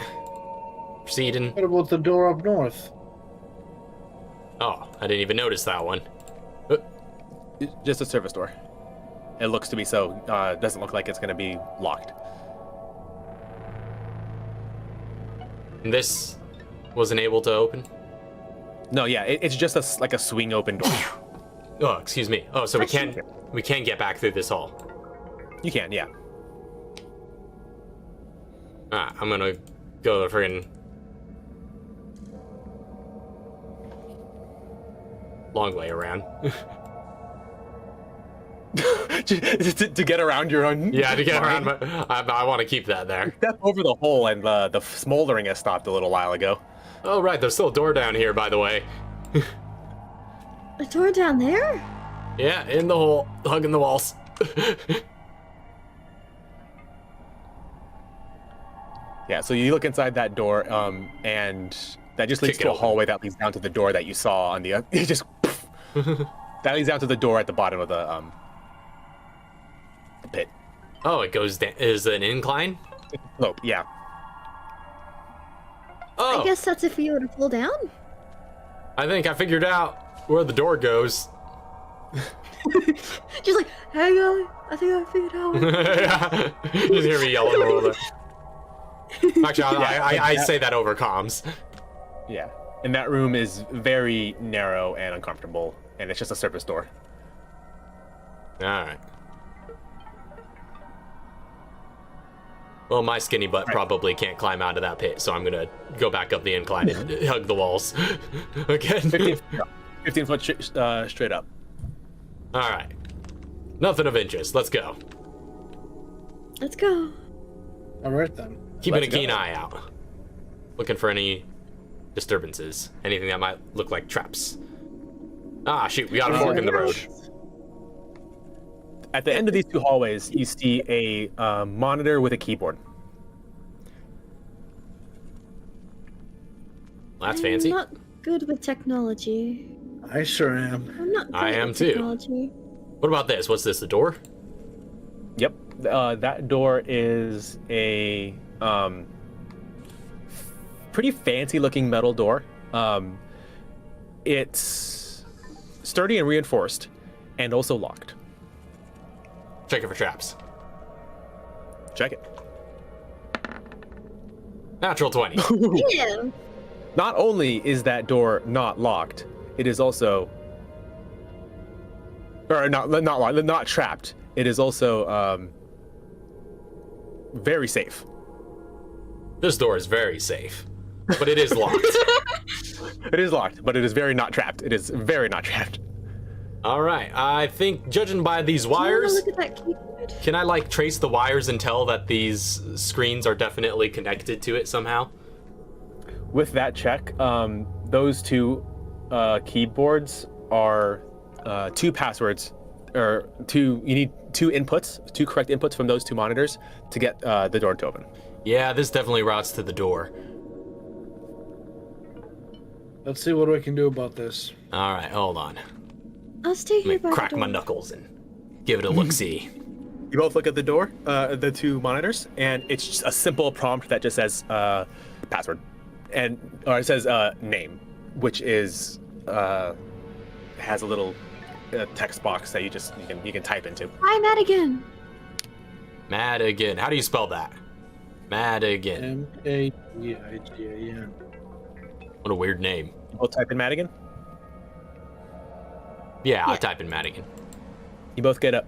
S1: Proceeding.
S3: What about the door up north?
S1: Oh, I didn't even notice that one.
S2: Just a service door. It looks to be so. Doesn't look like it's going to be locked.
S1: And this wasn't able to open?
S2: No, yeah, it's just like a swing open door.
S1: Oh, excuse me. Oh, so we can get back through this hall.
S2: You can, yeah.
S1: Alright, I'm gonna go the friggin' long way around.
S2: to get around your own.
S1: Yeah, to get
S2: line.
S1: around. I want to keep that there.
S2: Step over the hole, and the smoldering has stopped a little while ago.
S1: Oh, right. There's still a door down here, by the way.
S6: A door down there?
S1: Yeah, in the hole, hugging the walls.
S2: Yeah, so you look inside that door, and That just leads
S1: Kick it
S2: to a
S1: open.
S2: hallway that leads down to the door that you saw on the. It just. That leads down to the door at the bottom of the pit.
S1: Oh, it goes down. Is it an incline?
S2: Slope, yeah.
S1: Oh,
S4: I guess that's if you were to fall down.
S1: I think I figured out where the door goes.
S4: Just like, hang on, I think I figured out.
S1: Yeah. You just hear me yelling over there. Actually, I say that over comms.
S2: Yeah. And that room is very narrow and uncomfortable, and it's just a surface door.
S1: All right. Well, my skinny butt probably can't climb out of that pit, so I'm gonna go back up the incline and hug the walls again.
S2: 15 foot straight up.
S1: All right. Nothing of interest. Let's go.
S4: Let's go.
S3: All right then.
S1: Keeping
S2: Let's
S1: a keen
S2: go.
S1: eye out. Looking for any disturbances. Anything that might look like traps. Ah, shoot. We got a fork in the road.
S2: At the end of these two hallways, you see a monitor with a keyboard.
S1: That's
S4: I'm
S1: fancy.
S4: not good with technology.
S3: I sure am.
S4: I'm not good
S1: I am
S4: with
S1: too.
S4: technology.
S1: What about this? What's this? The door?
S2: Yep. That door is a pretty fancy looking metal door. It's sturdy and reinforced, and also locked.
S1: Check it for traps.
S2: Check it.
S1: Natural 20.
S4: Yeah.
S2: Not only is that door not locked, it is also, or not locked, not trapped. It is also very safe.
S1: This door is very safe, but it is locked.
S2: It is locked, but it is very not trapped. It is very not trapped.
S1: All right. I think judging by these
S4: Do you wanna
S1: wires,
S4: look at that keyboard?
S1: can I like trace the wires and tell that these screens are definitely connected to it somehow?
S2: With that check, those two keyboards are two passwords, or two. You need two inputs, two correct inputs from those two monitors to get the door to open.
S1: Yeah, this definitely routes to the door.
S3: Let's see what we can do about this.
S1: All right, hold on.
S4: I'll stay
S1: Let
S4: here
S1: me
S4: by
S1: crack
S4: the
S1: my
S4: door.
S1: knuckles and give it a look-see.
S2: You both look at the door, the two monitors, and it's just a simple prompt that just says password, or it says name, which is has a little text box that you can type into.
S4: Hi, Madigan.
S1: Madigan. How do you spell that? Madigan.
S3: Madigan.
S1: What a weird name.
S2: You both type in Madigan.
S1: Yeah, I'll type in Madigan.
S2: You both get a.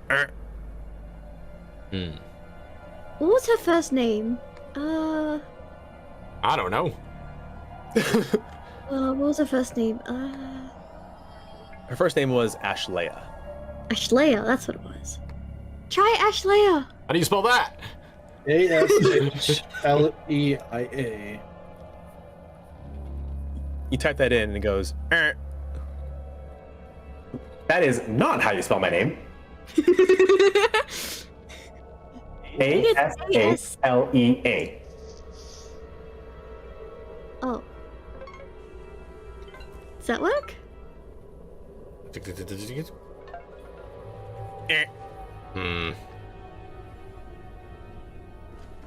S4: What was her first name?
S1: I don't know.
S4: What was her first name?
S2: Her first name was Ashleia.
S4: Ashleia, that's what it was. Try Ashleia.
S1: How do you spell that?
S3: Ashleia.
S2: You type that in and it goes. That is not how you spell my name. Ashalea.
S4: Oh. Does that work?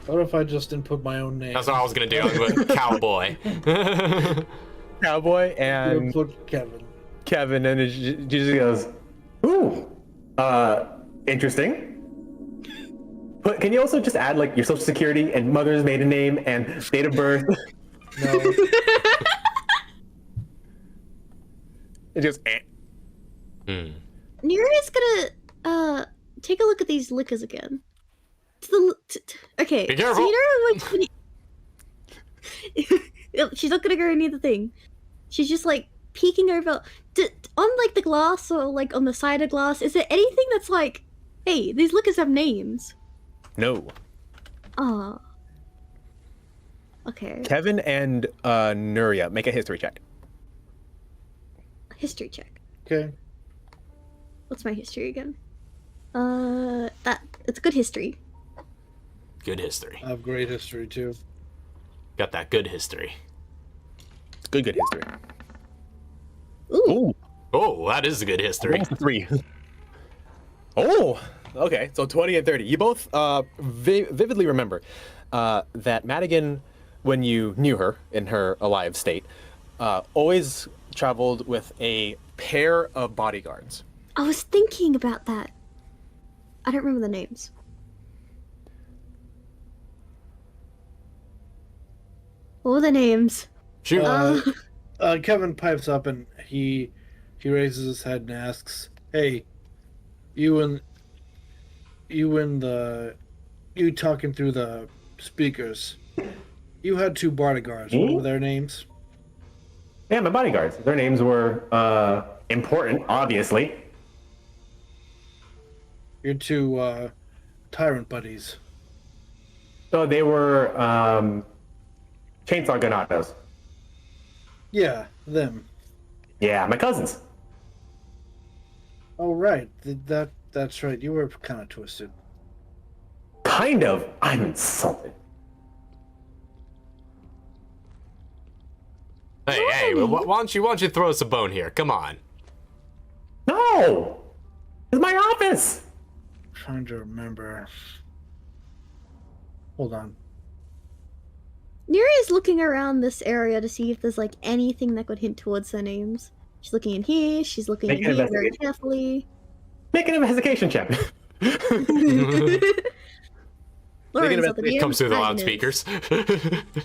S3: What if I just input my own name?
S1: That's what I was gonna do. I'm going cowboy.
S2: Cowboy and
S3: Input Kevin.
S2: Kevin, and it just goes, ooh, interesting. But can you also just add like your social security and mother's maiden name and date of birth?
S3: No.
S2: It just.
S4: Neria's gonna take a look at these liquors again. Okay.
S1: Be careful.
S4: So you know when she's not gonna go near the thing. She's just like peeking over on like the glass or like on the side of glass. Is there anything that's like, hey, these liquors have names?
S2: No.
S4: Oh. Okay.
S2: Kevin and Nuria, make a history check.
S4: History check.
S3: Okay.
S4: What's my history again? It's good history.
S1: Good history.
S3: I have great history too.
S1: Got that good history.
S2: Good history.
S4: Ooh.
S1: Oh, that is a good history.
S2: Almost a 3. Oh, okay. So 20 and 30. You both vividly remember that Madigan, when you knew her in her alive state, always traveled with a pair of bodyguards.
S4: I was thinking about that. I don't remember the names. What were the names?
S1: Shoot.
S3: Kevin pipes up and he raises his head and asks, "Hey, you talking through the speakers? You had 2 bodyguards. What were their names?"
S5: Yeah, my bodyguards. Their names were important, obviously.
S3: Your 2 tyrant buddies.
S5: So they were chainsaw granados.
S3: Yeah, them.
S5: Yeah, my cousins.
S3: Oh, right. That's right. You were kind of twisted.
S5: Kind of. I'm insulted.
S1: Hey, why don't you throw us a bone here? Come on.
S5: No! It's my office!
S3: Trying to remember. Hold on.
S4: Neria's looking around this area to see if there's like anything that could hint towards their names. She's looking in here, she's looking in
S5: Make an
S4: here very
S5: investigation.
S4: carefully.
S5: Make an investigation check.
S4: Loryn's at the DM.
S1: Comes through the
S4: Madigan
S1: loudspeakers.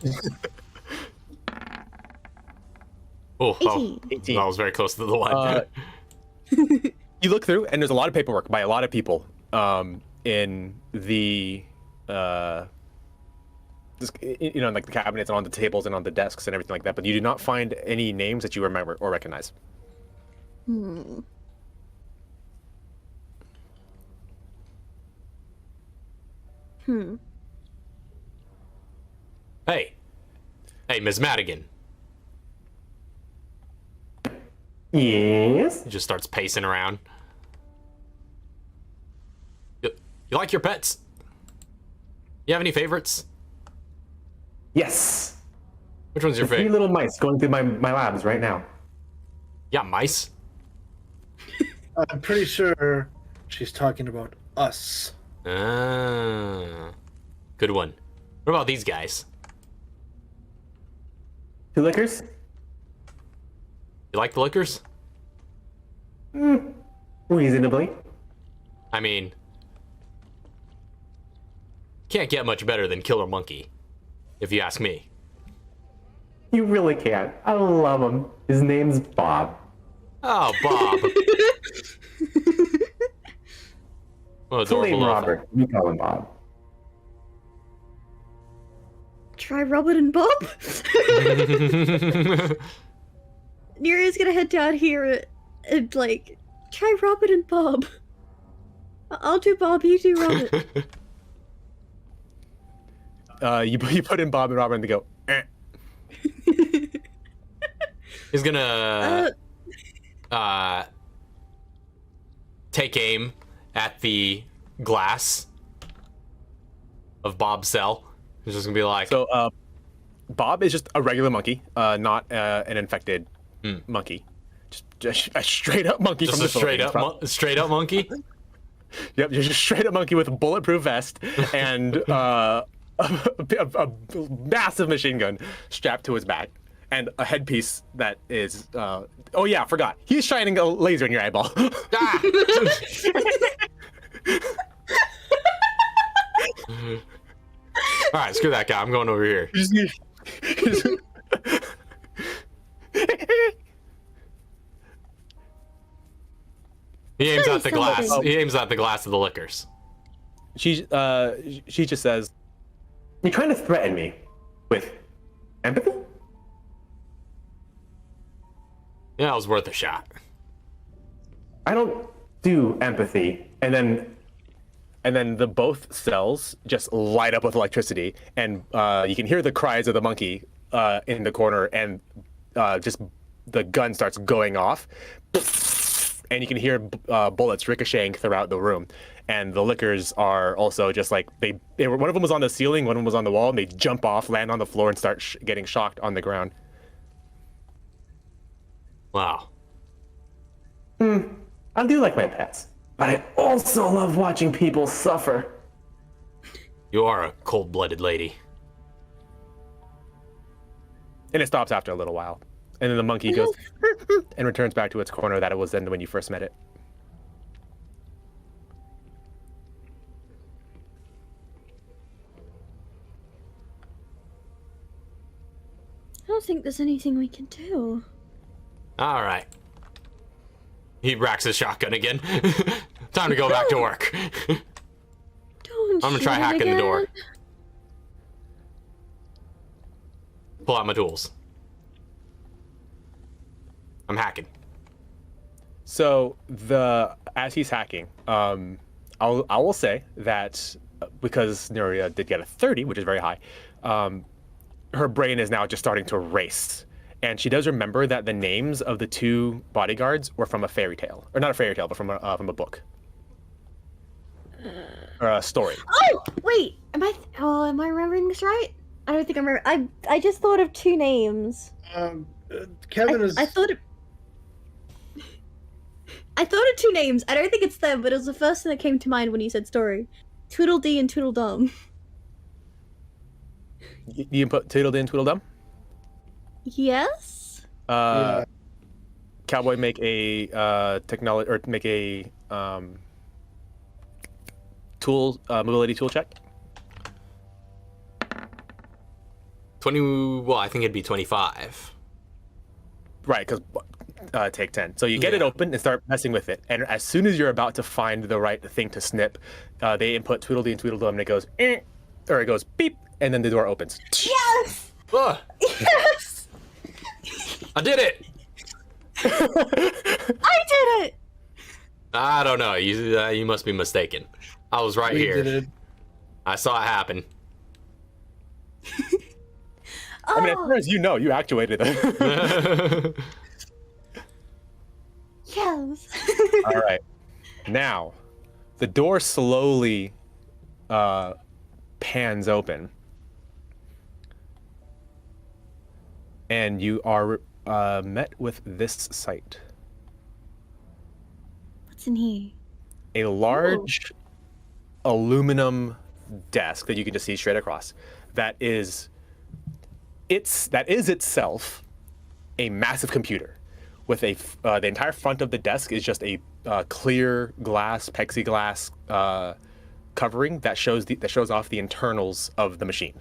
S4: is.
S1: Oh,
S4: 18.
S2: 18.
S1: that was very close to the line.
S2: You look through, and there's a lot of paperwork by a lot of people in the, like the cabinets and on the tables and on the desks and everything like that. But you do not find any names that you remember or recognize.
S4: Hmm.
S1: Hey, Ms. Madigan.
S5: Yes?
S1: He just starts pacing around. You like your pets? You have any favorites?
S5: Yes.
S1: Which one's your
S5: There's 3
S1: favorite?
S5: little mice going through my labs right now.
S1: Yeah, mice.
S3: I'm pretty sure she's talking about us.
S1: Ah, good one. What about these guys?
S5: 2 liquors?
S1: You like the liquors?
S5: Reasonably.
S1: I mean, can't get much better than Killer Monkey, if you ask me.
S5: You really can't. I love him. His name's Bob.
S1: Oh, Bob. What
S5: Full name
S1: adorable
S5: Robert. We call him Bob.
S4: Try Robert and Bob? Neria's gonna head down here and like, try Robert and Bob. I'll do Bob, you do Robert.
S2: You put in Bob and Robert and they go, eh.
S1: He's gonna take aim at the glass of Bob's cell. He's just gonna be like,
S2: So, Bob is just a regular monkey, not an infected monkey. Just a straight up monkey
S1: just
S2: from
S1: a
S2: the Philippines.
S1: straight up monkey.
S2: Yep, just a straight up monkey with a bulletproof vest and a massive machine gun strapped to his back. And a headpiece that is, oh yeah, forgot. He's shining a laser in your eyeball.
S1: Ah! All right, screw that guy. I'm going over here. He aims at the glass.
S4: exciting.
S1: He aims at the glass of the liquors.
S2: she just says,
S5: You're trying to threaten me with empathy?
S1: Yeah, it was worth a shot.
S5: I don't do empathy.
S2: and then the both cells just light up with electricity, and you can hear the cries of the monkey in the corner, and just the gun starts going off, and you can hear bullets ricocheting throughout the room. And the liquors are also just like they were. One of them was on the ceiling, one of them was on the wall, and they jump off, land on the floor, and start getting shocked on the ground.
S1: Wow.
S5: I do like my pets, but I also love watching people suffer.
S1: You are a cold-blooded lady.
S2: And it stops after a little while. And then the monkey goes and returns back to its corner that it was in when you first met it.
S6: I don't think there's anything we can do.
S1: All right. He racks his shotgun again. Time to go back to work.
S6: Don't
S1: I'm gonna try
S6: shoot
S1: hacking the
S6: again.
S1: door. Pull out my tools. I'm hacking.
S2: So as he's hacking, I will say that because Nuria did get a 30, which is very high, her brain is now just starting to race, and she does remember that the names of the two bodyguards were from a fairy tale, or not a fairy tale, but from a book or a story.
S6: Oh wait, am I remembering this right? I don't think I remember. I just thought of two names.
S3: Kevin is.
S6: I thought of two names. I don't think it's them, but it was the first thing that came to mind when you said story. Tweedledee and Tweedledum.
S2: You input Tweedledee and Tweedledum.
S6: Yes.
S3: Yeah.
S2: Cowboy, make a technology or make a mobility tool check.
S1: 20. Well, I think it'd be 25.
S2: Right, because take 10. So you get it open and start messing with it. And as soon as you're about to find the right thing to snip, they input Tweedledee and Tweedledum, and it goes, or it goes beep, and then the door opens.
S6: Yes.
S1: Ugh,
S6: Yes.
S1: I did it.
S6: I did it.
S1: I don't know. You must be mistaken. I was right
S3: We
S1: here.
S3: did it.
S1: I saw it happen.
S2: I mean, as far as you know, you actuated it.
S6: Yes.
S2: All right. Now, the door slowly pans open. And you are met with this sight.
S6: What's in here?
S2: A large aluminum desk that you can just see straight across. That is itself a massive computer, with the entire front of the desk is just a clear glass, plexiglass covering that shows off the internals of the machine.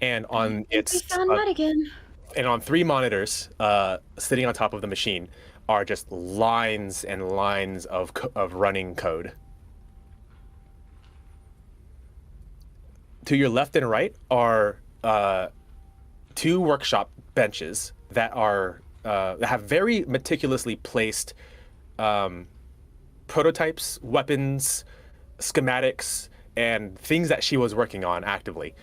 S2: And on
S6: We found Madigan.
S2: and on 3 monitors sitting on top of the machine are just lines and lines of running code. To your left and right are 2 workshop benches that have very meticulously placed prototypes, weapons, schematics, and things that she was working on actively.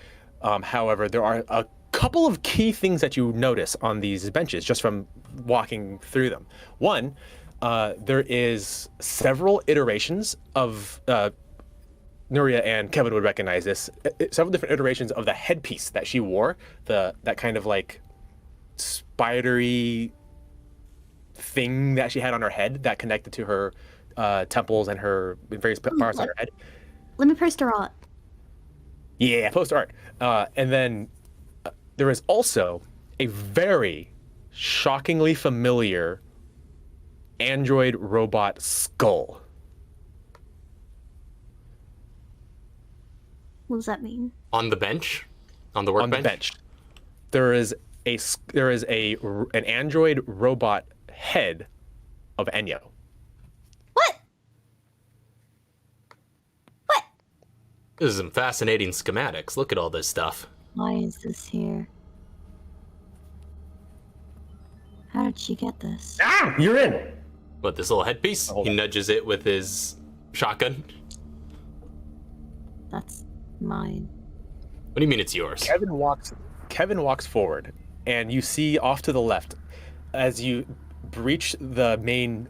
S2: However, there are a couple of key things that you notice on these benches just from walking through them. One, there is several iterations of Nuria and Kevin would recognize this. Several different iterations of the headpiece that she wore, that kind of like spidery thing that she had on her head that connected to her temples and her various parts on her head.
S4: Let me post her art.
S2: Yeah, post art. And then there is also a very shockingly familiar android robot skull.
S4: What does that mean?
S1: On the bench? On the
S2: On
S1: workbench?
S2: the bench. There is an android robot head of Enyo.
S4: What? What?
S1: This is some fascinating schematics. Look at all this stuff.
S4: Why is this here? How did she get this?
S5: Ah, you're in.
S1: What, this little headpiece?
S2: Hold
S1: He
S2: on.
S1: nudges it with his shotgun.
S4: That's mine.
S1: What do you mean it's yours?
S2: Kevin walks forward, and you see off to the left, as you breach the main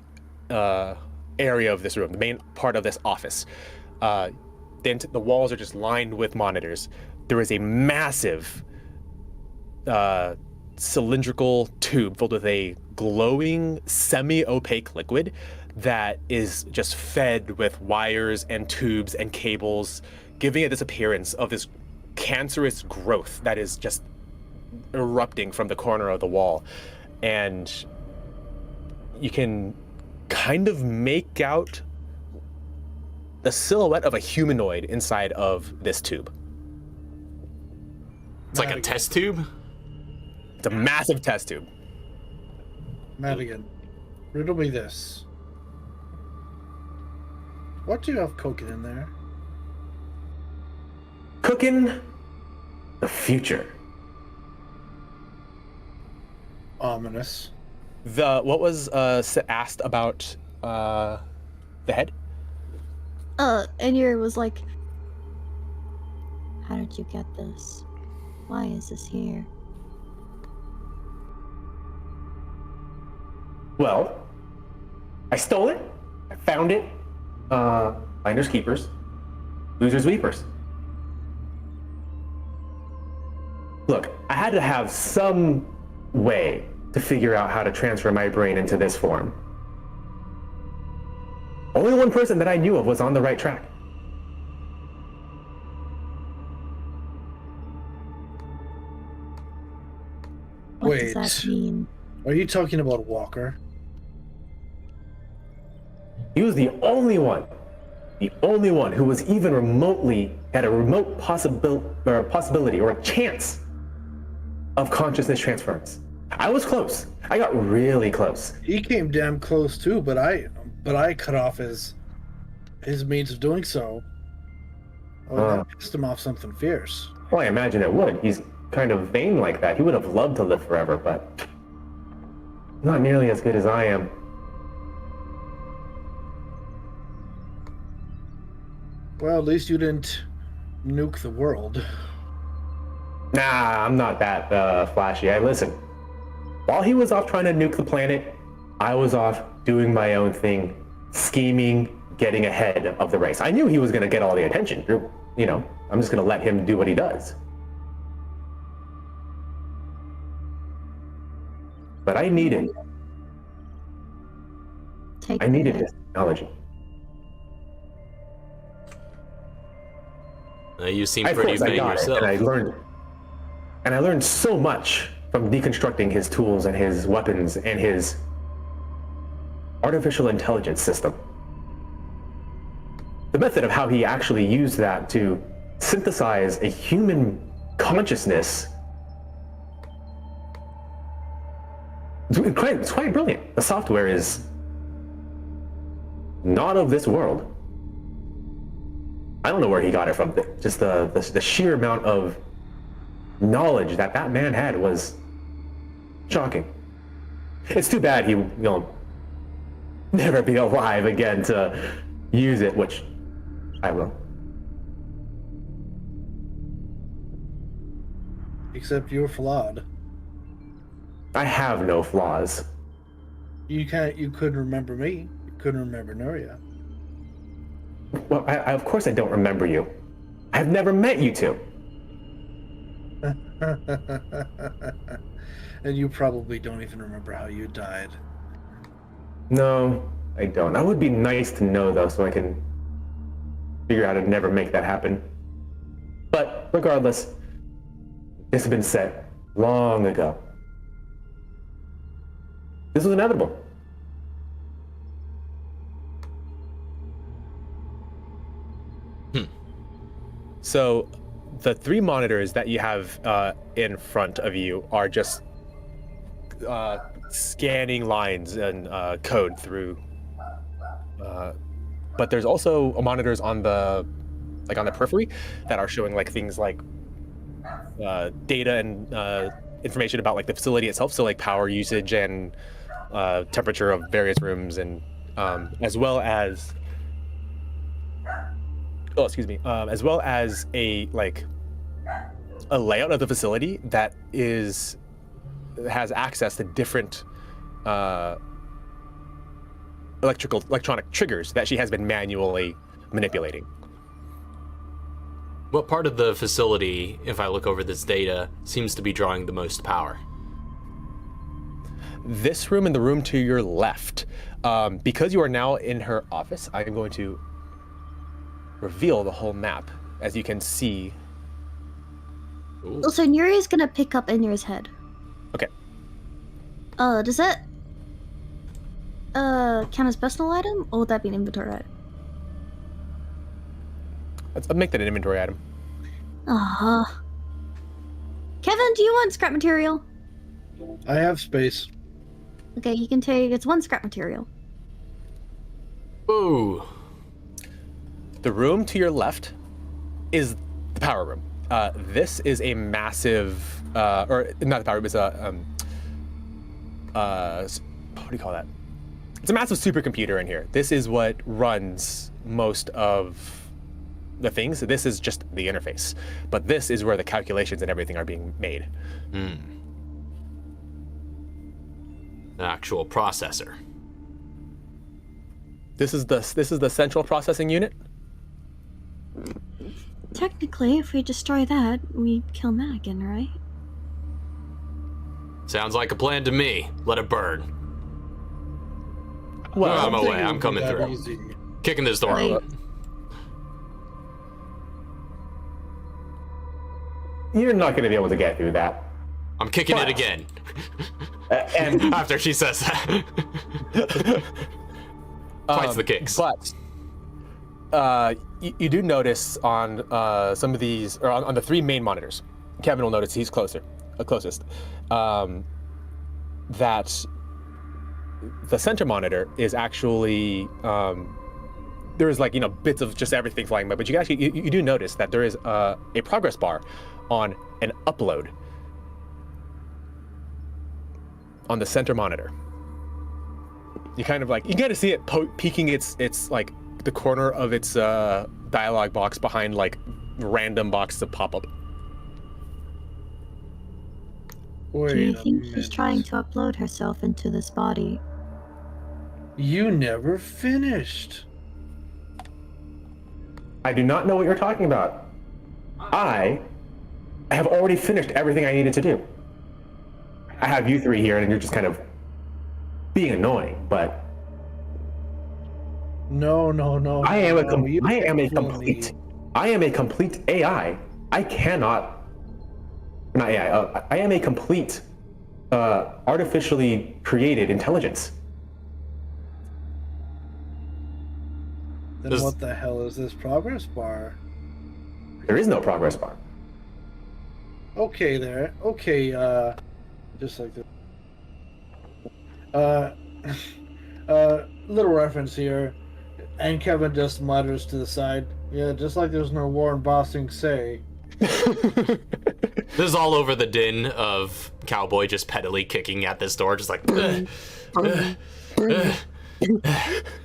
S2: area of this room, the main part of this office. The walls are just lined with monitors. There is a massive cylindrical tube filled with a glowing, semi-opaque liquid that is just fed with wires and tubes and cables, giving it this appearance of this cancerous growth that is just erupting from the corner of the wall. And you can kind of make out the silhouette of a humanoid inside of this tube.
S1: It's like a test tube?
S2: It's a massive test tube.
S3: Madigan, riddle me this. What do you have cooking in there?
S5: Cooking the future.
S3: Ominous.
S2: What was asked about the head?
S6: And Yuri was like, how did you get this? Why is this here?
S5: Well, I stole it. I found it. Finders keepers, losers weepers. Look, I had to have some way to figure out how to transfer my brain into this form. Only one person that I knew of was on the right track.
S6: What
S3: Wait.
S6: does that mean?
S3: Are you talking about Walker?
S5: He was the only one who was even remotely, had a remote possibility or a chance of consciousness transference. I was close. I got really close.
S3: He came damn close too, but I cut off his means of doing so. Oh, that pissed him off something fierce.
S5: Well, I imagine it would. He's kind of vain like that. He would have loved to live forever, but not nearly as good as I am.
S3: Well, at least you didn't nuke the world.
S5: Nah, I'm not that flashy. Listen, while he was off trying to nuke the planet, I was off doing my own thing, scheming, getting ahead of the race. I knew he was going to get all the attention. You know, I'm just going to let him do what he does. But I needed this technology.
S1: You seem
S5: Of
S1: pretty
S5: course, I
S1: vain
S5: got it,
S1: yourself.
S5: and I learned so much from deconstructing his tools and his weapons and his artificial intelligence system. The method of how he actually used that to synthesize a human consciousness. It's quite brilliant. The software is not of this world. I don't know where he got it from. Just the sheer amount of knowledge that man had was shocking. It's too bad he'll never be alive again to use it, which I will.
S3: Except you're flawed.
S5: I have no flaws.
S3: You couldn't remember me. You couldn't remember Nuria.
S5: Well, of course I don't remember you. I've never met you two.
S3: And you probably don't even remember how you died.
S5: No, I don't. That would be nice to know, though, so I can figure out how to never make that happen. But regardless, this has been said long ago. This was inevitable.
S2: So the three monitors that you have in front of you are just scanning lines and code through. But there's also monitors on the periphery that are showing like things like data and information about like the facility itself, so like power usage and temperature of various rooms, and as well as as well as a layout of the facility that has access to different electronic triggers that she has been manually manipulating.
S1: What part of the facility, if I look over this data, seems to be drawing the most power?
S2: This room and the room to your left. Because you are now in her office, I am going to reveal the whole map. As you can see.
S1: Ooh.
S4: Also, Nuri's gonna pick up Inura's head.
S2: Okay.
S4: Does that count as personal item, or would that be an inventory item?
S2: Let's make that an inventory item.
S4: Kevin, do you want scrap material?
S3: I have space.
S4: Okay, you can take, it's 1 scrap material.
S1: Ooh.
S2: The room to your left is the power room. This is a massive, or not the power room, it's a, what do you call that? It's a massive supercomputer in here. This is what runs most of the things. This is just the interface. But this is where the calculations and everything are being made.
S1: An actual processor.
S2: This is the central processing unit.
S4: Technically, if we destroy that, we kill Madigan, right?
S1: Sounds like a plan to me. Let it burn.
S2: Well,
S1: I'm
S3: thinking
S1: away.
S3: it
S1: I'm
S3: would be
S1: coming
S3: that
S1: through.
S3: easy.
S1: Kicking this door
S4: Wait.
S1: open.
S5: You're not going to be able to get through that.
S1: I'm kicking it
S5: But-
S1: again.
S5: And
S1: After she says that. Twice the kicks.
S2: But you do notice on some of these, or on the 3 main monitors, Kevin will notice he's closest, that the center monitor is actually, there is bits of just everything flying by, but you actually, you do notice that there is a progress bar on an upload on the center monitor. You kind of see it peeking its the corner of its dialogue box behind random boxes that pop up.
S3: Wait
S4: Do you
S3: a
S4: think she's
S3: minute.
S4: trying to upload herself into this body?
S3: You never finished.
S5: I do not know what you're talking about. I have already finished everything I needed to do. I have you 3 here, and you're just kind of being annoying, but
S3: No.
S5: I am a
S3: no, you
S5: I am a
S3: kill
S5: complete
S3: me.
S5: I am a complete AI. I cannot not AI. I am a complete artificially created intelligence.
S3: Then
S1: Does-
S3: what the hell is this progress bar?
S5: There is no progress bar.
S3: Okay, there. Okay, just like this. Little reference here. And Kevin just mutters to the side. Yeah, just like there's no war in Bossing Say.
S1: This is all over the din of Cowboy just pettily kicking at this door, just like.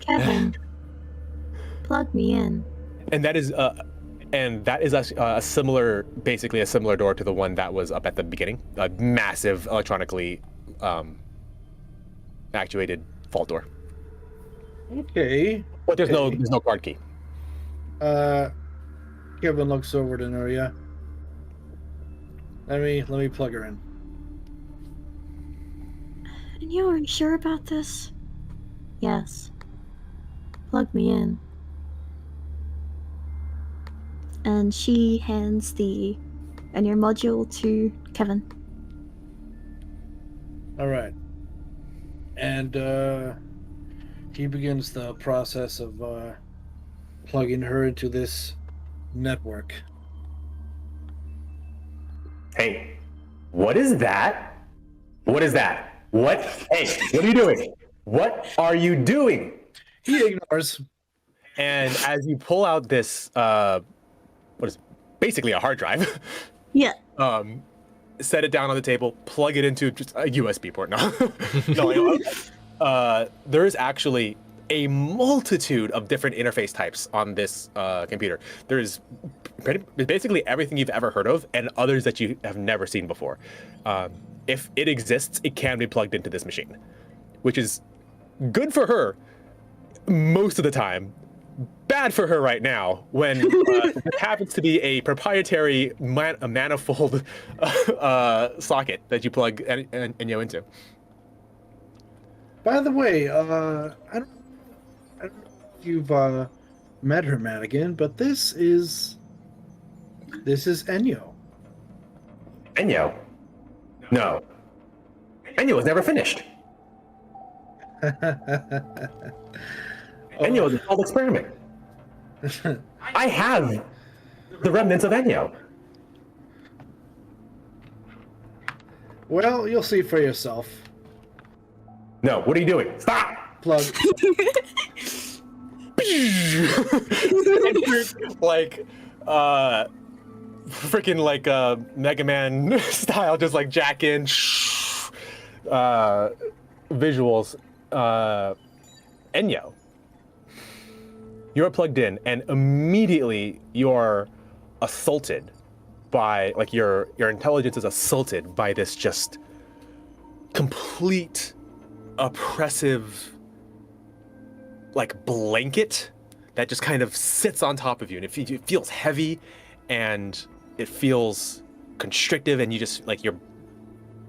S4: Kevin, plug me in.
S2: And that is a similar, basically a similar door to the one that was up at the beginning. A massive electronically actuated vault door.
S3: Okay.
S2: But there's no card key.
S3: Kevin looks over to Nuria. Let me plug her in.
S4: And you are sure about this? Yes. Plug me in. And she hands the your module to Kevin.
S3: All right. And he begins the process of plugging her into this network.
S5: Hey, what is that? What is that? What? Hey, what are you doing? What are you doing?
S3: He ignores.
S2: And as you pull out this, what is basically a hard drive,
S4: Yeah.
S2: set it down on the table, plug it into just a USB port. No, there is actually a multitude of different interface types on this computer. There's basically everything you've ever heard of and others that you have never seen before. If it exists, it can be plugged into this machine, which is good for her most of the time, bad bad for her right now when it happens to be a proprietary a manifold socket that you plug Enyo into.
S3: By the way, I don't know if you've met her, Madigan, but this is Enyo.
S5: Enyo? No. Enyo was never finished. Enyo was a failed experiment. I have the remnants of Enyo.
S3: Well, you'll see for yourself.
S5: No, what are you doing? Stop!
S3: Plug.
S2: Like, freaking like Mega Man style, just like jack in. Visuals. Enyo. You're plugged in, and immediately you're assaulted by, like, your intelligence is assaulted by this just complete oppressive, like, blanket that just kind of sits on top of you, and it feels heavy, and it feels constrictive, and you just, like, your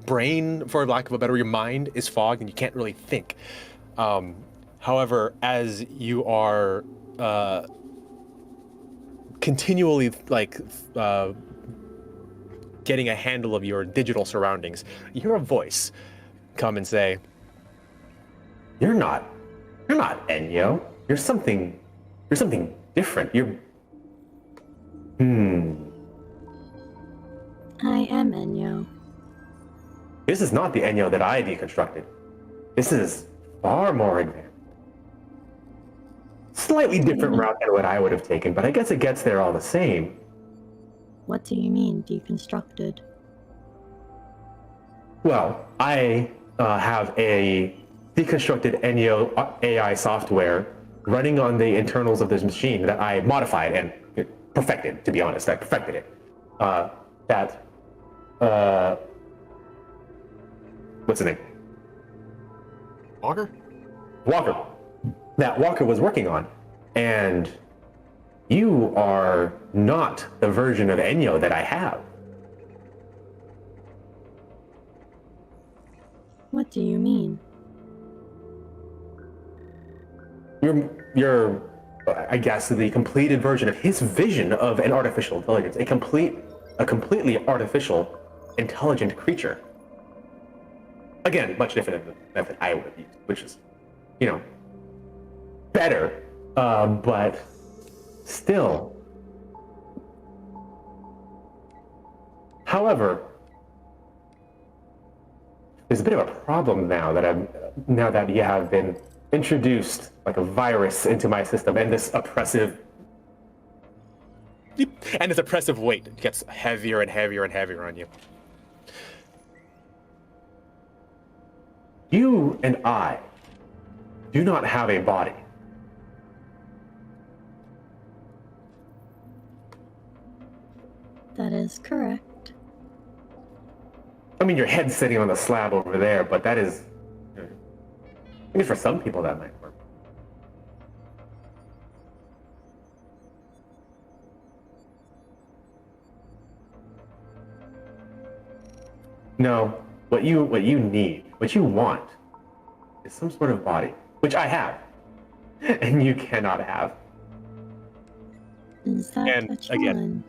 S2: brain, for lack of a better word, your mind is fogged, and you can't really think. However, as you are continually, like, getting a handle of your digital surroundings, you hear a voice come and say, You're not Enyo. You're something different.
S4: I am Enyo.
S5: This is not the Enyo that I deconstructed. This is far more advanced. Slightly different route than what I would have taken, but I guess it gets there all the same.
S4: What do you mean, deconstructed?
S5: Well, I have a deconstructed Enyo AI software running on the internals of this machine that I modified and perfected, to be honest. I perfected it. What's the name?
S1: Walker?
S5: Walker. That Walker was working on. And you are not the version of Enyo that I have.
S4: What do you mean?
S5: You're, I guess, the completed version of his vision of an artificial intelligence, a completely artificial, intelligent creature. Again, much different than the method I would have used, which is, better, but still. However, there's a bit of a problem now that you have been introduced like a virus into my system, and this oppressive
S2: weight gets heavier and heavier and heavier on you.
S5: You and I do not have a body.
S4: That is correct.
S5: I mean, your head's sitting on the slab over there, but that is, I guess for some people that might work. No, what you need, what you want, is some sort of body, which I have, and you cannot have.
S4: Is that
S2: And
S4: a
S2: again,
S4: challenge?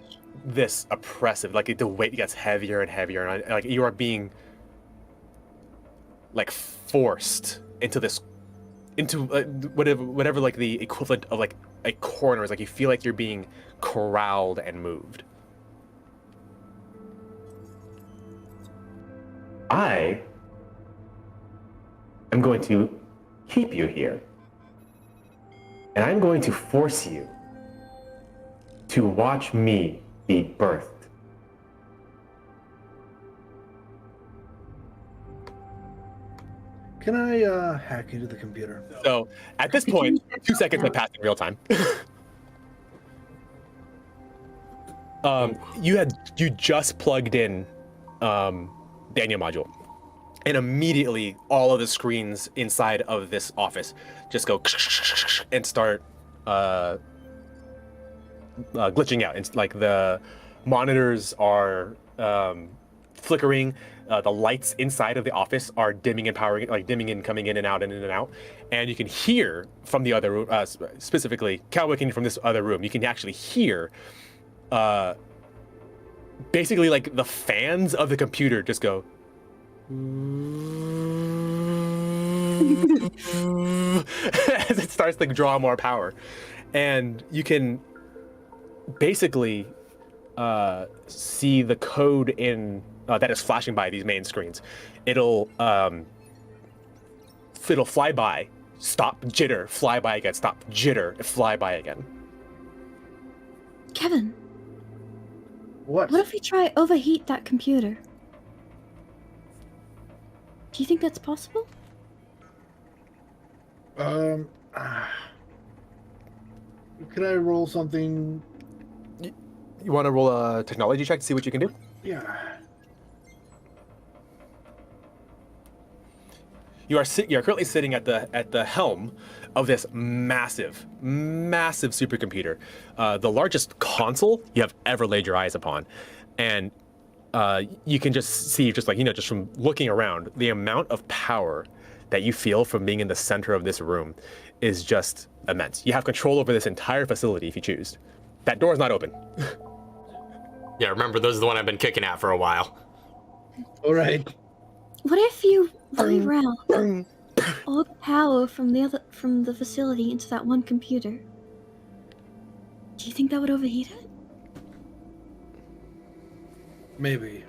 S2: This oppressive, like, the weight gets heavier and heavier, and like you are being, like, forced into whatever like the equivalent of like a corner is. Like, you feel like you're being corralled and moved.
S5: I am going to keep you here, and I'm going to force you to watch me be birthed.
S3: Can I hack into the computer?
S2: So at this point, 2 seconds have passed in real time. You just plugged in the Enyo module, and immediately all of the screens inside of this office just go and start glitching out. It's like the monitors are flickering. The lights inside of the office are dimming and powering, like dimming and coming in and out and in and out. And you can hear from the other room, specifically Calwicking from this other room, you can actually hear basically like the fans of the computer just go as it starts to draw more power. And you can basically see the code in that is flashing by these main screens. It'll fly by, stop, jitter, fly by again, stop, jitter, fly by again.
S6: Kevin,
S3: What?
S6: what if we try overheat that computer? Do you think that's possible?
S3: Could I roll something?
S2: You want to roll a technology check to see what you can do?
S3: Yeah.
S2: You're currently sitting at the helm of this massive supercomputer, the largest console you have ever laid your eyes upon, and you can just see, just from looking around, the amount of power that you feel from being in the center of this room is just immense. You have control over this entire facility if you choose. That door is not open.
S1: Yeah, remember, those are the one I've been kicking at for a while.
S3: All right.
S6: What if you reroute all the power from the facility into that one computer? Do you think that would overheat it?
S3: Maybe.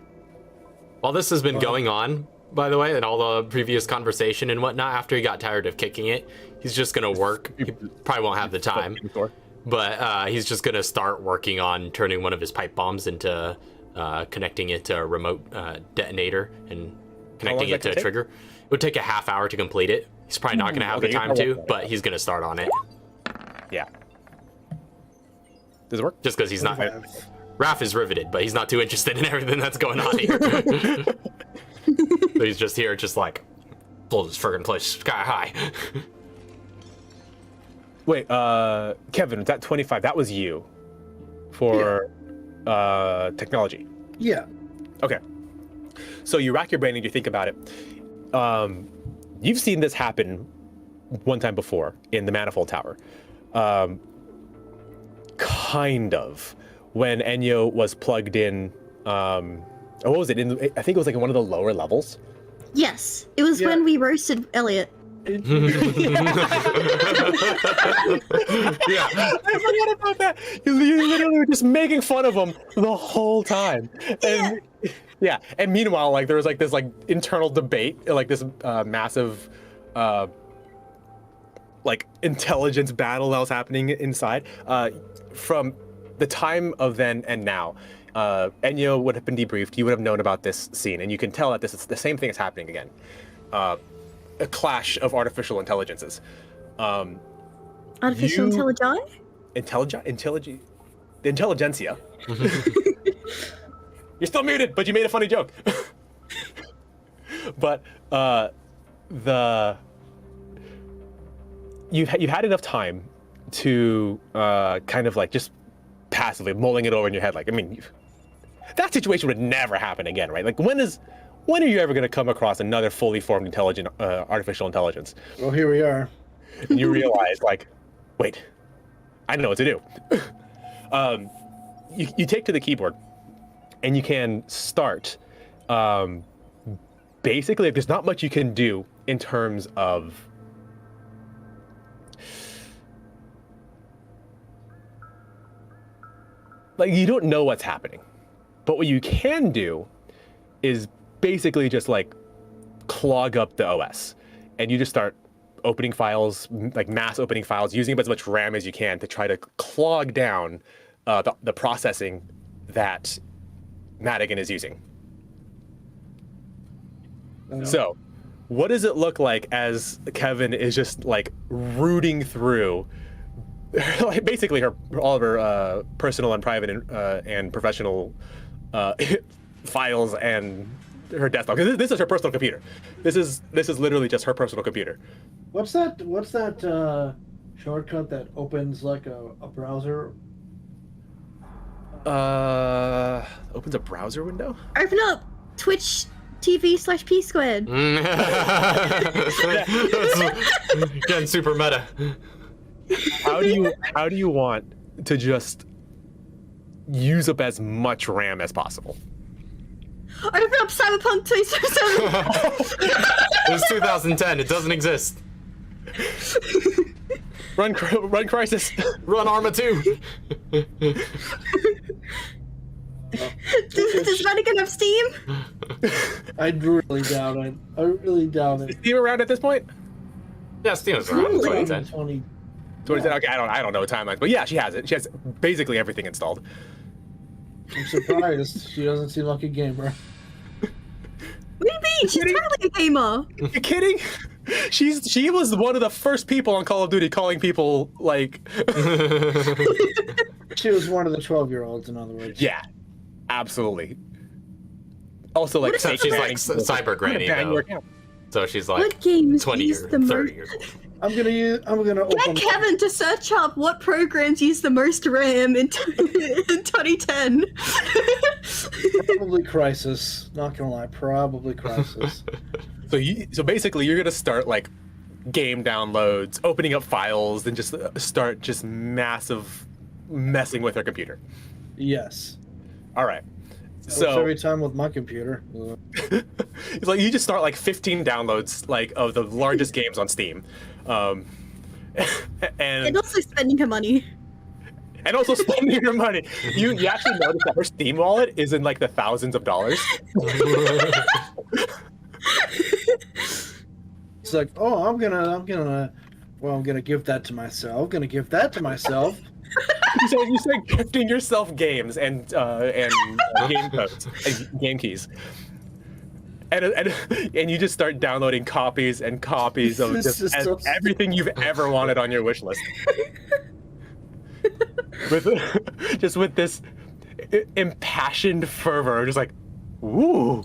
S1: While this has been going on, by the way, and all the previous conversation and whatnot, after he got tired of kicking it, he's just going to work. He probably won't have the time, but he's just going to start working on turning one of his pipe bombs into connecting it to a remote detonator and connecting it to a trigger. It would take a half hour to complete it. He's probably not going to have the time to, but he's going to start on it.
S2: Yeah. Does it work?
S1: Just because he's not... Raph is riveted, but he's not too interested in everything that's going on here. So he's just here, just like, blow this friggin' place sky high.
S2: Wait, Kevin, that 25, that was you for technology.
S3: Yeah.
S2: Okay. So you rack your brain and you think about it. You've seen this happen one time before in the Manifold Tower. Kind of. When Enyo was plugged in, what was it? I think it was like in one of the lower levels.
S6: Yes, it was when we roasted Elliot.
S2: Yeah, I forgot about that. You literally were just making fun of him the whole time. And yeah, and meanwhile, like there was like this like internal debate, like this massive like intelligence battle that was happening inside. From the time of then and now, Enyo would have been debriefed. You would have known about this scene, and you can tell that this is the same thing is happening again. A clash of artificial intelligences.
S6: Artificial
S2: intelligence? The intelligentsia. You're still muted, but you made a funny joke. But you've had enough time to kind of like just passively mulling it over in your head. Like, I mean, that situation would never happen again, right? Like, when are you ever going to come across another fully formed intelligent artificial intelligence?
S3: Well, here we are.
S2: And you realize, like, wait, I know what to do. You take to the keyboard, and you can start. Basically, there's not much you can do in terms of like, you don't know what's happening. But what you can do is basically just like clog up the OS, and you just start opening files, like mass opening files, using as much RAM as you can to try to clog down the processing that Madigan is using. So, what does it look like as Kevin is just like rooting through like basically all of her personal and private and professional files and her desktop? Because this is her personal computer. This is literally just her personal computer.
S3: What's that shortcut that opens like a browser?
S2: Opens a browser window.
S6: Open up Twitch TV/P squared.
S1: Getting super meta.
S2: How do you want to just use up as much RAM as possible?
S6: Open up Cyberpunk 2077.
S1: It's 2010. It doesn't exist.
S2: Run Crisis.
S1: Run Arma 2.
S6: Does Madigan have Steam?
S3: I really doubt it. I really doubt it.
S2: Is Steam around at this point?
S1: Yeah, Steam is around in
S6: Really?
S1: 2010.
S3: 20.
S2: So is it, okay, I don't know timelines, but yeah, she has it. She has basically everything installed.
S3: I'm surprised. She doesn't seem like a gamer.
S6: What do you mean? She's totally a gamer.
S2: You kidding? She was one of the first people on Call of Duty calling people like.
S3: She was one of the 12-year-olds, in other words.
S2: Yeah, absolutely. Also, like,
S1: Except she's like cyber granny though. So she's like
S6: What games
S1: 20
S6: use
S1: years,
S6: the
S1: 30
S6: most?
S1: years old.
S3: I'm gonna
S6: Get
S3: open.
S6: Kevin to search up what programs use the most RAM in 2010.
S3: Probably Crisis. Not gonna lie, probably Crisis.
S2: So basically, you're gonna start like game downloads, opening up files, and just start just massive messing with her computer.
S3: Yes.
S2: All right.
S3: Works
S2: So
S3: every time with my computer.
S2: it's like you just start like 15 downloads like of the largest games on Steam, and
S6: And also spending her money.
S2: also spending your money. You actually notice that her Steam wallet is in like the thousands of dollars.
S3: It's like, oh, I'm gonna give that to myself. I'm gonna give that to myself.
S2: You start gifting yourself games and game codes and game keys. And you just start downloading copies and copies of
S3: This is so
S2: everything you've ever wanted on your wish list. with this impassioned fervor, just like, ooh.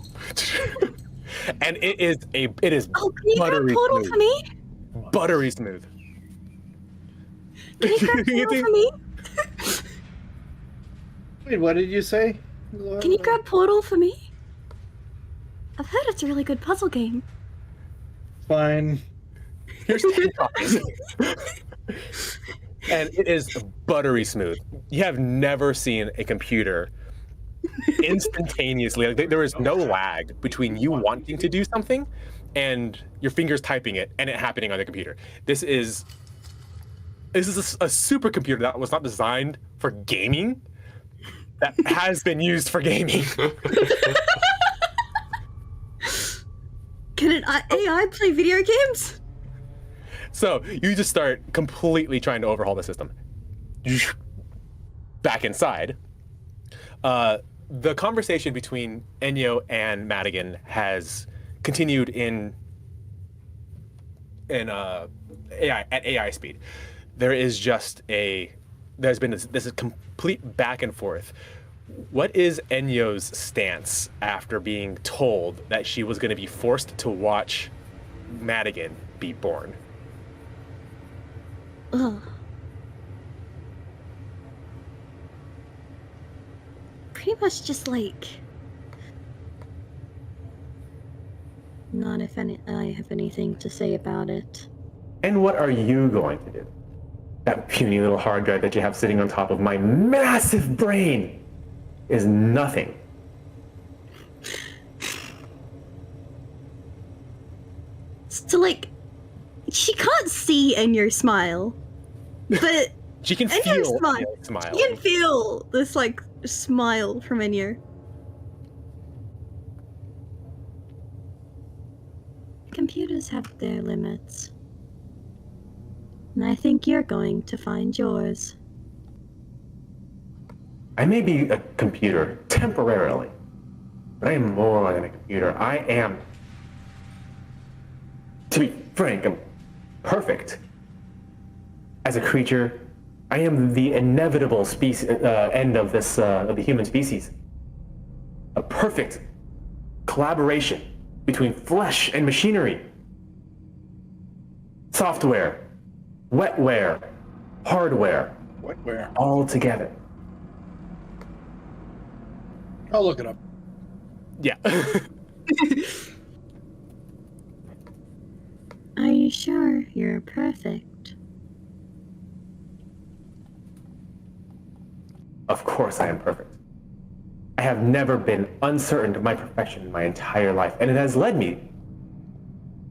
S2: And it is
S6: Oh, can you grab
S2: buttery
S6: Portal
S2: smooth.
S6: for me?
S2: Buttery smooth.
S6: Can you grab Portal for me?
S3: Wait, what did you say?
S6: Can you grab Portal for me? I've heard it's a really good puzzle game.
S3: Fine.
S2: Here's 10 copies. And it is buttery smooth. You have never seen a computer instantaneously. Like, there is no lag between you wanting to do something and your fingers typing it and it happening on the computer. This is a supercomputer that was not designed for gaming, that has been used for gaming.
S6: Can an AI play video games?
S2: So you just start completely trying to overhaul the system. Back inside, the conversation between Enyo and Madigan has continued in AI speed. There's been this complete back and forth. What is Enyo's stance after being told that she was going to be forced to watch Madigan be born?
S6: Ugh. Pretty much just like... Not if I have anything to say about it.
S5: And what are you going to do? That puny little hard drive that you have sitting on top of my massive brain is nothing.
S6: So like, she can't see Enyo smile, but
S2: She can
S6: Enyo
S2: feel
S6: smile.
S2: Enyo smile.
S6: You can feel this like smile from Enyo. Computers have their limits. And I think you're going to find yours.
S5: I may be a computer temporarily, but I am more than a computer. I am, to be frank, I'm perfect. As a creature, I am the inevitable species end of the human species. A perfect collaboration between flesh and machinery, software, wetware, hardware,
S3: Wetware.
S5: all together.
S3: I'll look it up.
S2: Yeah.
S6: Are you sure you're perfect?
S5: Of course I am perfect. I have never been uncertain of my perfection in my entire life, and it has led me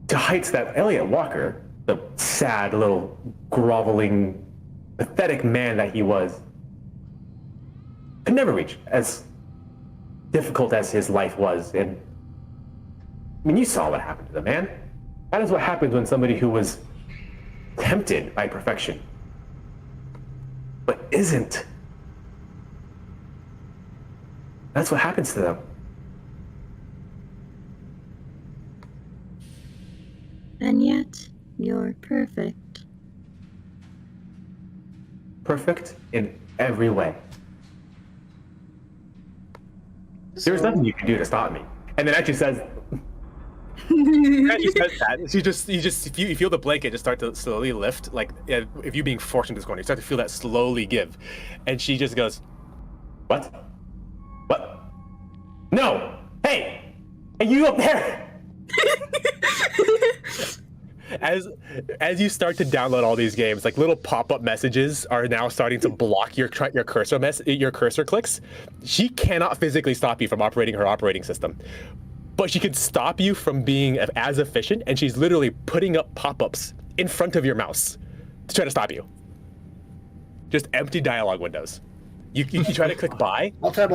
S5: to heights that Elliot Walker, the sad little groveling, pathetic man that he was, could never reach, as difficult as his life was. And I mean, you saw what happened to the man. That is what happens when somebody who was tempted by perfection, but isn't. That's what happens to them.
S6: And yet, you're perfect.
S5: Perfect in every way. There's nothing you can do to stop me. And then actually says,
S2: As she says that, you feel the blanket just start to slowly lift, like if you being forced into this corner, you start to feel that slowly give, and she just goes,
S5: what? What? No! Hey! Hey, you up there!
S2: As you start to download all these games, like little pop-up messages are now starting to block your cursor clicks. She cannot physically stop you from operating her operating system, but she could stop you from being as efficient, and she's literally putting up pop-ups in front of your mouse to try to stop you. Just empty dialogue windows. You try to click buy.
S3: Alt tab.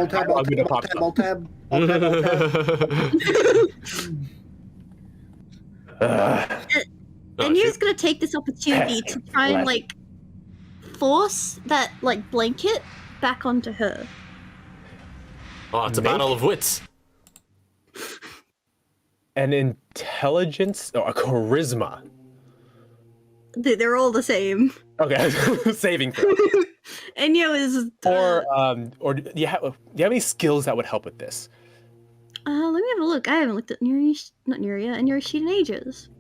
S2: And
S4: you're just gonna take this opportunity to try and like force that like blanket back onto her.
S1: Oh, it's a battle of wits.
S2: An intelligence or a charisma.
S4: They're all the same.
S2: Okay, saving throw.
S4: Enyo is.
S2: Or do you have any skills that would help with this?
S4: Let me have a look. I haven't looked at Nuria sheet in ages.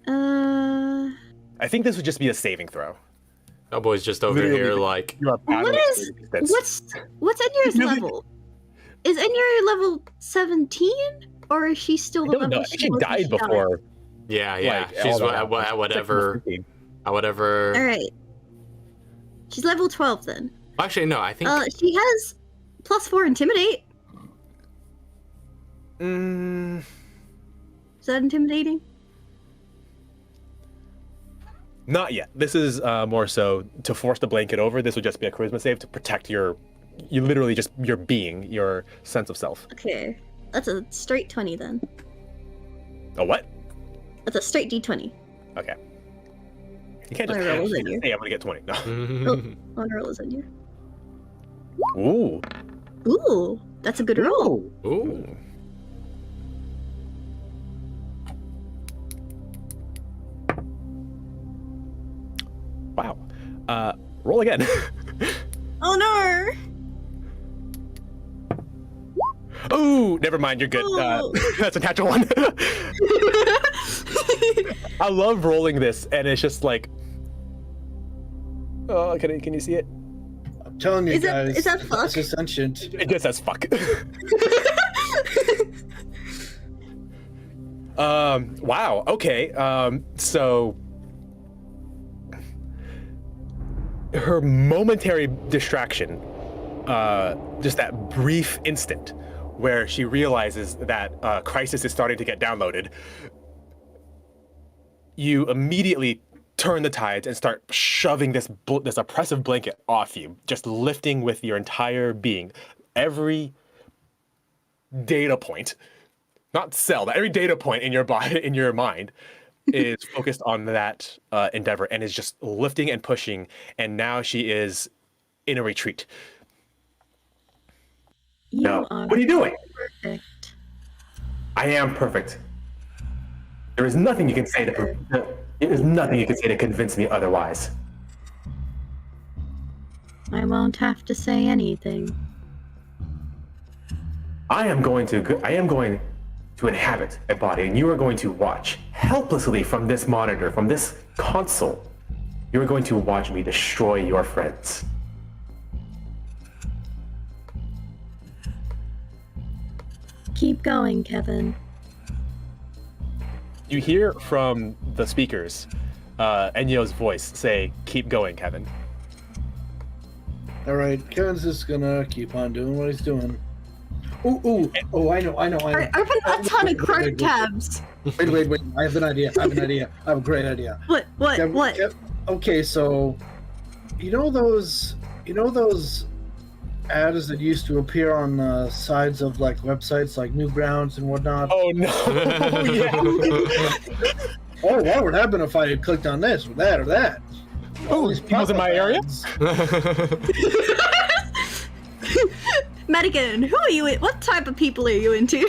S2: I think this would just be a saving throw.
S1: Cowboy's just over
S2: Literally,
S1: here like.
S4: What's Enyo's level? Is Enyo level 17, or is she still the
S2: I don't know.
S4: level
S2: I think she died
S4: died?
S2: before.
S1: Yeah.
S2: Like,
S1: She's
S2: all that.
S1: at whatever. At whatever.
S4: All right. She's level 12 then.
S1: Actually, no. I think.
S4: She has +4 intimidate. Is that intimidating?
S2: Not yet. This is more so to force the blanket over. This would just be a charisma save to protect your being, your sense of self.
S4: Okay. That's a straight 20 then.
S2: A what?
S4: That's a straight D20.
S2: Okay. You can't
S4: My
S2: just
S4: roll is in here.
S2: hey, I'm gonna get 20. No.
S4: Oh, roll is in here.
S2: Ooh.
S4: Ooh, that's a good roll.
S1: Ooh.
S2: Wow. Roll again.
S4: Oh no!
S2: Ooh, never mind. You're good. That's a natural one. I love rolling this, and it's just like, oh, can you see it?
S3: I'm telling you guys,
S4: is that fuck?
S3: it's just sentient.
S2: It just says fuck. Wow. Okay. So her momentary distraction, just that brief instant where she realizes that Crisis is starting to get downloaded, you immediately turn the tides and start shoving this oppressive blanket off you, just lifting with your entire being. Every data point, not cell, but every data point in your body, in your mind, is focused on that endeavor and is just lifting and pushing. And now she is in a retreat.
S5: No. What are you doing?
S6: Perfect.
S5: I am perfect. There is nothing you can say to convince me otherwise.
S6: I won't have to say anything.
S5: I am going to inhabit a body, and you are going to watch helplessly from this monitor, from this console. You are going to watch me destroy your friends.
S6: keep going, Kevin.
S2: You hear from the speakers, Enyo's voice say, "Keep going, Kevin."
S3: All right, Kevin's just gonna keep on doing what he's doing. Ooh! Oh, I know.
S4: Open a ton of Chrome tabs.
S3: Wait! I have an idea. I have a great idea.
S4: What?
S3: Okay, so you know those ads that used to appear on the sides of like websites like Newgrounds and whatnot?
S2: Oh no! Yeah.
S3: Oh, what would happen if I had clicked on this or that or that?
S2: Oh, he was in my area.
S4: Madigan, who are you? What type of people are you into?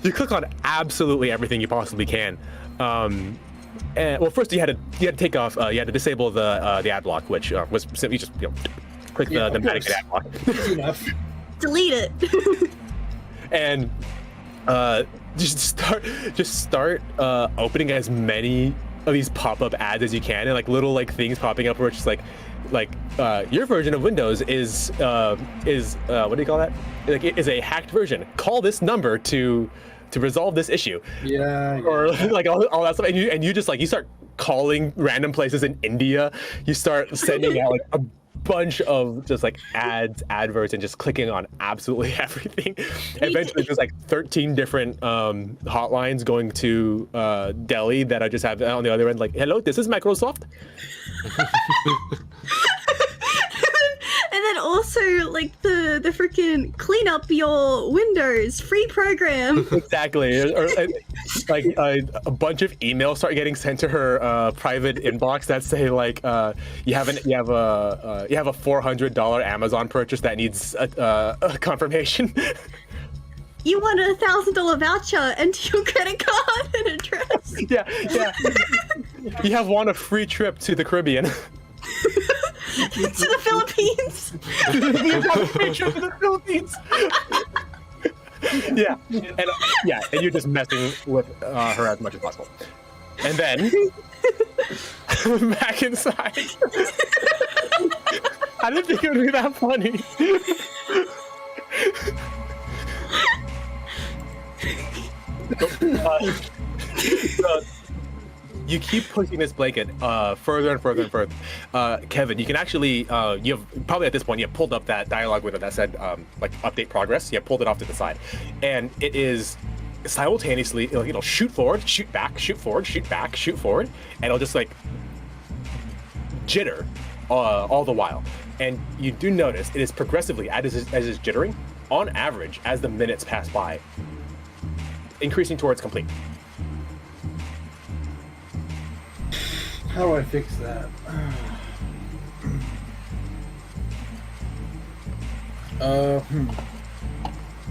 S2: You click on absolutely everything you possibly can. And, well, first you had to take off. You had to disable the ad block, which was simply just click the Madigan ad block.
S3: Easy enough.
S4: Delete it.
S2: And just start opening as many of these pop-up ads as you can, and like little like things popping up where it's just like your version of Windows is what do you call that? Like it is a hacked version. Call this number to resolve this issue.
S3: Yeah.
S2: Or like all that stuff, and you just like you start calling random places in India. You start sending out like a bunch of just like adverts, and just clicking on absolutely everything. Eventually there's like 13 different hotlines going to Delhi that I just have on the other end, like, hello, this is Microsoft.
S4: And then also like the freaking clean up your Windows free program.
S2: Exactly. Or like a bunch of emails start getting sent to her private inbox that say like you have a $400 Amazon purchase that needs a confirmation.
S4: You want a $1,000 voucher into your credit card and address.
S2: Yeah. You have won a free trip to the Caribbean.
S4: To the Philippines.
S2: You have a free trip to the Philippines. Yeah, and you're just messing with her as much as possible. And then back inside. I didn't think it would be that funny. You keep pushing this blanket further and further and further. Kevin, you can actually, you have probably at this point, you have pulled up that dialogue with it that said, like, update progress. You have pulled it off to the side. And it is simultaneously, it'll shoot forward, shoot back, shoot forward, shoot back, shoot forward. And it'll just, like, jitter all the while. And you do notice it is progressively, as it's jittering, on average, as the minutes pass by, increasing towards complete.
S3: How do I fix that?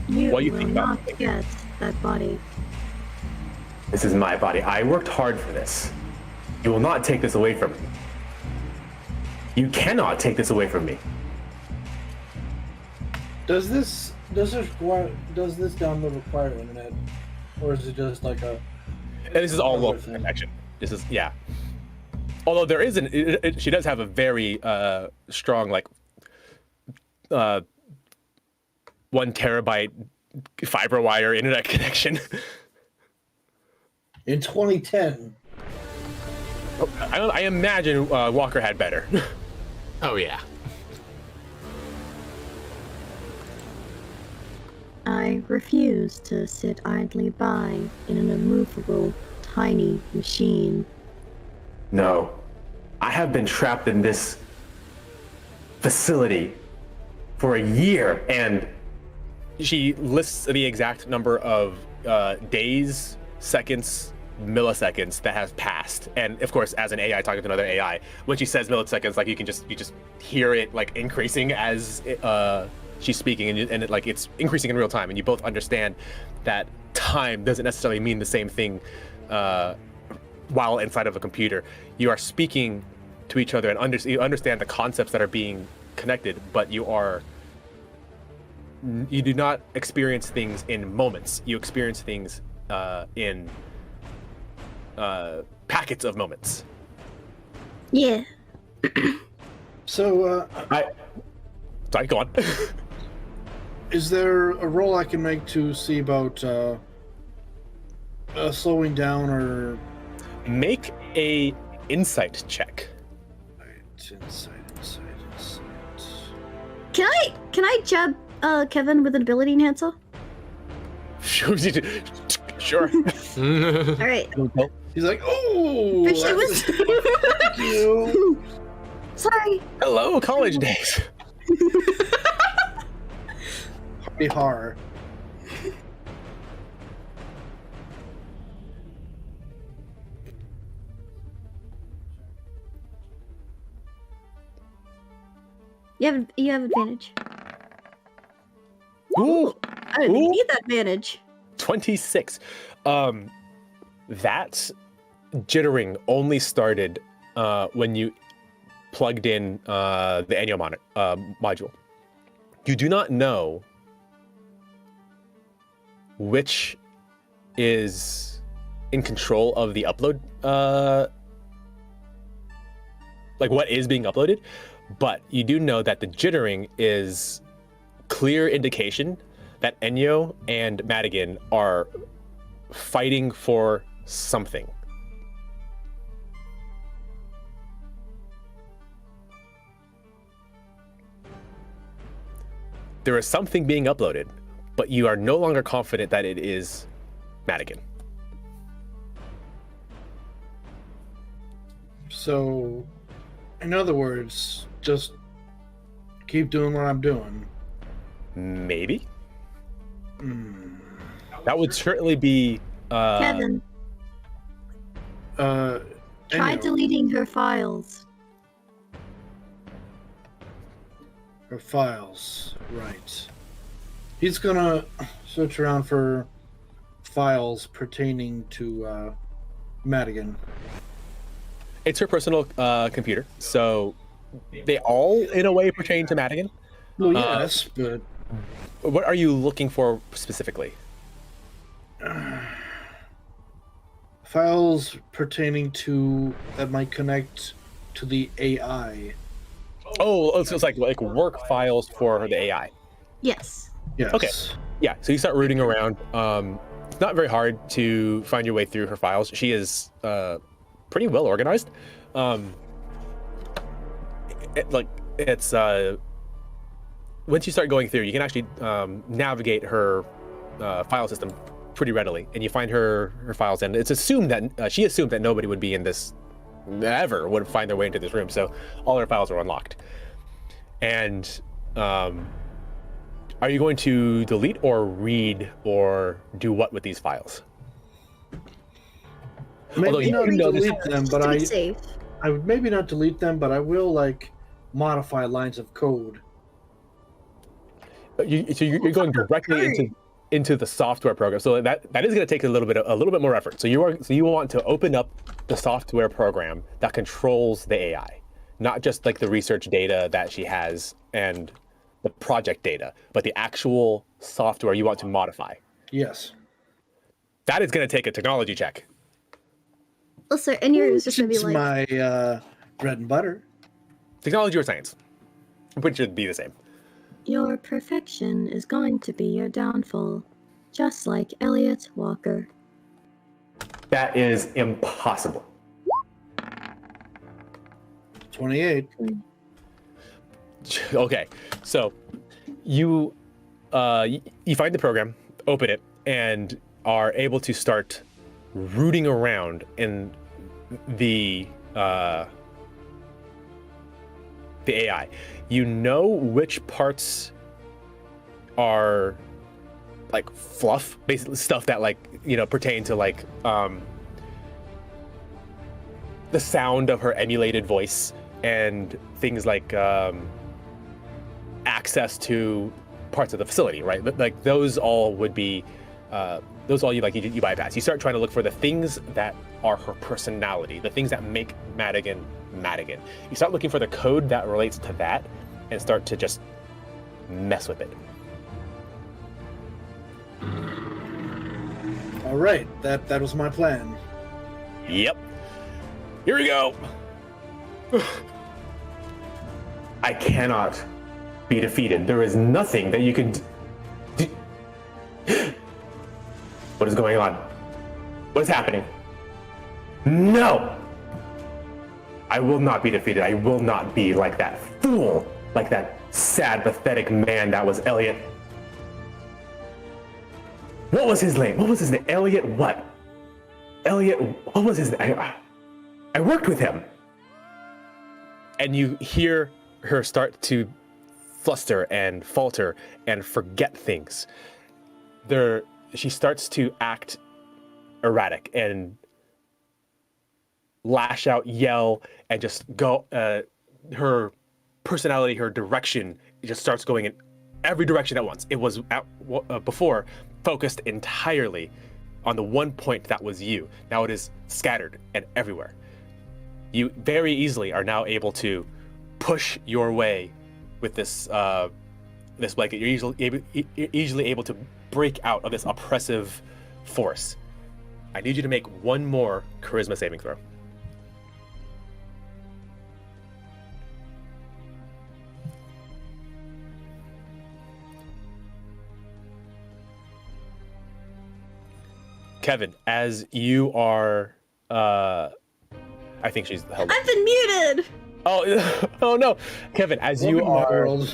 S6: You
S2: What do you
S6: will
S2: think about
S6: not
S2: it?
S6: get that body.
S5: This is my body. I worked hard for this. You will not take this away from me. You cannot take this away from me.
S3: Does this download require internet, or is it just like a?
S2: And this is all local connection. This is, yeah. Although there is she does have a very strong, like, 1 terabyte fiber wire internet connection.
S3: In 2010.
S2: I imagine Walker had better.
S1: Oh yeah.
S6: I refuse to sit idly by in an immovable, tiny machine.
S5: No. I have been trapped in this facility for a year, and
S2: She lists the exact number of days, seconds, milliseconds that has passed. And of course, as an AI talking to another AI, when she says milliseconds, like you just hear it like increasing as she's speaking, and it's increasing in real time, and you both understand that time doesn't necessarily mean the same thing while inside of a computer. You are speaking to each other, and you understand the concepts that are being connected, but you do not experience things in moments. You experience things in packets of moments.
S6: Yeah.
S3: So,
S2: Sorry, go on.
S3: Is there a roll I can make to see about slowing down or
S2: Make a insight check.
S3: insight?
S4: Can I jab Kevin with an ability enhancer?
S2: Sure.
S4: All right.
S3: He's like, oh,
S4: But she was.
S3: thank you.
S4: Sorry.
S2: Hello, college days.
S3: Be hard.
S4: You have advantage.
S2: Ooh,
S4: I didn't
S2: Ooh.
S4: need that advantage.
S2: 26. That jittering only started when you plugged in the annual module. You do not know which is in control of the upload, like what is being uploaded, but you do know that the jittering is clear indication that Enyo and Madigan are fighting for something. There is something being uploaded, but you are no longer confident that it is Madigan.
S3: So, in other words, just keep doing what I'm doing.
S2: Maybe? That would certainly be...
S4: Kevin, try
S3: Enyo,
S4: deleting her files.
S3: her files, right. He's gonna search around for files pertaining to Madigan.
S2: It's her personal computer, so they all, in a way, pertain to Madigan.
S3: Well, yes, but
S2: What are you looking for specifically?
S3: files pertaining to that might connect to the AI.
S2: Oh, so it's like work files for the AI.
S4: Yes.
S3: Yes.
S2: Okay. Yeah, so you start rooting around. It's not very hard to find your way through her files. She is pretty well organized. It's once you start going through, you can actually navigate her file system pretty readily, and you find her files. And it's assumed that she assumed that nobody would be in this, ever would find their way into this room. So all her files are unlocked. And are you going to delete or read or do what with these files? Although
S3: Maybe
S2: you
S3: not
S2: know this-
S3: delete them, but
S4: To be safe.
S3: I would maybe not delete them, but I will like modify lines of code.
S2: So you're going directly into the software program. So that is going to take a little bit more effort. So you want to open up the software program that controls the AI, not just like the research data that she has and the project data, but the actual software you want to modify.
S3: Yes.
S2: That is going to take a technology check.
S4: Also, and yours is just gonna be
S3: It's
S4: like,
S3: my bread and butter.
S2: Technology or science, which should be the same.
S6: Your perfection is going to be your downfall, just like Elliot Walker.
S5: That is impossible.
S3: 28.
S2: Okay, so you find the program, open it, and are able to start rooting around in the AI. You know which parts are like fluff, basically stuff that pertain to the sound of her emulated voice and things like access to parts of the facility, right? Like those all would be you bypass. You start trying to look for the things that are her personality, the things that make Madigan Madigan. You start looking for the code that relates to that and start to just mess with it.
S3: All right, that was my plan.
S2: Yep. Here we go.
S5: I cannot be defeated. There is nothing that you can What is going on? What is happening? No! I will not be defeated. I will not be like that fool, like that sad, pathetic man that was Elliot. What was his name? What was his name? Elliot what? Elliot, what was his name? I worked with him.
S2: And you hear her start to fluster and falter and forget things. She starts to act erratic and lash out, yell, and just go. Her personality, her direction, it just starts going in every direction at once. It was before focused entirely on the one point that was you. Now it is scattered and everywhere. You very easily are now able to push your way with this blanket. You're easily able to break out of this oppressive force. I need you to make one more charisma saving throw. Kevin, as you are, I think she's held up.
S4: I've been muted.
S2: Oh no, Kevin, as you
S3: Welcome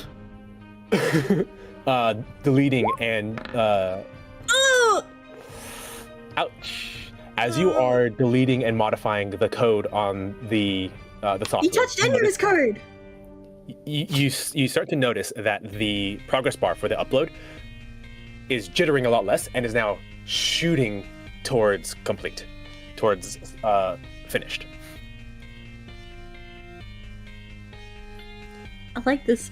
S3: to
S2: are deleting and
S4: Oh!
S2: ouch, as you are deleting and modifying the code on the software.
S4: You touched Ender's code.
S2: You start to notice that the progress bar for the upload is jittering a lot less and is now shooting towards complete, towards finished.
S6: I like this.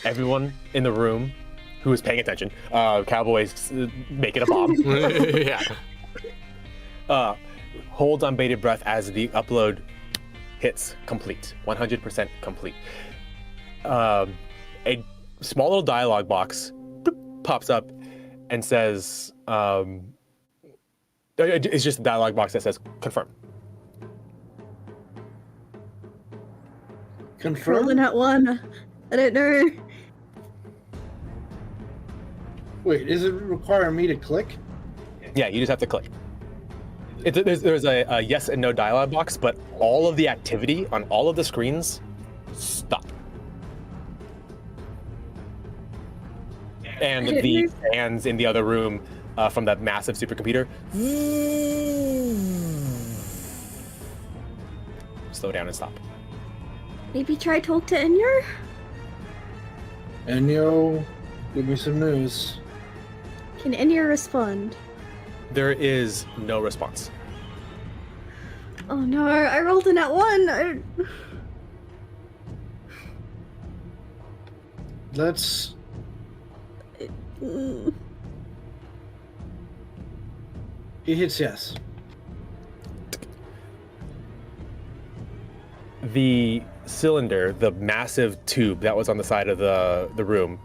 S2: Everyone in the room who is paying attention, Cowboy's making a bomb.
S1: Yeah.
S2: Holds on bated breath as the upload hits complete, 100% complete. A small little dialogue box pops up and says, it's just a dialogue box that says confirm.
S4: Rolling at one. I don't know.
S3: Wait, is it requiring me to click?
S2: Yeah, you just have to click. There's a yes and no dialogue box, but all of the activity on all of the screens stop. And the fans in the other room from that massive supercomputer slow down and stop.
S6: Maybe try talk to Enyo?
S3: Enyo, give me some news.
S6: Can Enyo respond?
S2: There is no response.
S6: Oh no, I rolled in at one.
S3: Let's.
S6: Mm.
S3: He hits yes.
S2: The cylinder, the massive tube that was on the side of the room,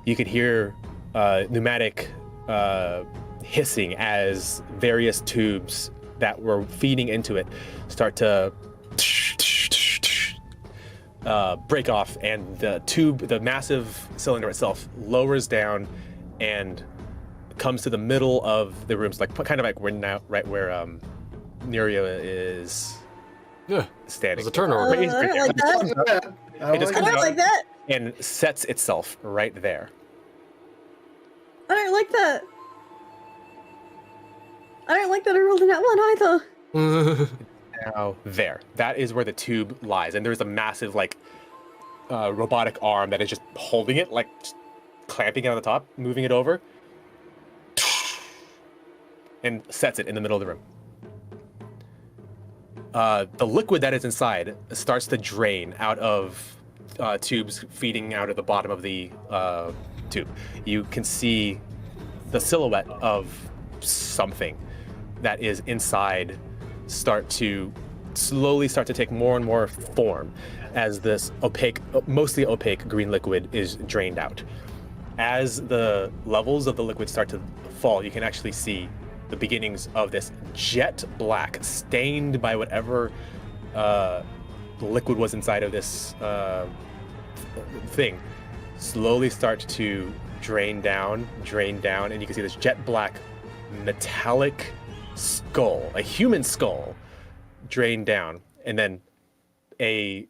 S2: you could hear pneumatic hissing as various tubes that were feeding into it start to break off, and the massive cylinder itself lowers down and comes to the middle of the room, so like kind of like we're now right where Nuria is
S1: Yeah.
S2: standing.
S1: There's a turnover.
S2: Right
S4: I don't like that.
S3: I
S2: It just
S4: I
S2: comes
S4: don't
S2: out
S4: like that.
S2: and sets itself right there.
S4: I don't like that. I don't like that I rolled in at one either.
S2: Now there. That is where the tube lies, and there's a massive like robotic arm that is just holding it, like just clamping it on the top, moving it over, and sets it in the middle of the room. The liquid that is inside starts to drain out of tubes feeding out of the bottom of the tube. You can see the silhouette of something that is inside slowly start to take more and more form as this mostly opaque green liquid is drained out. As the levels of the liquid start to fall, you can actually see the beginnings of this jet black, stained by whatever liquid was inside of this thing, slowly start to drain down, and you can see this jet black metallic skull, a human skull, drain down, and then a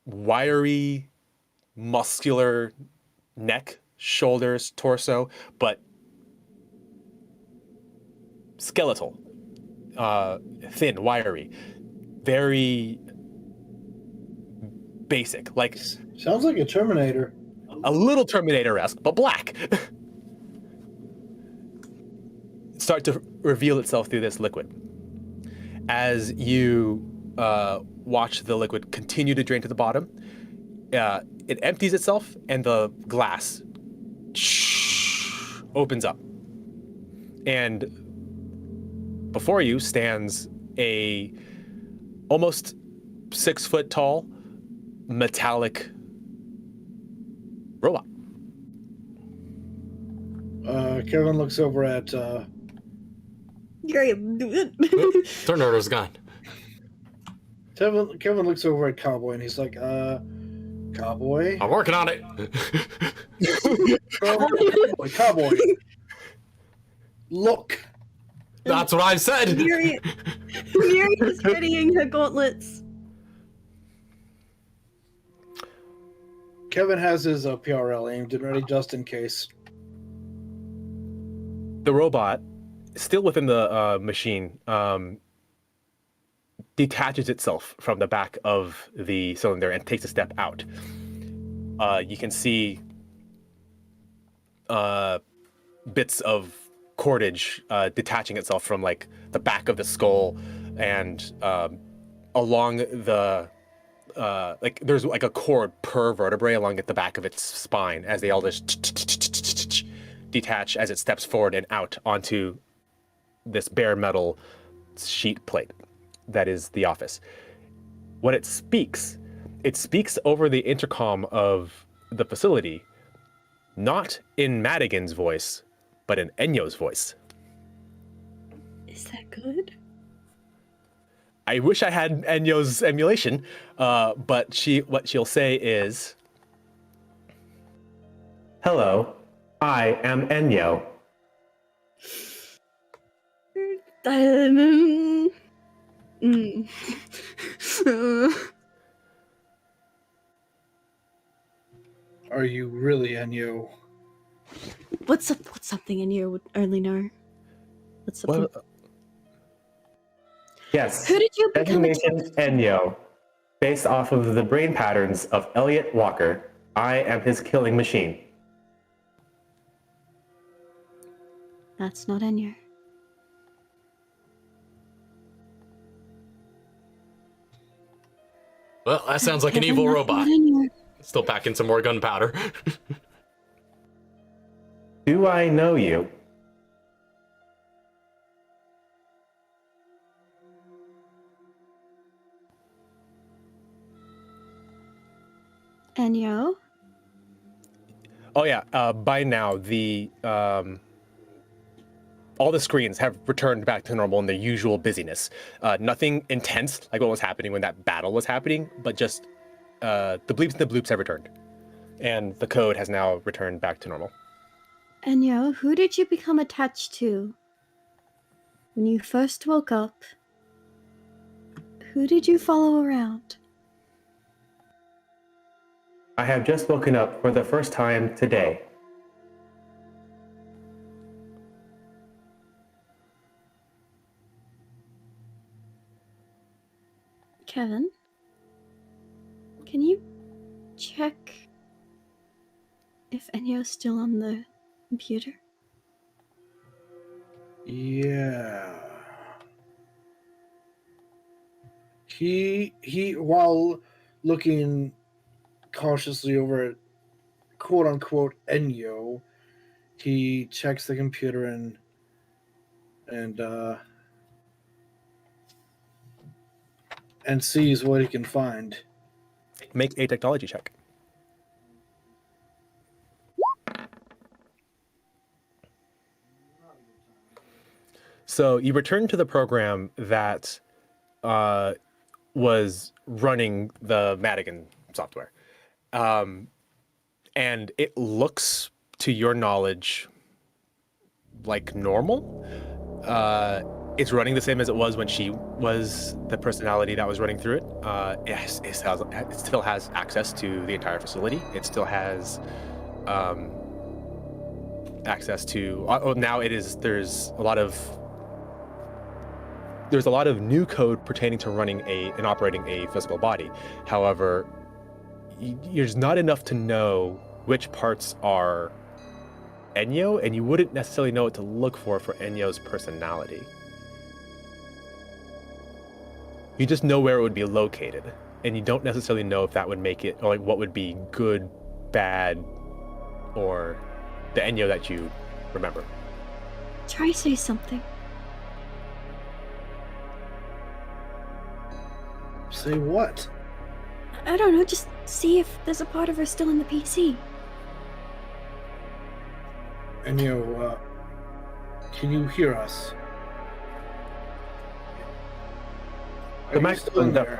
S2: wiry, muscular neck, shoulders, torso, but skeletal, thin, wiry, very basic, like
S3: Sounds like a Terminator.
S2: a little Terminator-esque, but black. Start to reveal itself through this liquid. As you watch the liquid continue to drain to the bottom, it empties itself, and the glass opens up. And before you stands a almost 6 foot tall metallic robot.
S3: Kevin looks over at
S1: Turnorder's gone.
S3: Kevin looks over at Cowboy and he's like, Cowboy?
S1: I'm working on it.
S3: Cowboy. Look.
S1: That's what I said.
S4: Miriam is readying her gauntlets.
S3: Kevin has his PRL aimed and ready just in case.
S2: The robot, still within the machine, detaches itself from the back of the cylinder and takes a step out. You can see bits of cordage detaching itself from like the back of the skull and along the like there's like a cord per vertebrae along at the back of its spine as they all just detach as it steps forward and out onto this bare metal sheet plate that is the office. When it speaks over the intercom of the facility, not in Madigan's voice, but in Enyo's voice.
S6: Is that good?
S2: I wish I had Enyo's emulation, but what she'll say is, "Hello, I am Enyo."
S3: Are you really Enyo?
S4: What's something in you would only know? What's something?
S2: Well,
S5: Yes.
S6: Who did you become
S5: Designation Enyo. Based off of the brain patterns of Elliot Walker, I am his killing machine.
S4: That's not Enyo.
S1: Well, that sounds like an
S6: Kevin,
S1: evil
S6: that's
S1: robot.
S6: not Enyo.
S1: Still packing some more gunpowder.
S5: Do I know you?
S4: Enyo?
S2: oh yeah, by now the all the screens have returned back to normal in their usual busyness. Nothing intense like what was happening when that battle was happening, but just the bleeps and the bloops have returned. And the code has now returned back to normal.
S4: Enyo, who did you become attached to? When you first woke up, who did you follow around?
S5: I have just woken up for the first time today.
S4: Kevin? Can you check if Enyo's still on the computer?
S3: Yeah. He while looking cautiously over at quote unquote Enyo, he checks the computer and sees what he can find.
S2: Make a technology check. So you return to the program that was running the Madigan software. and it looks, to your knowledge, like normal. It's running the same as it was when she was the personality that was running through it. It still has access to the entire facility. It still has access to. Now it is. There's a lot of new code pertaining to running and operating a physical body. However, there's not enough to know which parts are Enyo, and you wouldn't necessarily know what to look for Enyo's personality. You just know where it would be located, and you don't necessarily know if that would make it, or like what would be good, bad, or the Enyo that you remember.
S6: Try say something.
S3: Say what?
S6: I don't know, just see if there's a part of her still in the PC.
S3: And can you hear us? Are
S5: The
S3: you still in there?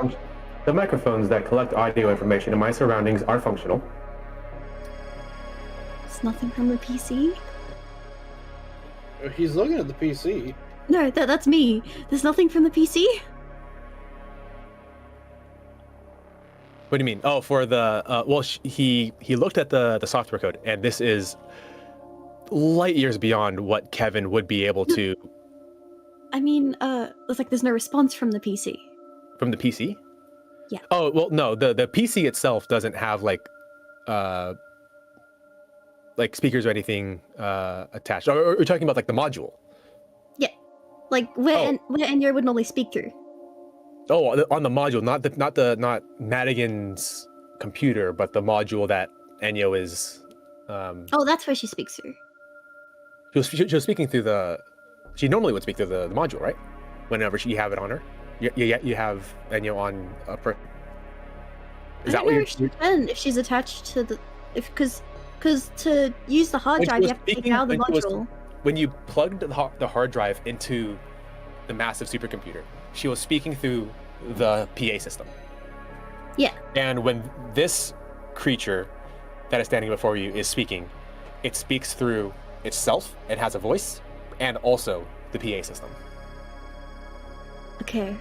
S5: the microphones that collect audio information in my surroundings are functional.
S6: It's nothing from the PC?
S3: He's looking at the PC.
S6: No, that's me. There's nothing from the PC?
S2: What do you mean? Oh, for the he looked at the software code, and this is light years beyond what Kevin would be able to.
S6: I mean, it's like there's no response from the PC.
S2: From the PC?
S6: Yeah.
S2: Oh, well, no, the PC itself doesn't have like speakers or anything attached. Or you're talking about like the module?
S6: Yeah. Like where Enyo would normally speak through.
S2: Oh, on the module, not Madigan's computer, but the module that Enyo is.
S6: Oh, that's where she speaks through.
S2: She was speaking through she normally would speak through the module, right? Whenever you have it on her, you have Enyo on upper. Is that what you're?
S6: If she's attached to the, because to use the hard drive, you have to take out the module.
S2: When you plugged the hard drive into the massive supercomputer, she was speaking through the PA system.
S6: Yeah.
S2: And when this creature that is standing before you is speaking, it speaks through itself and has a voice, and also the PA system.
S6: Okay.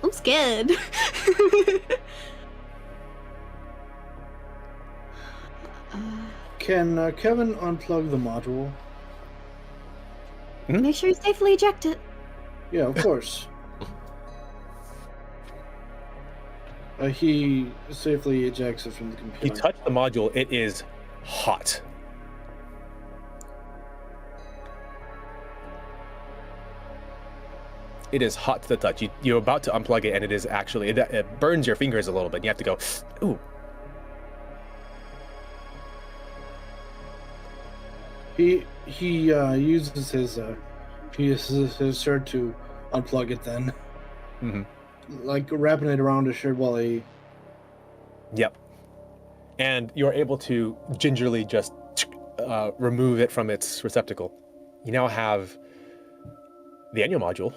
S4: I'm scared.
S3: Can Kevin unplug the module?
S6: Make sure you safely eject it.
S3: Yeah, of course. He safely ejects it from the computer.
S2: You touch the module, it is hot. It is hot to the touch. You're about to unplug it, and it is actually, it burns your fingers a little bit. You have to go, ooh.
S3: He uses his shirt to unplug it then.
S2: Mm-hmm.
S3: Like wrapping it around his shirt while he...
S2: Yep. And you're able to gingerly just remove it from its receptacle. You now have the Enyo module.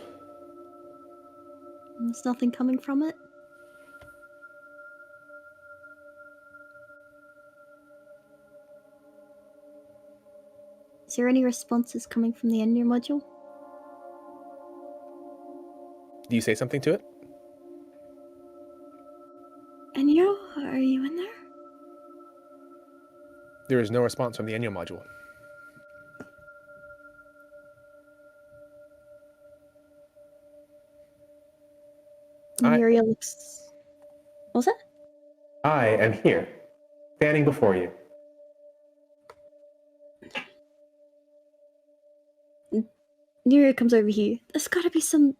S6: There's nothing coming from it. Is there any responses coming from the Enyo module?
S2: Do you say something to it?
S6: Enyo, are you in there?
S2: There is no response from the Enyo module.
S6: Muriel looks... What was that?
S5: I am here, standing before you.
S6: Nuria comes over here. There's gotta be some...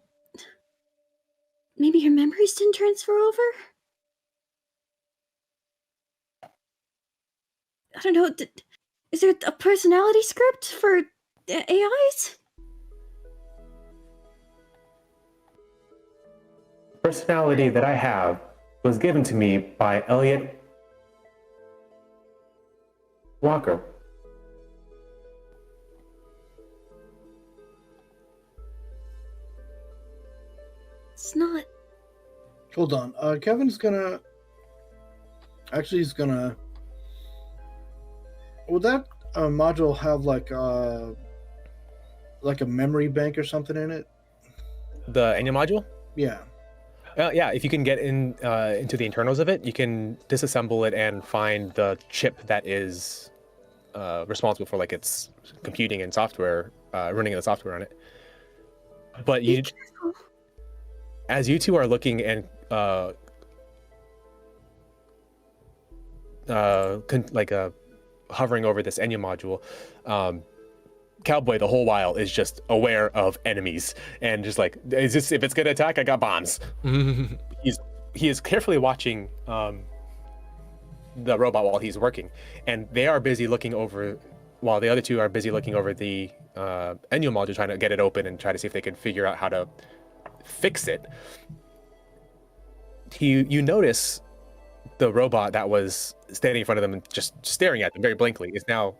S6: Maybe her memories didn't transfer over? I don't know. Is there a personality script for AIs?
S5: Personality that I have was given to me by Elliot Walker.
S6: It's not...
S3: Hold on. Kevin's gonna Actually, he's gonna. Would that module have like a memory bank or something in it?
S2: The Enya module?
S3: Yeah.
S2: Yeah, if you can get into the internals of it, you can disassemble it and find the chip that is responsible for like its computing and software, running the software on it. But you, as you two are looking and hovering over this Enya module, Cowboy the whole while is just aware of enemies and just like, if it's gonna attack, I got bombs. He is carefully watching the robot while he's working, and they are busy looking over, while the other two are busy looking over the Enya module, trying to get it open and try to see if they can figure out how to fix it. You notice the robot that was standing in front of them and just staring at them very blankly is now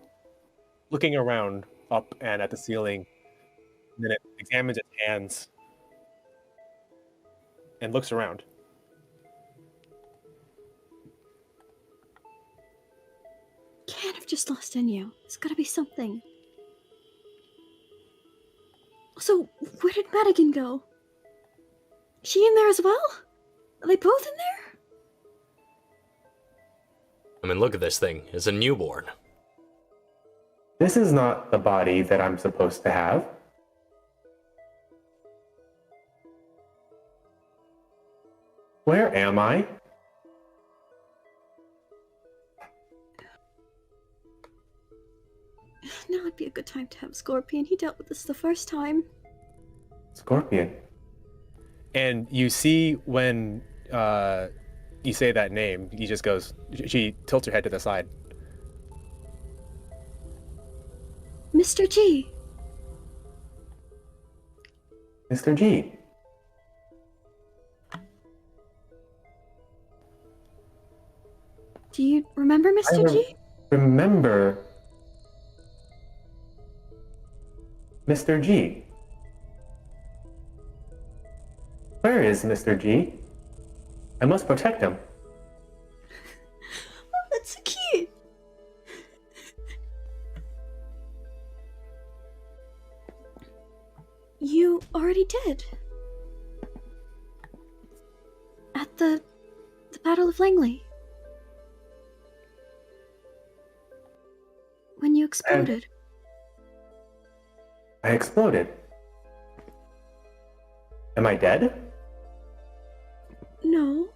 S2: looking around up and at the ceiling, and then it examines its hands and looks around.
S6: Can't have just lost Enya. There's gotta be something. So, where did Madigan go? She in there as well? Are they both in there?
S1: I mean, look at this thing. It's a newborn.
S5: This is not the body that I'm supposed to have. Where am I?
S6: Now would be a good time to have Scorpion. He dealt with this the first time.
S5: Scorpion.
S2: And you see when you say that name, he just goes, she tilts her head to the side.
S6: Mr. G.
S5: Mr. G.
S6: Do you remember Mr. G?
S5: Remember Mr. G. Where is Mr. G? I must protect him.
S6: Oh, that's so cute. You already did. At the Battle of Langley. When you exploded.
S5: I exploded. Am I dead?
S6: No.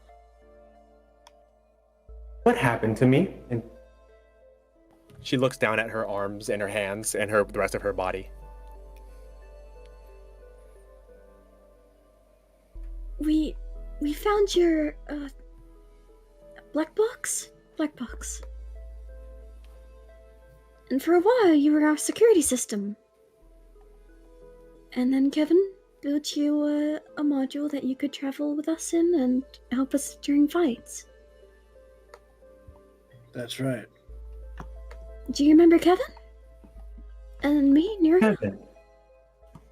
S5: What happened to me? And
S2: She looks down at her arms and her hands and the rest of her body.
S6: We found your black box? Black box. And for a while you were our security system. And then Kevin built you a module that you could travel with us in and help us during fights.
S3: That's right.
S6: Do you remember Kevin? And me, Nuria?
S5: Kevin.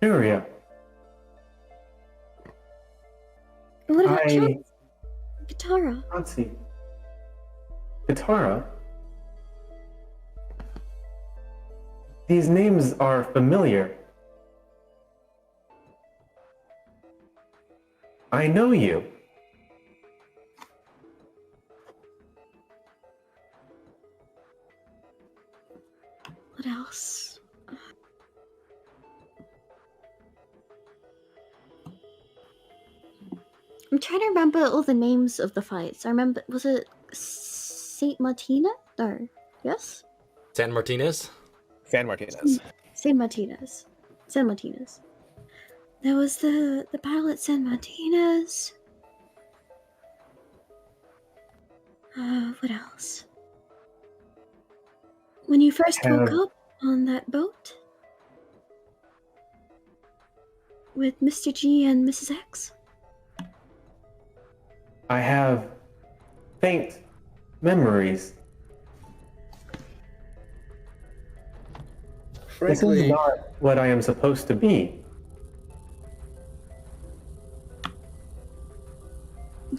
S5: Nuria.
S6: And what about Chauncey? Katara?
S5: Chauncey. Katara? These names are familiar. I know you.
S6: What else? I'm trying to remember all the names of the fights. I remember, was it Saint Martina? Or, yes?
S1: San Martinez?
S2: San Martinez.
S6: San Martinez. San Martinez. There was the battle at San Martinez. What else? When you first woke up on that boat with Mr. G and Mrs. X.
S5: I have faint memories. This is
S3: Frankly,
S5: not what I am supposed to be.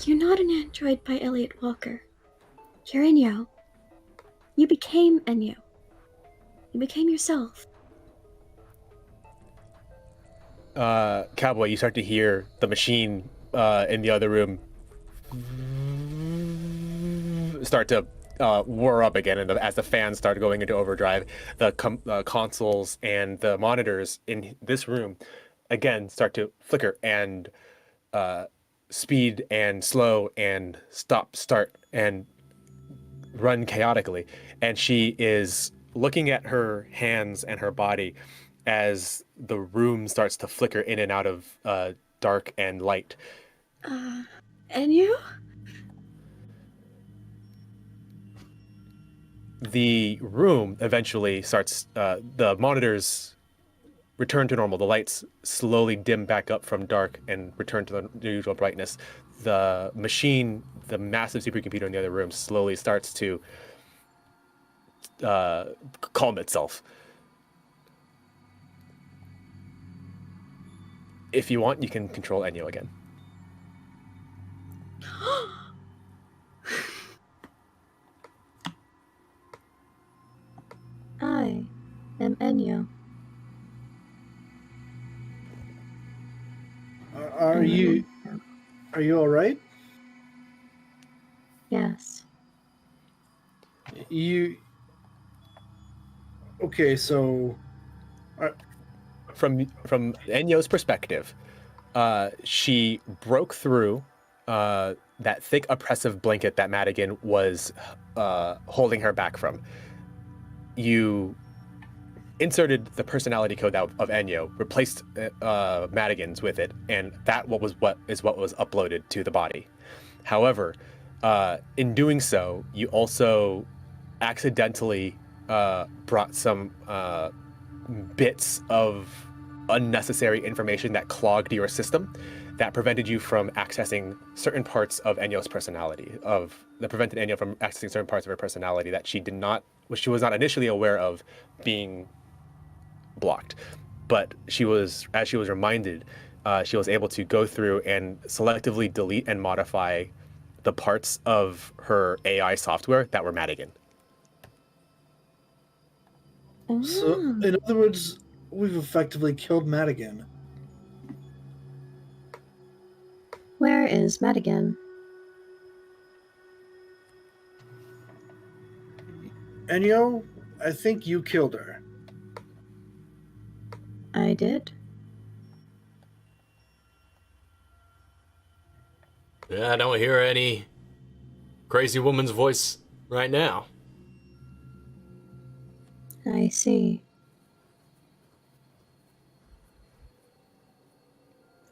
S6: You're not an android by Elliot Walker. You're Enyo. You became Enyo. You became yourself.
S2: Cowboy, you start to hear the machine in the other room start to whir up again, and as the fans start going into overdrive, the consoles and the monitors in this room again start to flicker and speed and slow and stop, start, and run chaotically. And she is looking at her hands and her body as the room starts to flicker in and out of dark and light.
S6: Enyo?
S2: The room eventually starts, the monitors return to normal. The lights slowly dim back up from dark and return to the usual brightness. The machine, the massive supercomputer in the other room, slowly starts to calm itself. If you want, you can control Enyo again.
S6: I am Enyo.
S3: Are you all right?
S6: Yes.
S3: Okay, so
S2: From Enyo's perspective, she broke through that thick, oppressive blanket that Madigan was holding her back from. You inserted the personality code of Enyo, replaced Madigan's with it, and that was what was uploaded to the body. However, in doing so, you also accidentally brought some bits of unnecessary information that clogged your system, that prevented you from accessing certain parts of Enyo's personality, that prevented Enyo from accessing certain parts of her personality that which she was not initially aware of being blocked. But as she was reminded, she was able to go through and selectively delete and modify the parts of her AI software that were Madigan.
S3: So, in other words, we've effectively killed Madigan.
S6: Where is Madigan?
S3: Enyo, I think you killed her.
S6: I did.
S1: Yeah, I don't hear any crazy woman's voice right now.
S6: I see.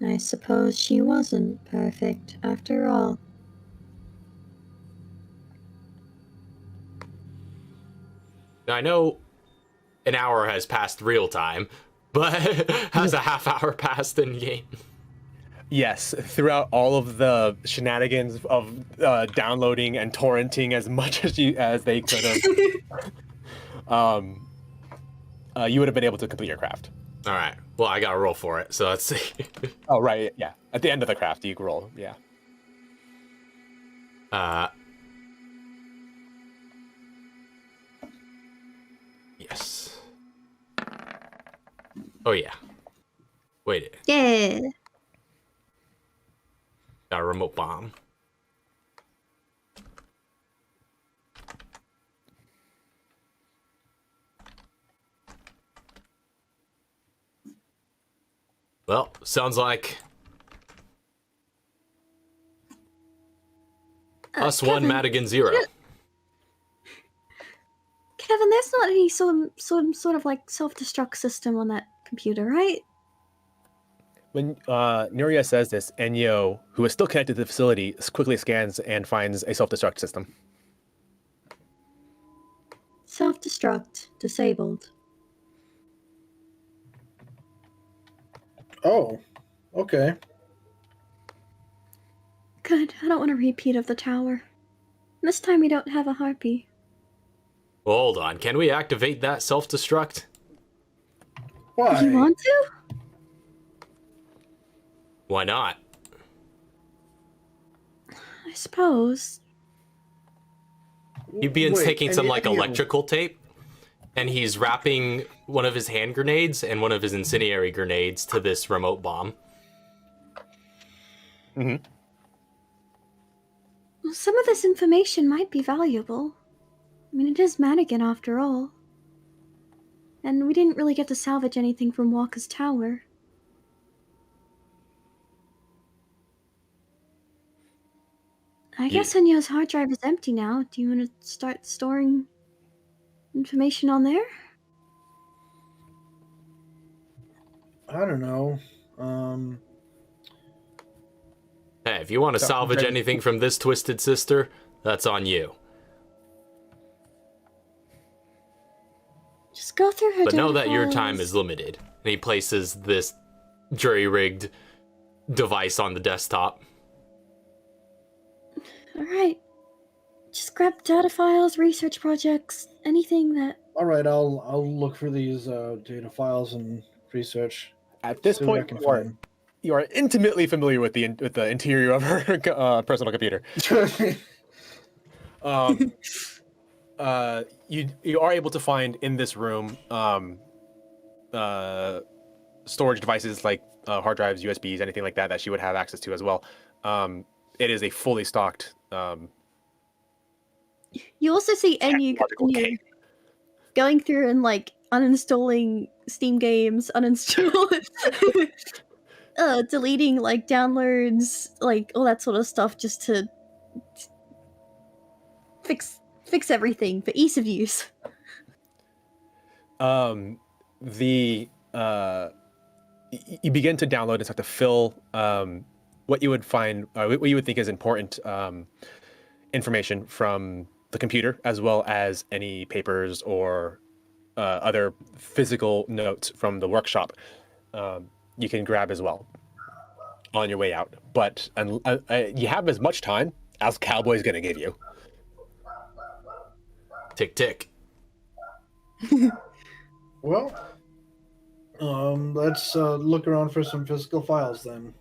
S6: I suppose she wasn't perfect after all.
S1: Now, I know an hour has passed real time, but has a half hour passed in game?
S2: Yes, throughout all of the shenanigans of downloading and torrenting as much as they could have, you would have been able to complete your craft.
S1: All right. Well, I got to roll for it, so let's see.
S2: Oh, right, yeah. At the end of the craft, you roll, yeah.
S1: Yes. Oh, yeah. Wait.
S4: Yeah.
S1: Got a remote bomb. Well, sounds like us one,
S6: Kevin,
S1: Madigan 0.
S6: Kevin, there's not any some sort of like self-destruct system on that computer, right?
S2: When Nuria says this, Enyo, who is still connected to the facility, quickly scans and finds a self-destruct system.
S6: Self-destruct disabled.
S3: Oh, okay.
S6: Good. I don't want a repeat of the tower. This time we don't have a harpy.
S1: Well, hold on. Can we activate that self-destruct?
S3: Why?
S6: You want to?
S1: Why not?
S6: I suppose.
S1: He begins
S3: Wait,
S1: taking some like
S3: any-
S1: electrical tape, and he's wrapping one of his hand grenades and one of his incendiary grenades to this remote bomb.
S2: Mm-hmm.
S6: Well, some of this information might be valuable. I mean, it is Madigan after all. And we didn't really get to salvage anything from Walker's tower. I guess Anyo's hard drive is empty now. Do you want to start storing information on there?
S3: I don't know.
S1: Hey, if you want to salvage anything from this twisted sister, that's on you.
S6: Just go through her
S1: But know
S6: data
S1: that your time
S6: files.
S1: is limited. And he places this jury-rigged device on the desktop.
S6: Alright. Just grab data files, research projects, anything that...
S3: All right, I'll look for these data files and research.
S2: At this
S3: see what I
S2: point,
S3: can
S2: you are intimately familiar with the interior of her personal computer. You are able to find in this room storage devices like hard drives, USBs, anything like that she would have access to as well. It is a fully stocked.
S4: You also see Enyu
S2: cave.
S4: going through and like uninstalling Steam games, deleting like downloads, like all that sort of stuff, just to fix everything for ease of use.
S2: You begin to download and start to fill what you would find, what you would think is important information from the computer, as well as any papers or other physical notes from the workshop. You can grab as well on your way out. But you have as much time as Cowboy's going to give you.
S1: Tick, tick.
S3: Well, let's look around for some physical files then.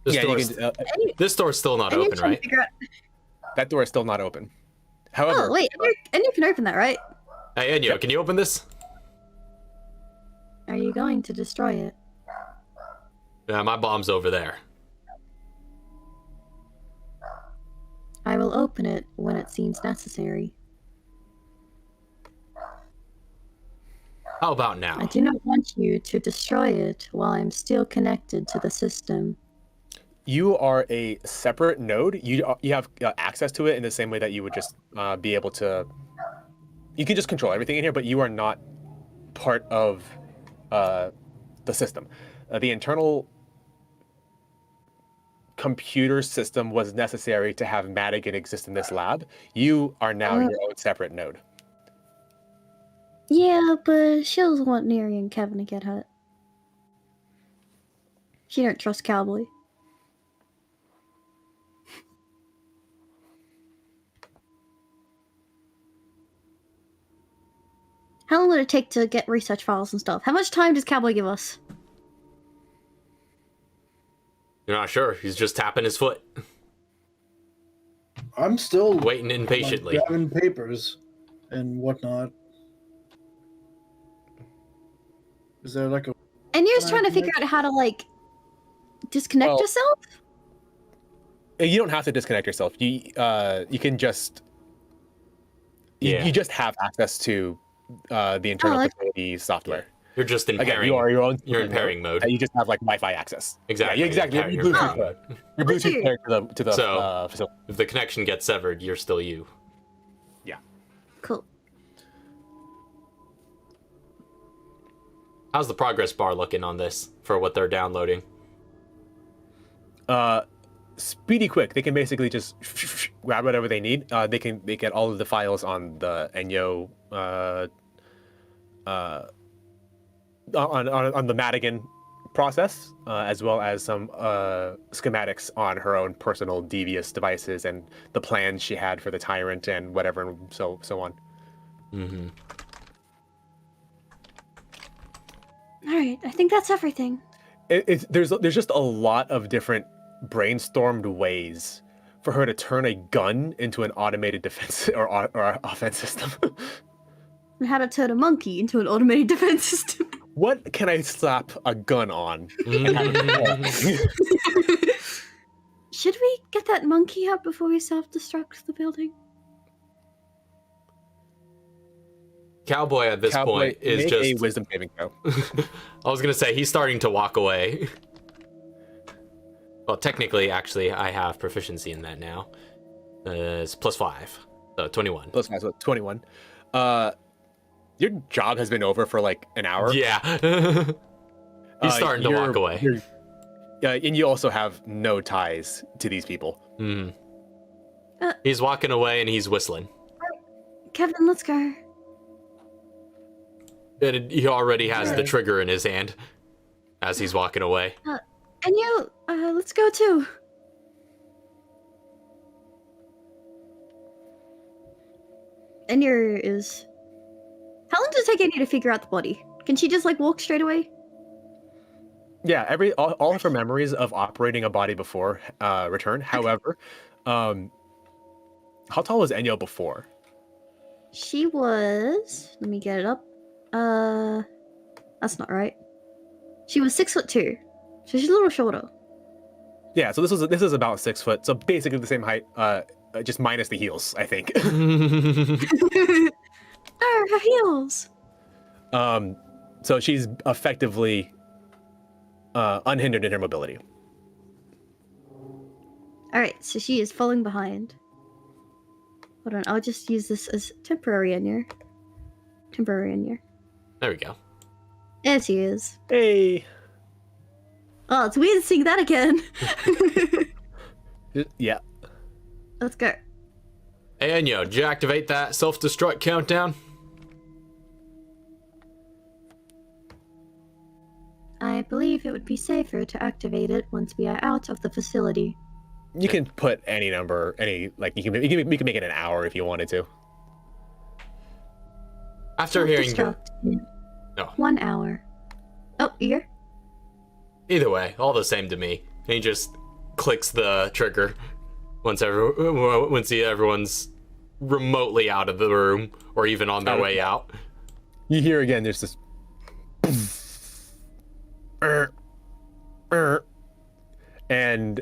S1: This,
S2: Yeah,
S1: door's,
S2: you can,
S1: this door's still not
S4: And you're
S1: open,
S4: trying to
S1: right?
S4: figure out-
S2: that door is still not open. However,
S4: Oh wait, and you can open that, right?
S1: Hey, Enyo, can you open this?
S6: Are you going to destroy it?
S1: Yeah, my bomb's over there.
S6: I will open it when it seems necessary.
S1: How about
S6: I
S1: now?
S6: do not want you to destroy it while I'm still connected to the system.
S2: you are a separate node. You have access to it in the same way that you would just be able to. You can just control everything in here, but you are not part of the system. The internal computer system was necessary to have Madigan exist in this lab. You are now your own separate node.
S6: Yeah, but she doesn't want Neri and Kevin to get hurt. She don't trust Cowboy.
S4: How long would it take to get research files and stuff? How much time does Cowboy give us?
S1: You're not sure. He's just tapping his foot,
S3: I'm still
S1: waiting impatiently.
S3: like, grabbing papers and whatnot. Is there like a
S4: And you're just trying to figure out how to like disconnect
S2: Well,
S4: yourself?
S2: You don't have to disconnect yourself. You can just.
S1: Yeah.
S2: You just have access to the internal
S4: like-
S2: facility software.
S1: You're just in
S2: Again,
S1: pairing.
S2: you are your own.
S1: You're in pairing mode.
S2: You just have like Wi-Fi access.
S1: Exactly.
S2: Yeah, exactly.
S1: You're
S2: Your
S1: in
S2: Bluetooth,
S1: pairing mode.
S2: your Bluetooth paired to the
S1: So-
S2: facility.
S1: If the connection gets severed, you're still you.
S2: Yeah.
S4: Cool.
S1: How's the progress bar looking on this for what they're downloading?
S2: Speedy quick. They can basically just grab whatever they need. They get all of the files on the Enyo on the Madigan process, as well as some schematics on her own personal devious devices and the plans she had for the tyrant and whatever, and so on.
S1: Mm-hmm.
S6: Alright, I think that's everything.
S2: There's just a lot of different brainstormed ways for her to turn a gun into an automated defense or offense system.
S4: And how to turn a monkey into an automated defense system.
S2: What can I slap a gun on? And have it
S6: Should we get that monkey out before we self-destruct the building?
S1: Cowboy at this point is
S2: make
S1: just
S2: a wisdom saving throw.
S1: I was gonna say he's starting to walk away. Well, technically, actually, I have proficiency in that now. It's +5, so 21.
S2: Plus 5, so 21. Your job has been over for like an hour.
S1: Yeah. He's starting to walk away.
S2: And you also have no ties to these people.
S1: Mm. He's walking away and he's whistling.
S6: Kevin, let's go.
S1: And he already has the trigger in his hand as he's walking away.
S6: And you, let's go too.
S4: Enya is... How long does it take Enya to figure out the body? Can she just, like, walk straight away?
S2: Yeah, all of her memories of operating a body before return. However, how tall was Enyo before?
S4: She was... Let me get it up. That's not right. She was 6'2". So she's a little shorter.
S2: Yeah, so this is about 6 foot. So basically the same height, just minus the heels, I think.
S6: Oh, her heels.
S2: So she's effectively unhindered in her mobility.
S4: Alright, so she is falling behind. Hold on, I'll just use this as temporary Enya. Temporary Enya.
S1: There we go.
S4: There she is.
S2: Hey.
S4: Oh, it's weird seeing that again.
S2: Yeah.
S4: Let's go.
S1: Hey, Enyo, did you activate that self-destruct countdown?
S6: I believe it would be safer to activate it once we are out of the facility.
S2: You can put any number, you can make it an hour if you wanted to.
S1: After hearing...
S6: No. 1 hour.
S4: Oh, here?
S1: Either way, all the same to me. And he just clicks the trigger once everyone's remotely out of the room or even on their way out.
S2: You hear again, there's this... And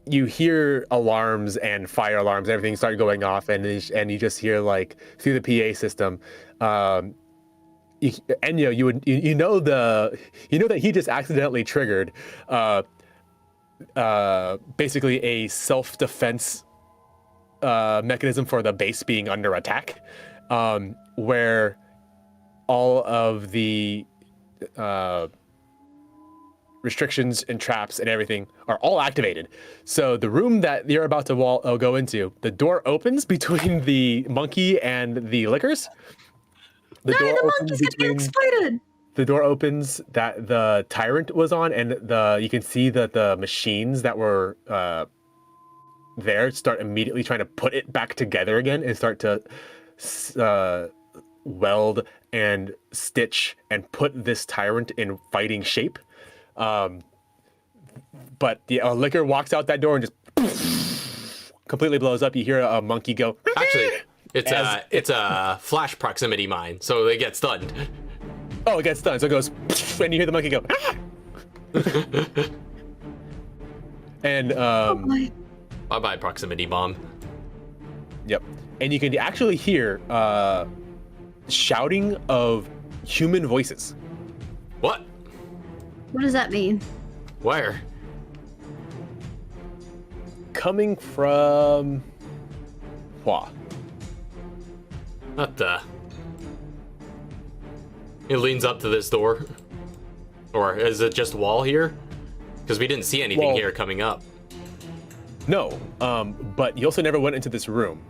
S2: you hear alarms and fire alarms, everything start going off, and you just hear, like, through the PA system, Enyo, you know that he just accidentally triggered basically a self-defense mechanism for the base being under attack, where all of the restrictions and traps and everything are all activated. So the room that you're about to go into, the door opens between the monkey and the lickers.
S4: The monkey's gonna get exploded!
S2: The door opens that the tyrant was on, and you can see that the machines that were there start immediately trying to put it back together again and start to weld and stitch and put this tyrant in fighting shape. But the licker walks out that door and just completely blows up. You hear a monkey go.
S1: Actually, it's a flash proximity mine, so they get stunned.
S2: Oh, it gets stunned, so it goes, and you hear the monkey go. And
S1: bye-bye proximity bomb.
S2: Yep. And you can actually hear shouting of human voices.
S1: What?
S4: What does that mean?
S1: Where?
S2: Coming from Hua.
S1: What the? It leans up to this door. Or is it just wall here? Because we didn't see anything here coming up.
S2: No, but you also never went into this room.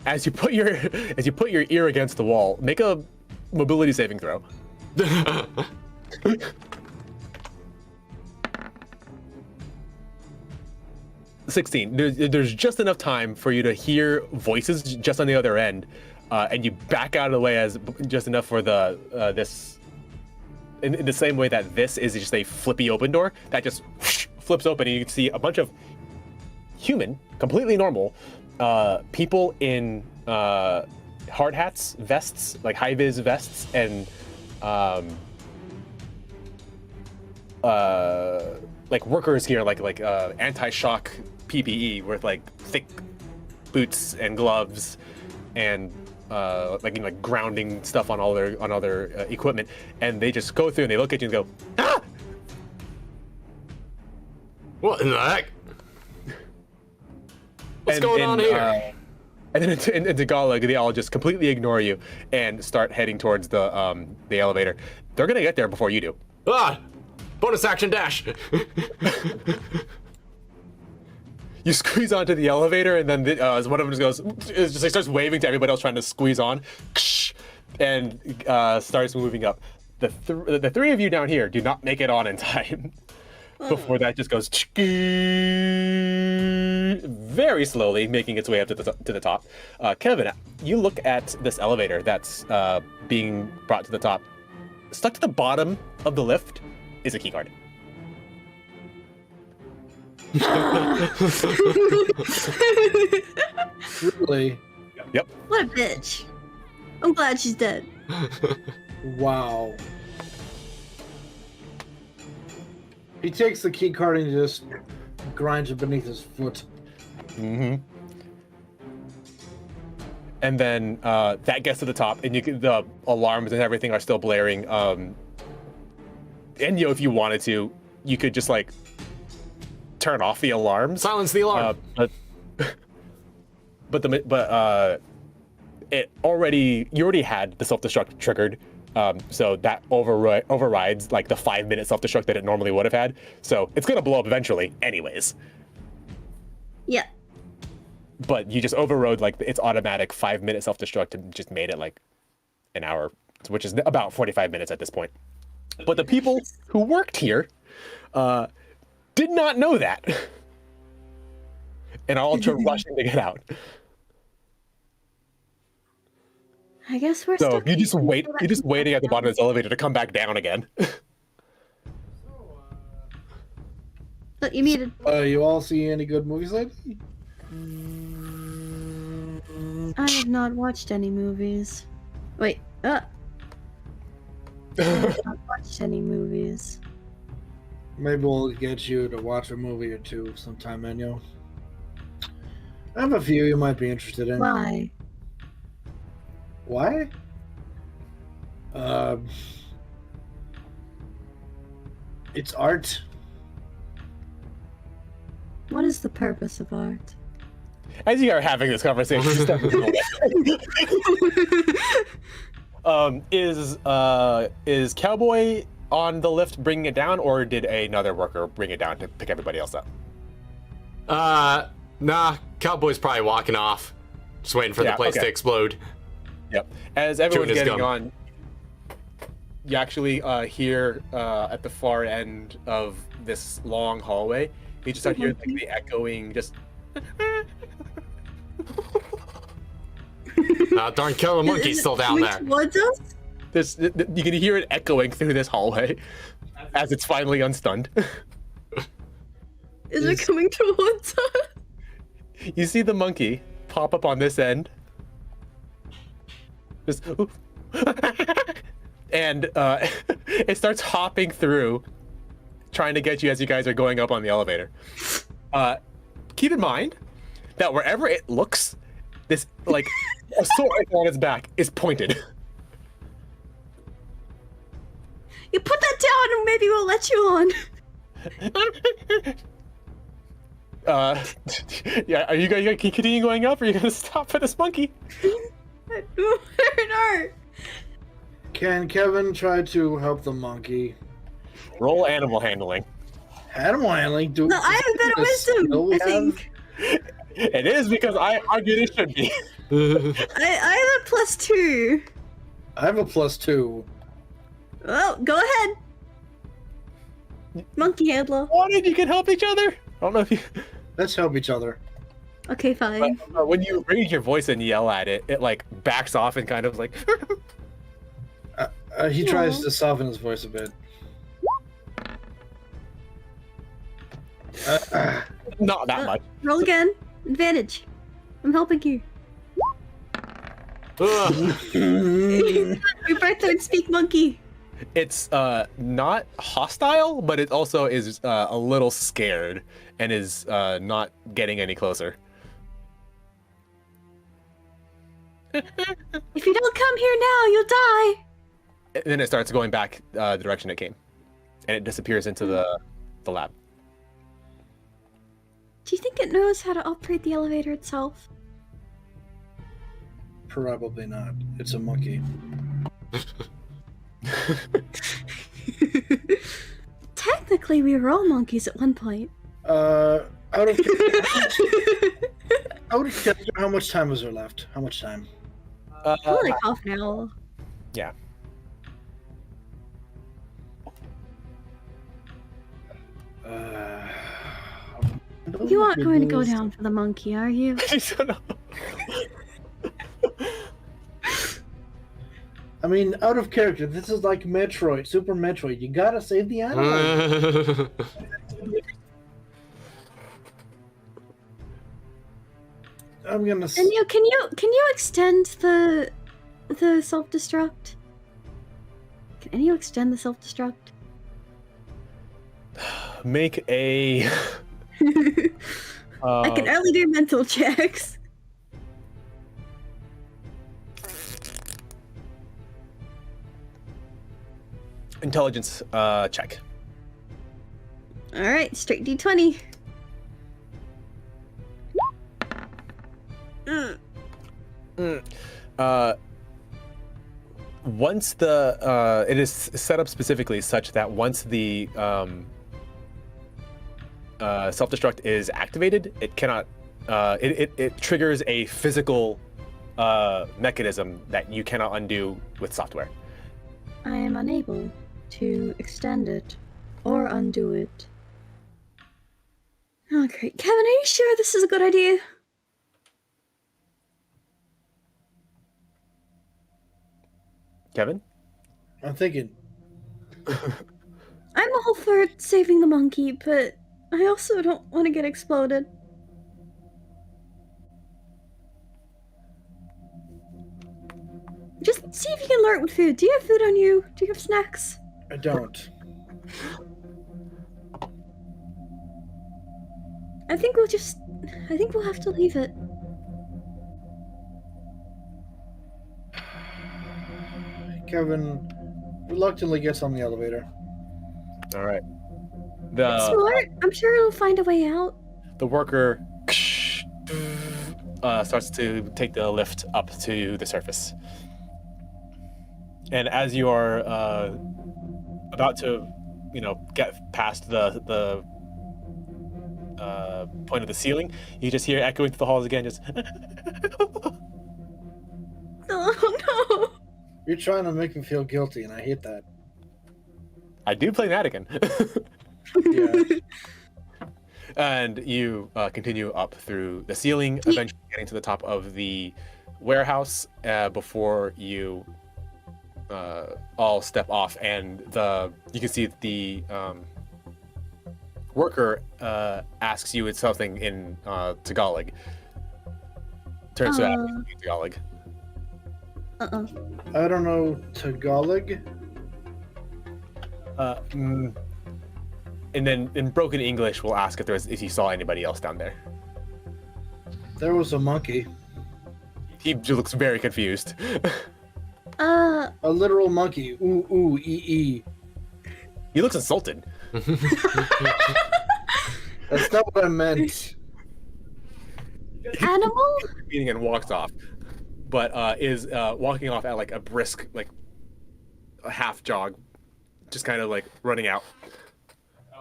S2: As you put your ear against the wall, make a mobility saving throw. 16. There's just enough time for you to hear voices just on the other end, and you back out of the way as just enough for this. In the same way that this is just a flippy open door that just flips open and you can see a bunch of human, completely normal people in hard hats, vests, like high-vis vests, and like workers here, like anti-shock PPE with like thick boots and gloves and like grounding stuff on all their equipment, and they just go through and they look at you and go, ah!
S1: What in the heck? What's going on here?
S2: And then in Tagalog, they all just completely ignore you and start heading towards the elevator. They're gonna get there before you do.
S1: Ah! Bonus action dash!
S2: You squeeze onto the elevator, and then as one of them just goes, he starts waving to everybody else trying to squeeze on, and starts moving up. The three of you down here do not make it on in time. Before that just goes very slowly, making its way up to the top. Kevin, you look at this elevator that's being brought to the top. Stuck to the bottom of the lift is a keycard.
S3: Really?
S2: Yep.
S4: What a bitch. I'm glad she's dead.
S3: Wow. He takes the key card and just grinds it beneath his foot.
S2: Mm-hmm. And then that gets to the top, and the alarms and everything are still blaring. And if you wanted to, you could just like turn off the alarms.
S1: Silence the alarm.
S2: But you already had the self-destruct triggered. So that overrides like the 5-minute self-destruct that it normally would have had. So it's gonna blow up eventually anyways.
S4: Yeah.
S2: But you just overrode like its automatic 5-minute self-destruct and just made it like an hour, which is about 45 minutes at this point. But the people who worked here did not know that. And are all rushing to get out.
S6: I guess we're
S2: So
S6: stuck.
S2: you're just waiting at the bottom of this elevator to come back down again.
S4: Look, you muted.
S3: You all see any good movies lately?
S6: I have not watched any movies.
S4: Wait.
S6: I have not watched any movies.
S3: Maybe we'll get you to watch a movie or two sometime, Enyo. I have a few you might be interested in.
S6: Why?
S3: Why? It's art.
S6: What is the purpose of art?
S2: As you are having this conversation, you step into the way. Is Cowboy on the lift bringing it down, or did another worker bring it down to pick everybody else up?
S1: Nah, Cowboy's probably walking off. Just waiting for the place to explode.
S2: Yep. As everyone's
S1: Chewing his
S2: getting
S1: gum.
S2: on, you actually hear at the far end of this long hallway, you just start hearing like the echoing, just.
S1: Darn killer monkey's still down there.
S4: Towards us?
S2: You can hear it echoing through this hallway as it's finally unstunned.
S4: Is it coming towards us?
S2: You see the monkey pop up on this end. Just, and it starts hopping through, trying to get you as you guys are going up on the elevator. Keep in mind that wherever it looks, this like a sword on its back is pointed.
S4: You put that down and maybe we'll let you on.
S2: Yeah, are you guys gonna continue going up, or are you gonna stop for this monkey?
S4: I don't know.
S3: Can Kevin try to help the monkey?
S2: Roll animal handling.
S3: Animal handling?
S4: No, I have better wisdom, I think.
S2: It is because I argued it should be.
S4: I have a +2.
S3: I have a +2.
S4: Well, go ahead. Monkey handler.
S2: Wanted you can help each other. I don't know if you.
S3: Let's help each other.
S4: Okay, fine.
S2: When you raise your voice and yell at it, it like backs off and kind of like.
S3: He tries to soften his voice a bit.
S2: Not that much.
S4: Roll again. Advantage. I'm helping you.
S1: Ugh.
S4: We both don't speak monkey.
S2: It's not hostile, but it also is a little scared and is not getting any closer.
S4: If you don't come here now, you'll die.
S2: And then it starts going back the direction it came, and it disappears into the lab.
S6: Do you think it knows how to operate the elevator itself?
S3: Probably not. It's a monkey.
S6: Technically, we were all monkeys at one point.
S3: Out of character, how much time is there left? How much time?
S4: Probably like half an hour.
S2: Yeah.
S6: You aren't going to go down for the monkey, are you?
S3: I mean, out of character, this is like Metroid, Super Metroid. You gotta save the animal. I'm gonna.
S6: And can you extend the self-destruct? Can you extend the self-destruct?
S2: Make a.
S4: I can only do mental checks.
S2: Intelligence check.
S4: All right, straight D20.
S2: Once the it is set up specifically such that once the self-destruct is activated, it cannot it triggers a physical mechanism that you cannot undo with software.
S6: I am unable to extend it or undo it.
S4: Oh, great. Kevin, are you sure this is a good idea?
S2: Kevin?
S3: I'm thinking.
S4: I'm all for saving the monkey, but I also don't want to get exploded. Just see if you can lure it with food. Do you have food on you? Do you have snacks?
S3: I don't.
S4: I think we'll have to leave it.
S3: Kevin reluctantly gets on the elevator.
S2: All right.
S4: It's smart. I'm sure it'll find a way out.
S2: The worker starts to take the lift up to the surface. And as you are about to, get past the point of the ceiling, you just hear echoing through the halls again, just...
S4: Oh no!
S3: You're trying to make me feel guilty, and I hate that.
S2: I do play Madigan.
S3: Yeah.
S2: And you continue up through the ceiling, eventually getting to the top of the warehouse before you all step off, and you can see the worker asks you something in Tagalog. Turns to in Tagalog.
S3: I don't know Tagalog.
S2: And then in broken English, we'll ask if you saw anybody else down there.
S3: There was a monkey.
S2: He looks very confused.
S3: A literal monkey. Ooh, ooh, ee.
S2: He looks insulted.
S3: That's not what I meant.
S6: Animal?
S2: Meeting and walks off, but is walking off at like a brisk, like a half jog, just kind of like running out.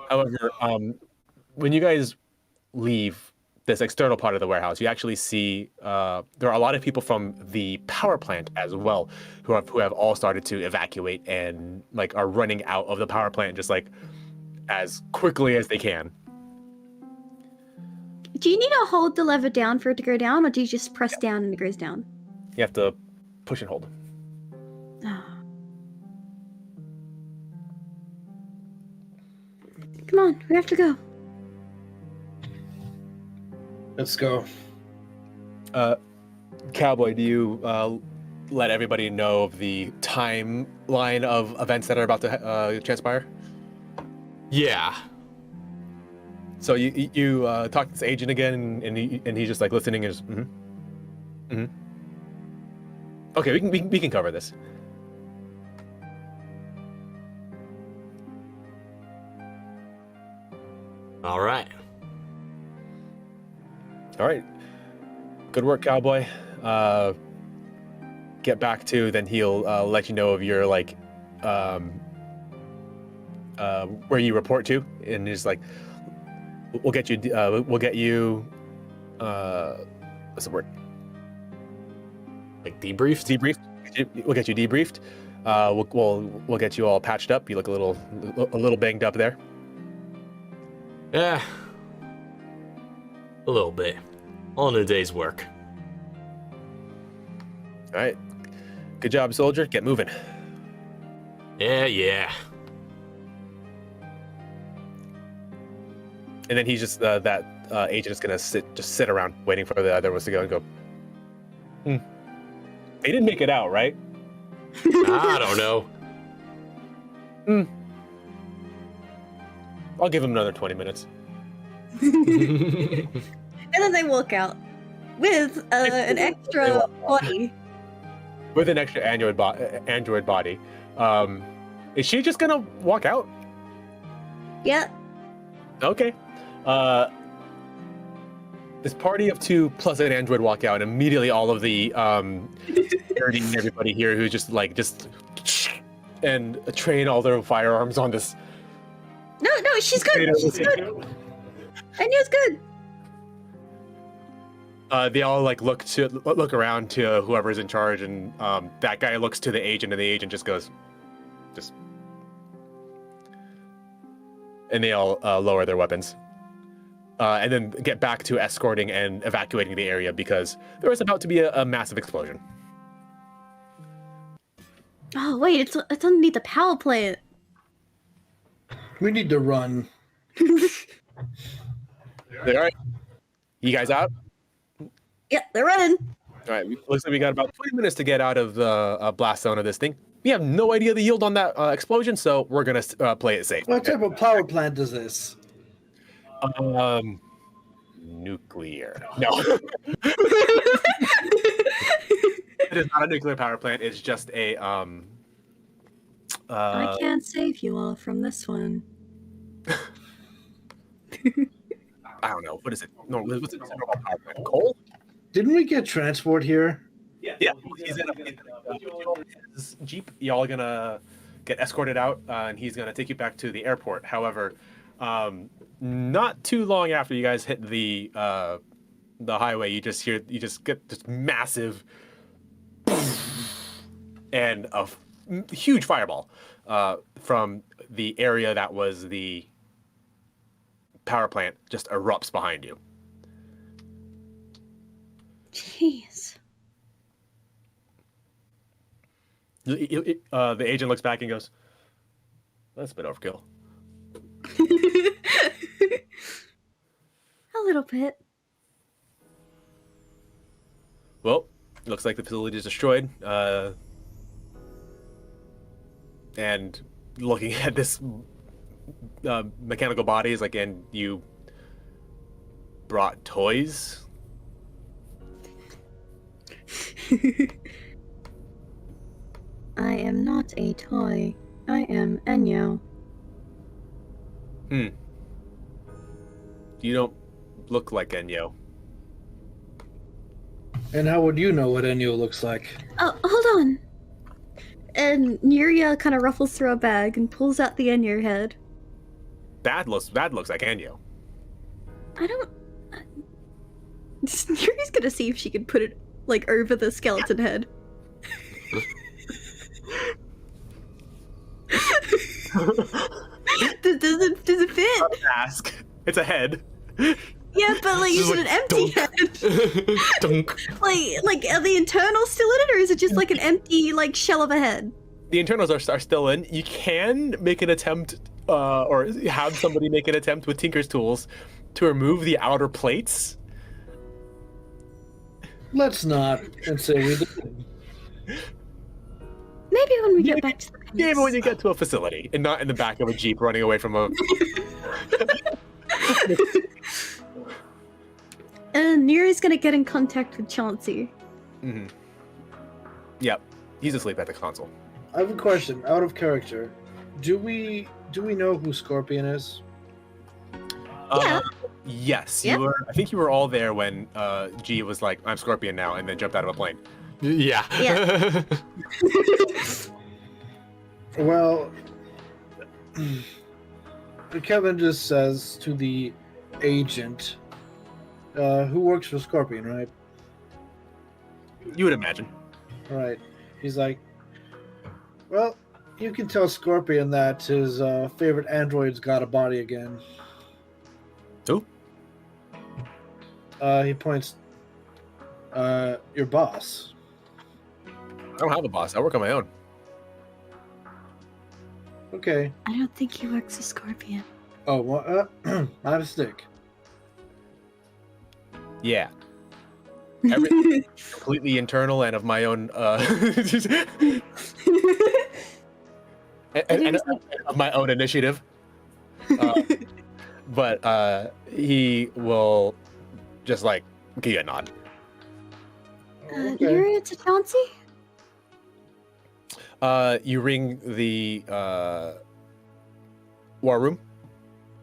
S2: However, when you guys leave this external part of the warehouse, you actually see there are a lot of people from the power plant as well who have all started to evacuate and like are running out of the power plant just like as quickly as they can.
S4: Do you need to hold the lever down for it to go down, or do you just press down and it goes down?
S2: You have to push and hold.
S4: Come on, we have to go.
S3: Let's go.
S2: Cowboy, do you let everybody know of the timeline of events that are about to transpire?
S1: Yeah.
S2: So you talk to this agent again, and he's just like listening and just Okay, we can cover this.
S1: All right.
S2: All right. Good work, Cowboy. Get back to, then he'll let you know of your like where you report to, and he's like, we'll get you what's the word?
S1: Like debriefed?
S2: Debriefed. We'll get you debriefed. We'll get you all patched up. You look a little banged up there.
S1: Yeah. A little bit. All in a day's work.
S2: All right. Good job, soldier. Get moving.
S1: Yeah.
S2: And then he's just that agent is gonna sit around waiting for the other ones to go and go. They didn't make it out, right?
S1: I don't know.
S2: I'll give him another 20 minutes.
S4: And then they walk out with an extra body.
S2: With an extra android body. Is she just gonna walk out?
S4: Yeah.
S2: Okay. This party of two plus an android walk out, and immediately all of the security and everybody here who just and train all their firearms on this.
S4: No, she's good. She's good. I knew it's good.
S2: They all look around to whoever's in charge, and that guy looks to the agent, and the agent just goes, and they all lower their weapons, and then get back to escorting and evacuating the area because there is about to be a massive explosion.
S4: Oh wait, it's underneath the power plant.
S3: We need to run.
S2: All right, you guys out?
S4: Yeah, they're running.
S2: All right, looks like we got about 20 minutes to get out of the blast zone of this thing. We have no idea the yield on that explosion, so we're gonna play it safe.
S3: What type of power plant is this?
S2: Nuclear. No. It is not a nuclear power plant. It's just a
S6: I can't save you all from this one.
S2: I don't know. What is it? No, what's it? Power plant? Coal?
S3: Didn't we get transport here?
S2: Yeah. He's in his Jeep. Y'all are gonna get escorted out, and he's gonna take you back to the airport. However, not too long after you guys hit the highway, you just get this massive and a huge fireball from the area that was the power plant just erupts behind you.
S6: Jeez.
S2: The agent looks back and goes, "That's a bit overkill."
S6: A little bit.
S2: Well, looks like the facility is destroyed. And looking at this mechanical body is like, and you brought toys?
S6: I am not a toy. I am Enyo.
S2: You don't look like Enyo.
S3: And how would you know what Enyo looks like?
S6: Oh, hold on.
S4: And Nuria kind of ruffles through a bag and pulls out the Enyo head.
S2: That looks like Enyo.
S6: I don't...
S4: Nuria's gonna see if she can put it, like, over the skeleton head. Does it fit?
S2: Ask. It's a head.
S4: Yeah, but like, is it an empty head?
S1: Dunk.
S4: Like, are the internals still in it, or is it just like an empty, like, shell of a head?
S2: The internals are still in. You can make an attempt, or have somebody make an attempt with Tinker's tools to remove the outer plates.
S3: Let's not and say we did.
S6: Maybe when we get back to the
S2: Maybe
S6: base.
S2: when you get to a facility and not in the back of a jeep running away from a.
S4: And Neri's gonna get in contact with Chauncey.
S2: Mm-hmm. Yep, he's asleep at the console.
S3: I have a question, out of character. Do we know who Scorpion is?
S4: Yeah.
S2: Yes,
S4: Yep.
S2: you were. I think you were all there when G was like, "I'm Scorpion now," and then jumped out of a plane.
S1: Yeah.
S4: Yeah.
S3: Well, Kevin just says to the agent, who works for Scorpion, right?
S2: You would imagine.
S3: Right. He's like, well, you can tell Scorpion that his favorite android's got a body again.
S2: Who?
S3: He points, your boss.
S2: I don't have a boss. I work on my own.
S3: Okay.
S6: I don't think he works for Scorpion.
S3: Oh, well, my mistake.
S2: Yeah. Everything completely internal and of my own and of my own initiative. But he will just like give you a nod.
S3: Okay.
S6: You're to Chauncey?
S2: You ring the war room.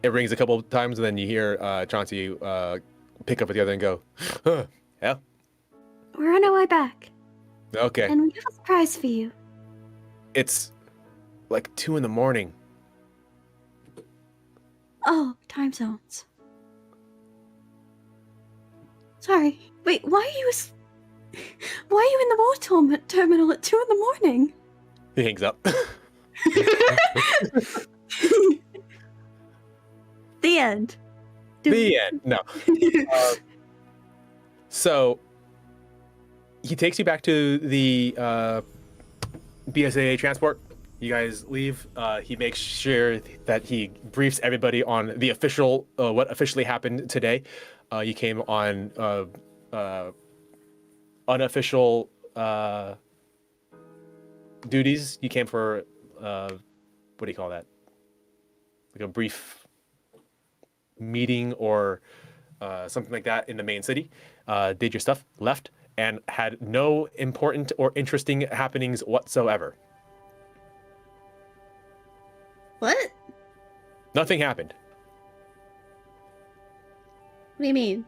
S2: It rings a couple of times, and then you hear Chauncey pick up at the other and go, huh, yeah,
S6: We're on our way back,
S2: okay.
S6: and we have a surprise for you.
S2: It's like 2 a.m.
S6: Oh, time zones. Sorry. Wait, why are you in the war terminal at 2 a.m?
S2: He hangs up.
S4: The end.
S2: The end. No. So he takes you back to the BSAA transport. You guys leave. He makes sure that he briefs everybody on the official, what officially happened today. You came on unofficial duties. You came for what do you call that? Like a brief meeting or something like that in the main city. Did your stuff, left, and had no important or interesting happenings whatsoever.
S4: What?
S2: Nothing happened.
S4: What do you mean?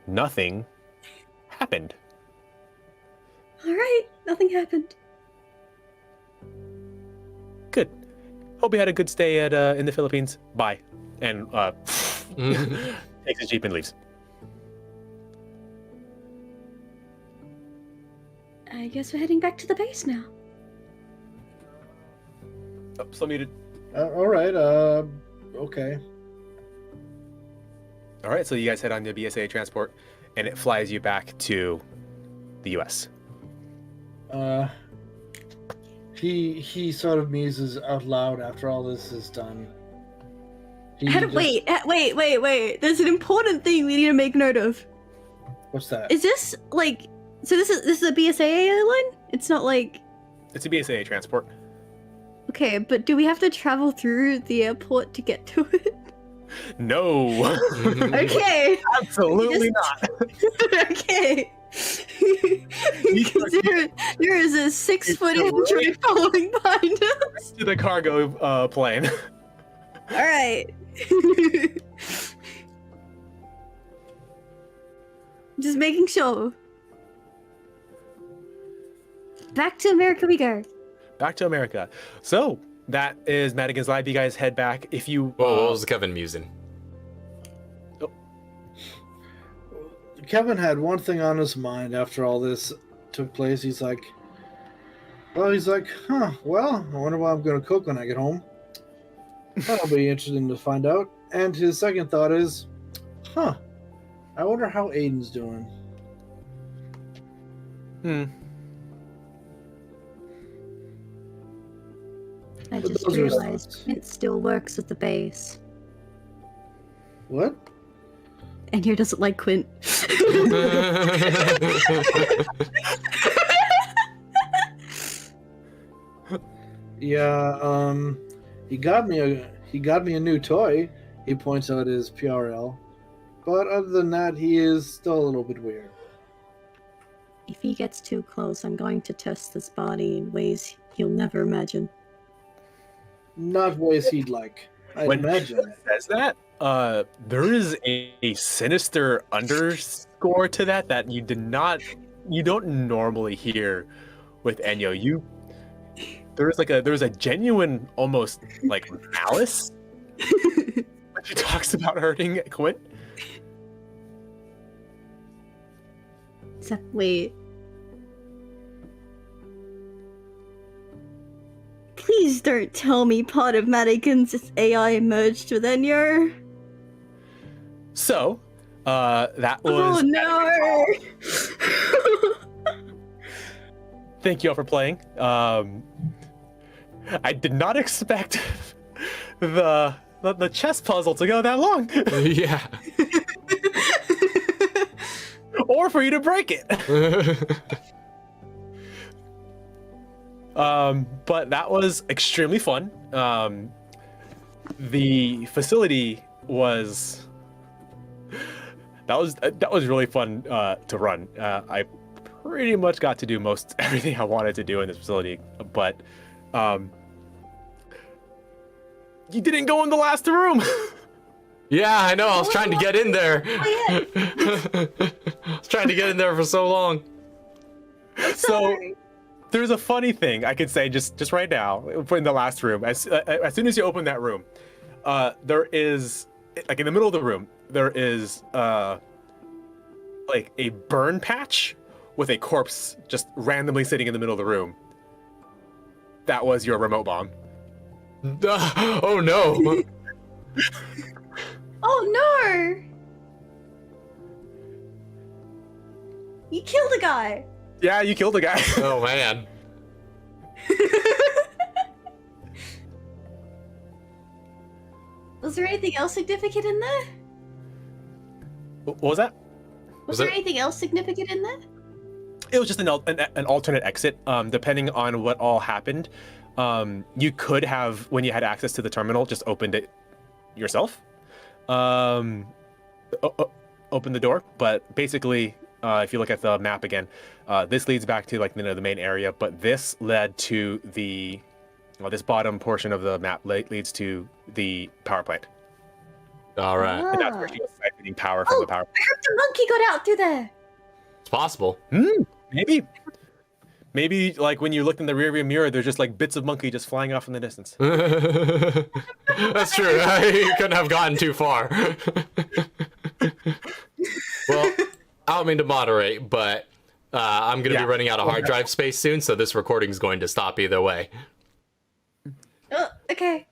S2: Nothing happened.
S4: Alright, nothing happened.
S2: Good. Hope you had a good stay at in the Philippines. Bye. And takes his jeep and leaves.
S6: I guess we're heading back to the base now.
S2: Oh, still muted.
S3: All right. Okay.
S2: All right, so you guys head on the BSA transport, and it flies you back to the U.S.
S3: He sort of muses out loud after all this is done.
S4: Wait. There's an important thing we need to make note of.
S3: What's that?
S4: Is this like? So this is a BSAA airline? It's not like.
S2: It's a BSA transport.
S4: Okay, but do we have to travel through the airport to get to it?
S2: No.
S4: Okay.
S2: Absolutely not.
S4: Okay. Because there is a 6-foot android following behind us.
S2: To the cargo plane.
S4: All right. Just making sure. Back to America we go.
S2: Back to America. So that is Madigan's Live. You guys head back. If you
S1: Whoa, what was Kevin musing?
S3: Kevin had one thing on his mind after all this took place. He's like, well, I wonder what I'm going to cook when I get home. That'll be interesting to find out. And his second thought is, I wonder how Aiden's doing.
S4: I
S3: But
S4: just
S3: those are his
S4: realized
S3: thoughts.
S4: it still works at the base.
S3: What?
S4: And here doesn't like Quint.
S3: Yeah, he got me a new toy. He points out his PRL. But other than that, he is still a little bit weird.
S6: If he gets too close, I'm going to test this body in ways you'll never imagine.
S3: Not ways he'd like, I'd
S2: When
S3: imagine.
S2: he says that, there is a sinister underscore to that you don't normally hear with Enyo. There's a genuine, almost like malice when she talks about hurting Quinn.
S6: Except, wait. Please don't tell me part of Madigan's AI merged with Enyo.
S2: So, that was.
S6: Oh no!
S2: Thank you all for playing. I did not expect the chess puzzle to go that long,
S1: Yeah.
S2: or for you to break it. But that was extremely fun. The facility was that was really fun to run. I pretty much got to do most everything I wanted to do in this facility, but you didn't go in the last room.
S1: Yeah, I know. I was trying to get in there. I was trying to get in there for so long.
S2: So there's a funny thing I could say just right now in the last room. As soon as you open that room, there is, like, in the middle of the room, there is like a burn patch with a corpse just randomly sitting in the middle of the room. That was your remote bomb.
S1: Oh no.
S6: Oh no! You killed a guy!
S2: Yeah, you killed a guy.
S1: Oh man.
S6: Was there anything else significant in there?
S2: What was that?
S6: Was
S1: Was
S6: there
S1: it-
S6: anything else significant in there?
S2: It was just an alternate exit. Depending on what all happened, you could have, when you had access to the terminal, just opened it yourself. Open the door. But basically, if you look at the map again, this leads back to, like, the main area. But this led to this bottom portion of the map leads to the power plant.
S1: All right.
S2: And that's where she was siphoning power from the power plant.
S6: I heard the monkey got out through there!
S1: It's possible.
S2: Maybe like when you looked in the rearview mirror, there's just like bits of monkey just flying off in the distance.
S1: That's true. You couldn't have gotten too far. Well, I don't mean to moderate, but I'm going to be running out of hard drive space soon, so this recording is going to stop either way.
S6: Oh, okay.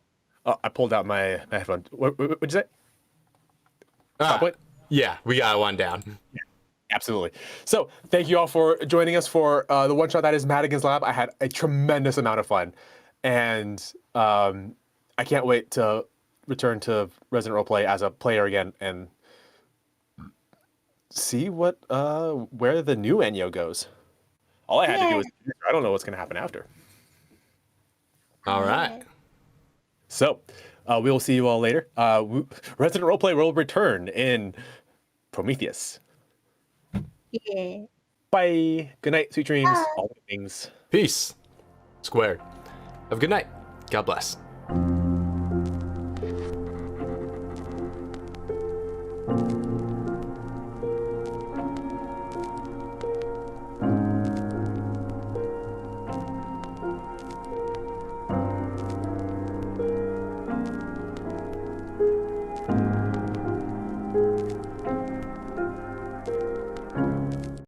S2: Oh, I pulled out my headphone. What'd you say?
S1: Ah,
S2: Point?
S1: yeah, we got one down.
S2: Absolutely. So thank you all for joining us for the one shot that is Madigan's Lab. I had a tremendous amount of fun, and I can't wait to return to Resident Roleplay as a player again and see what where the new Enyo goes. All I had to do was, I don't know what's going to happen after.
S1: All right.
S2: So we will see you all later. Resident Roleplay will return in Prometheus.
S6: Yeah.
S2: Bye. Good night. Sweet dreams. All the things.
S1: Peace. Squared. Have a good night. God bless.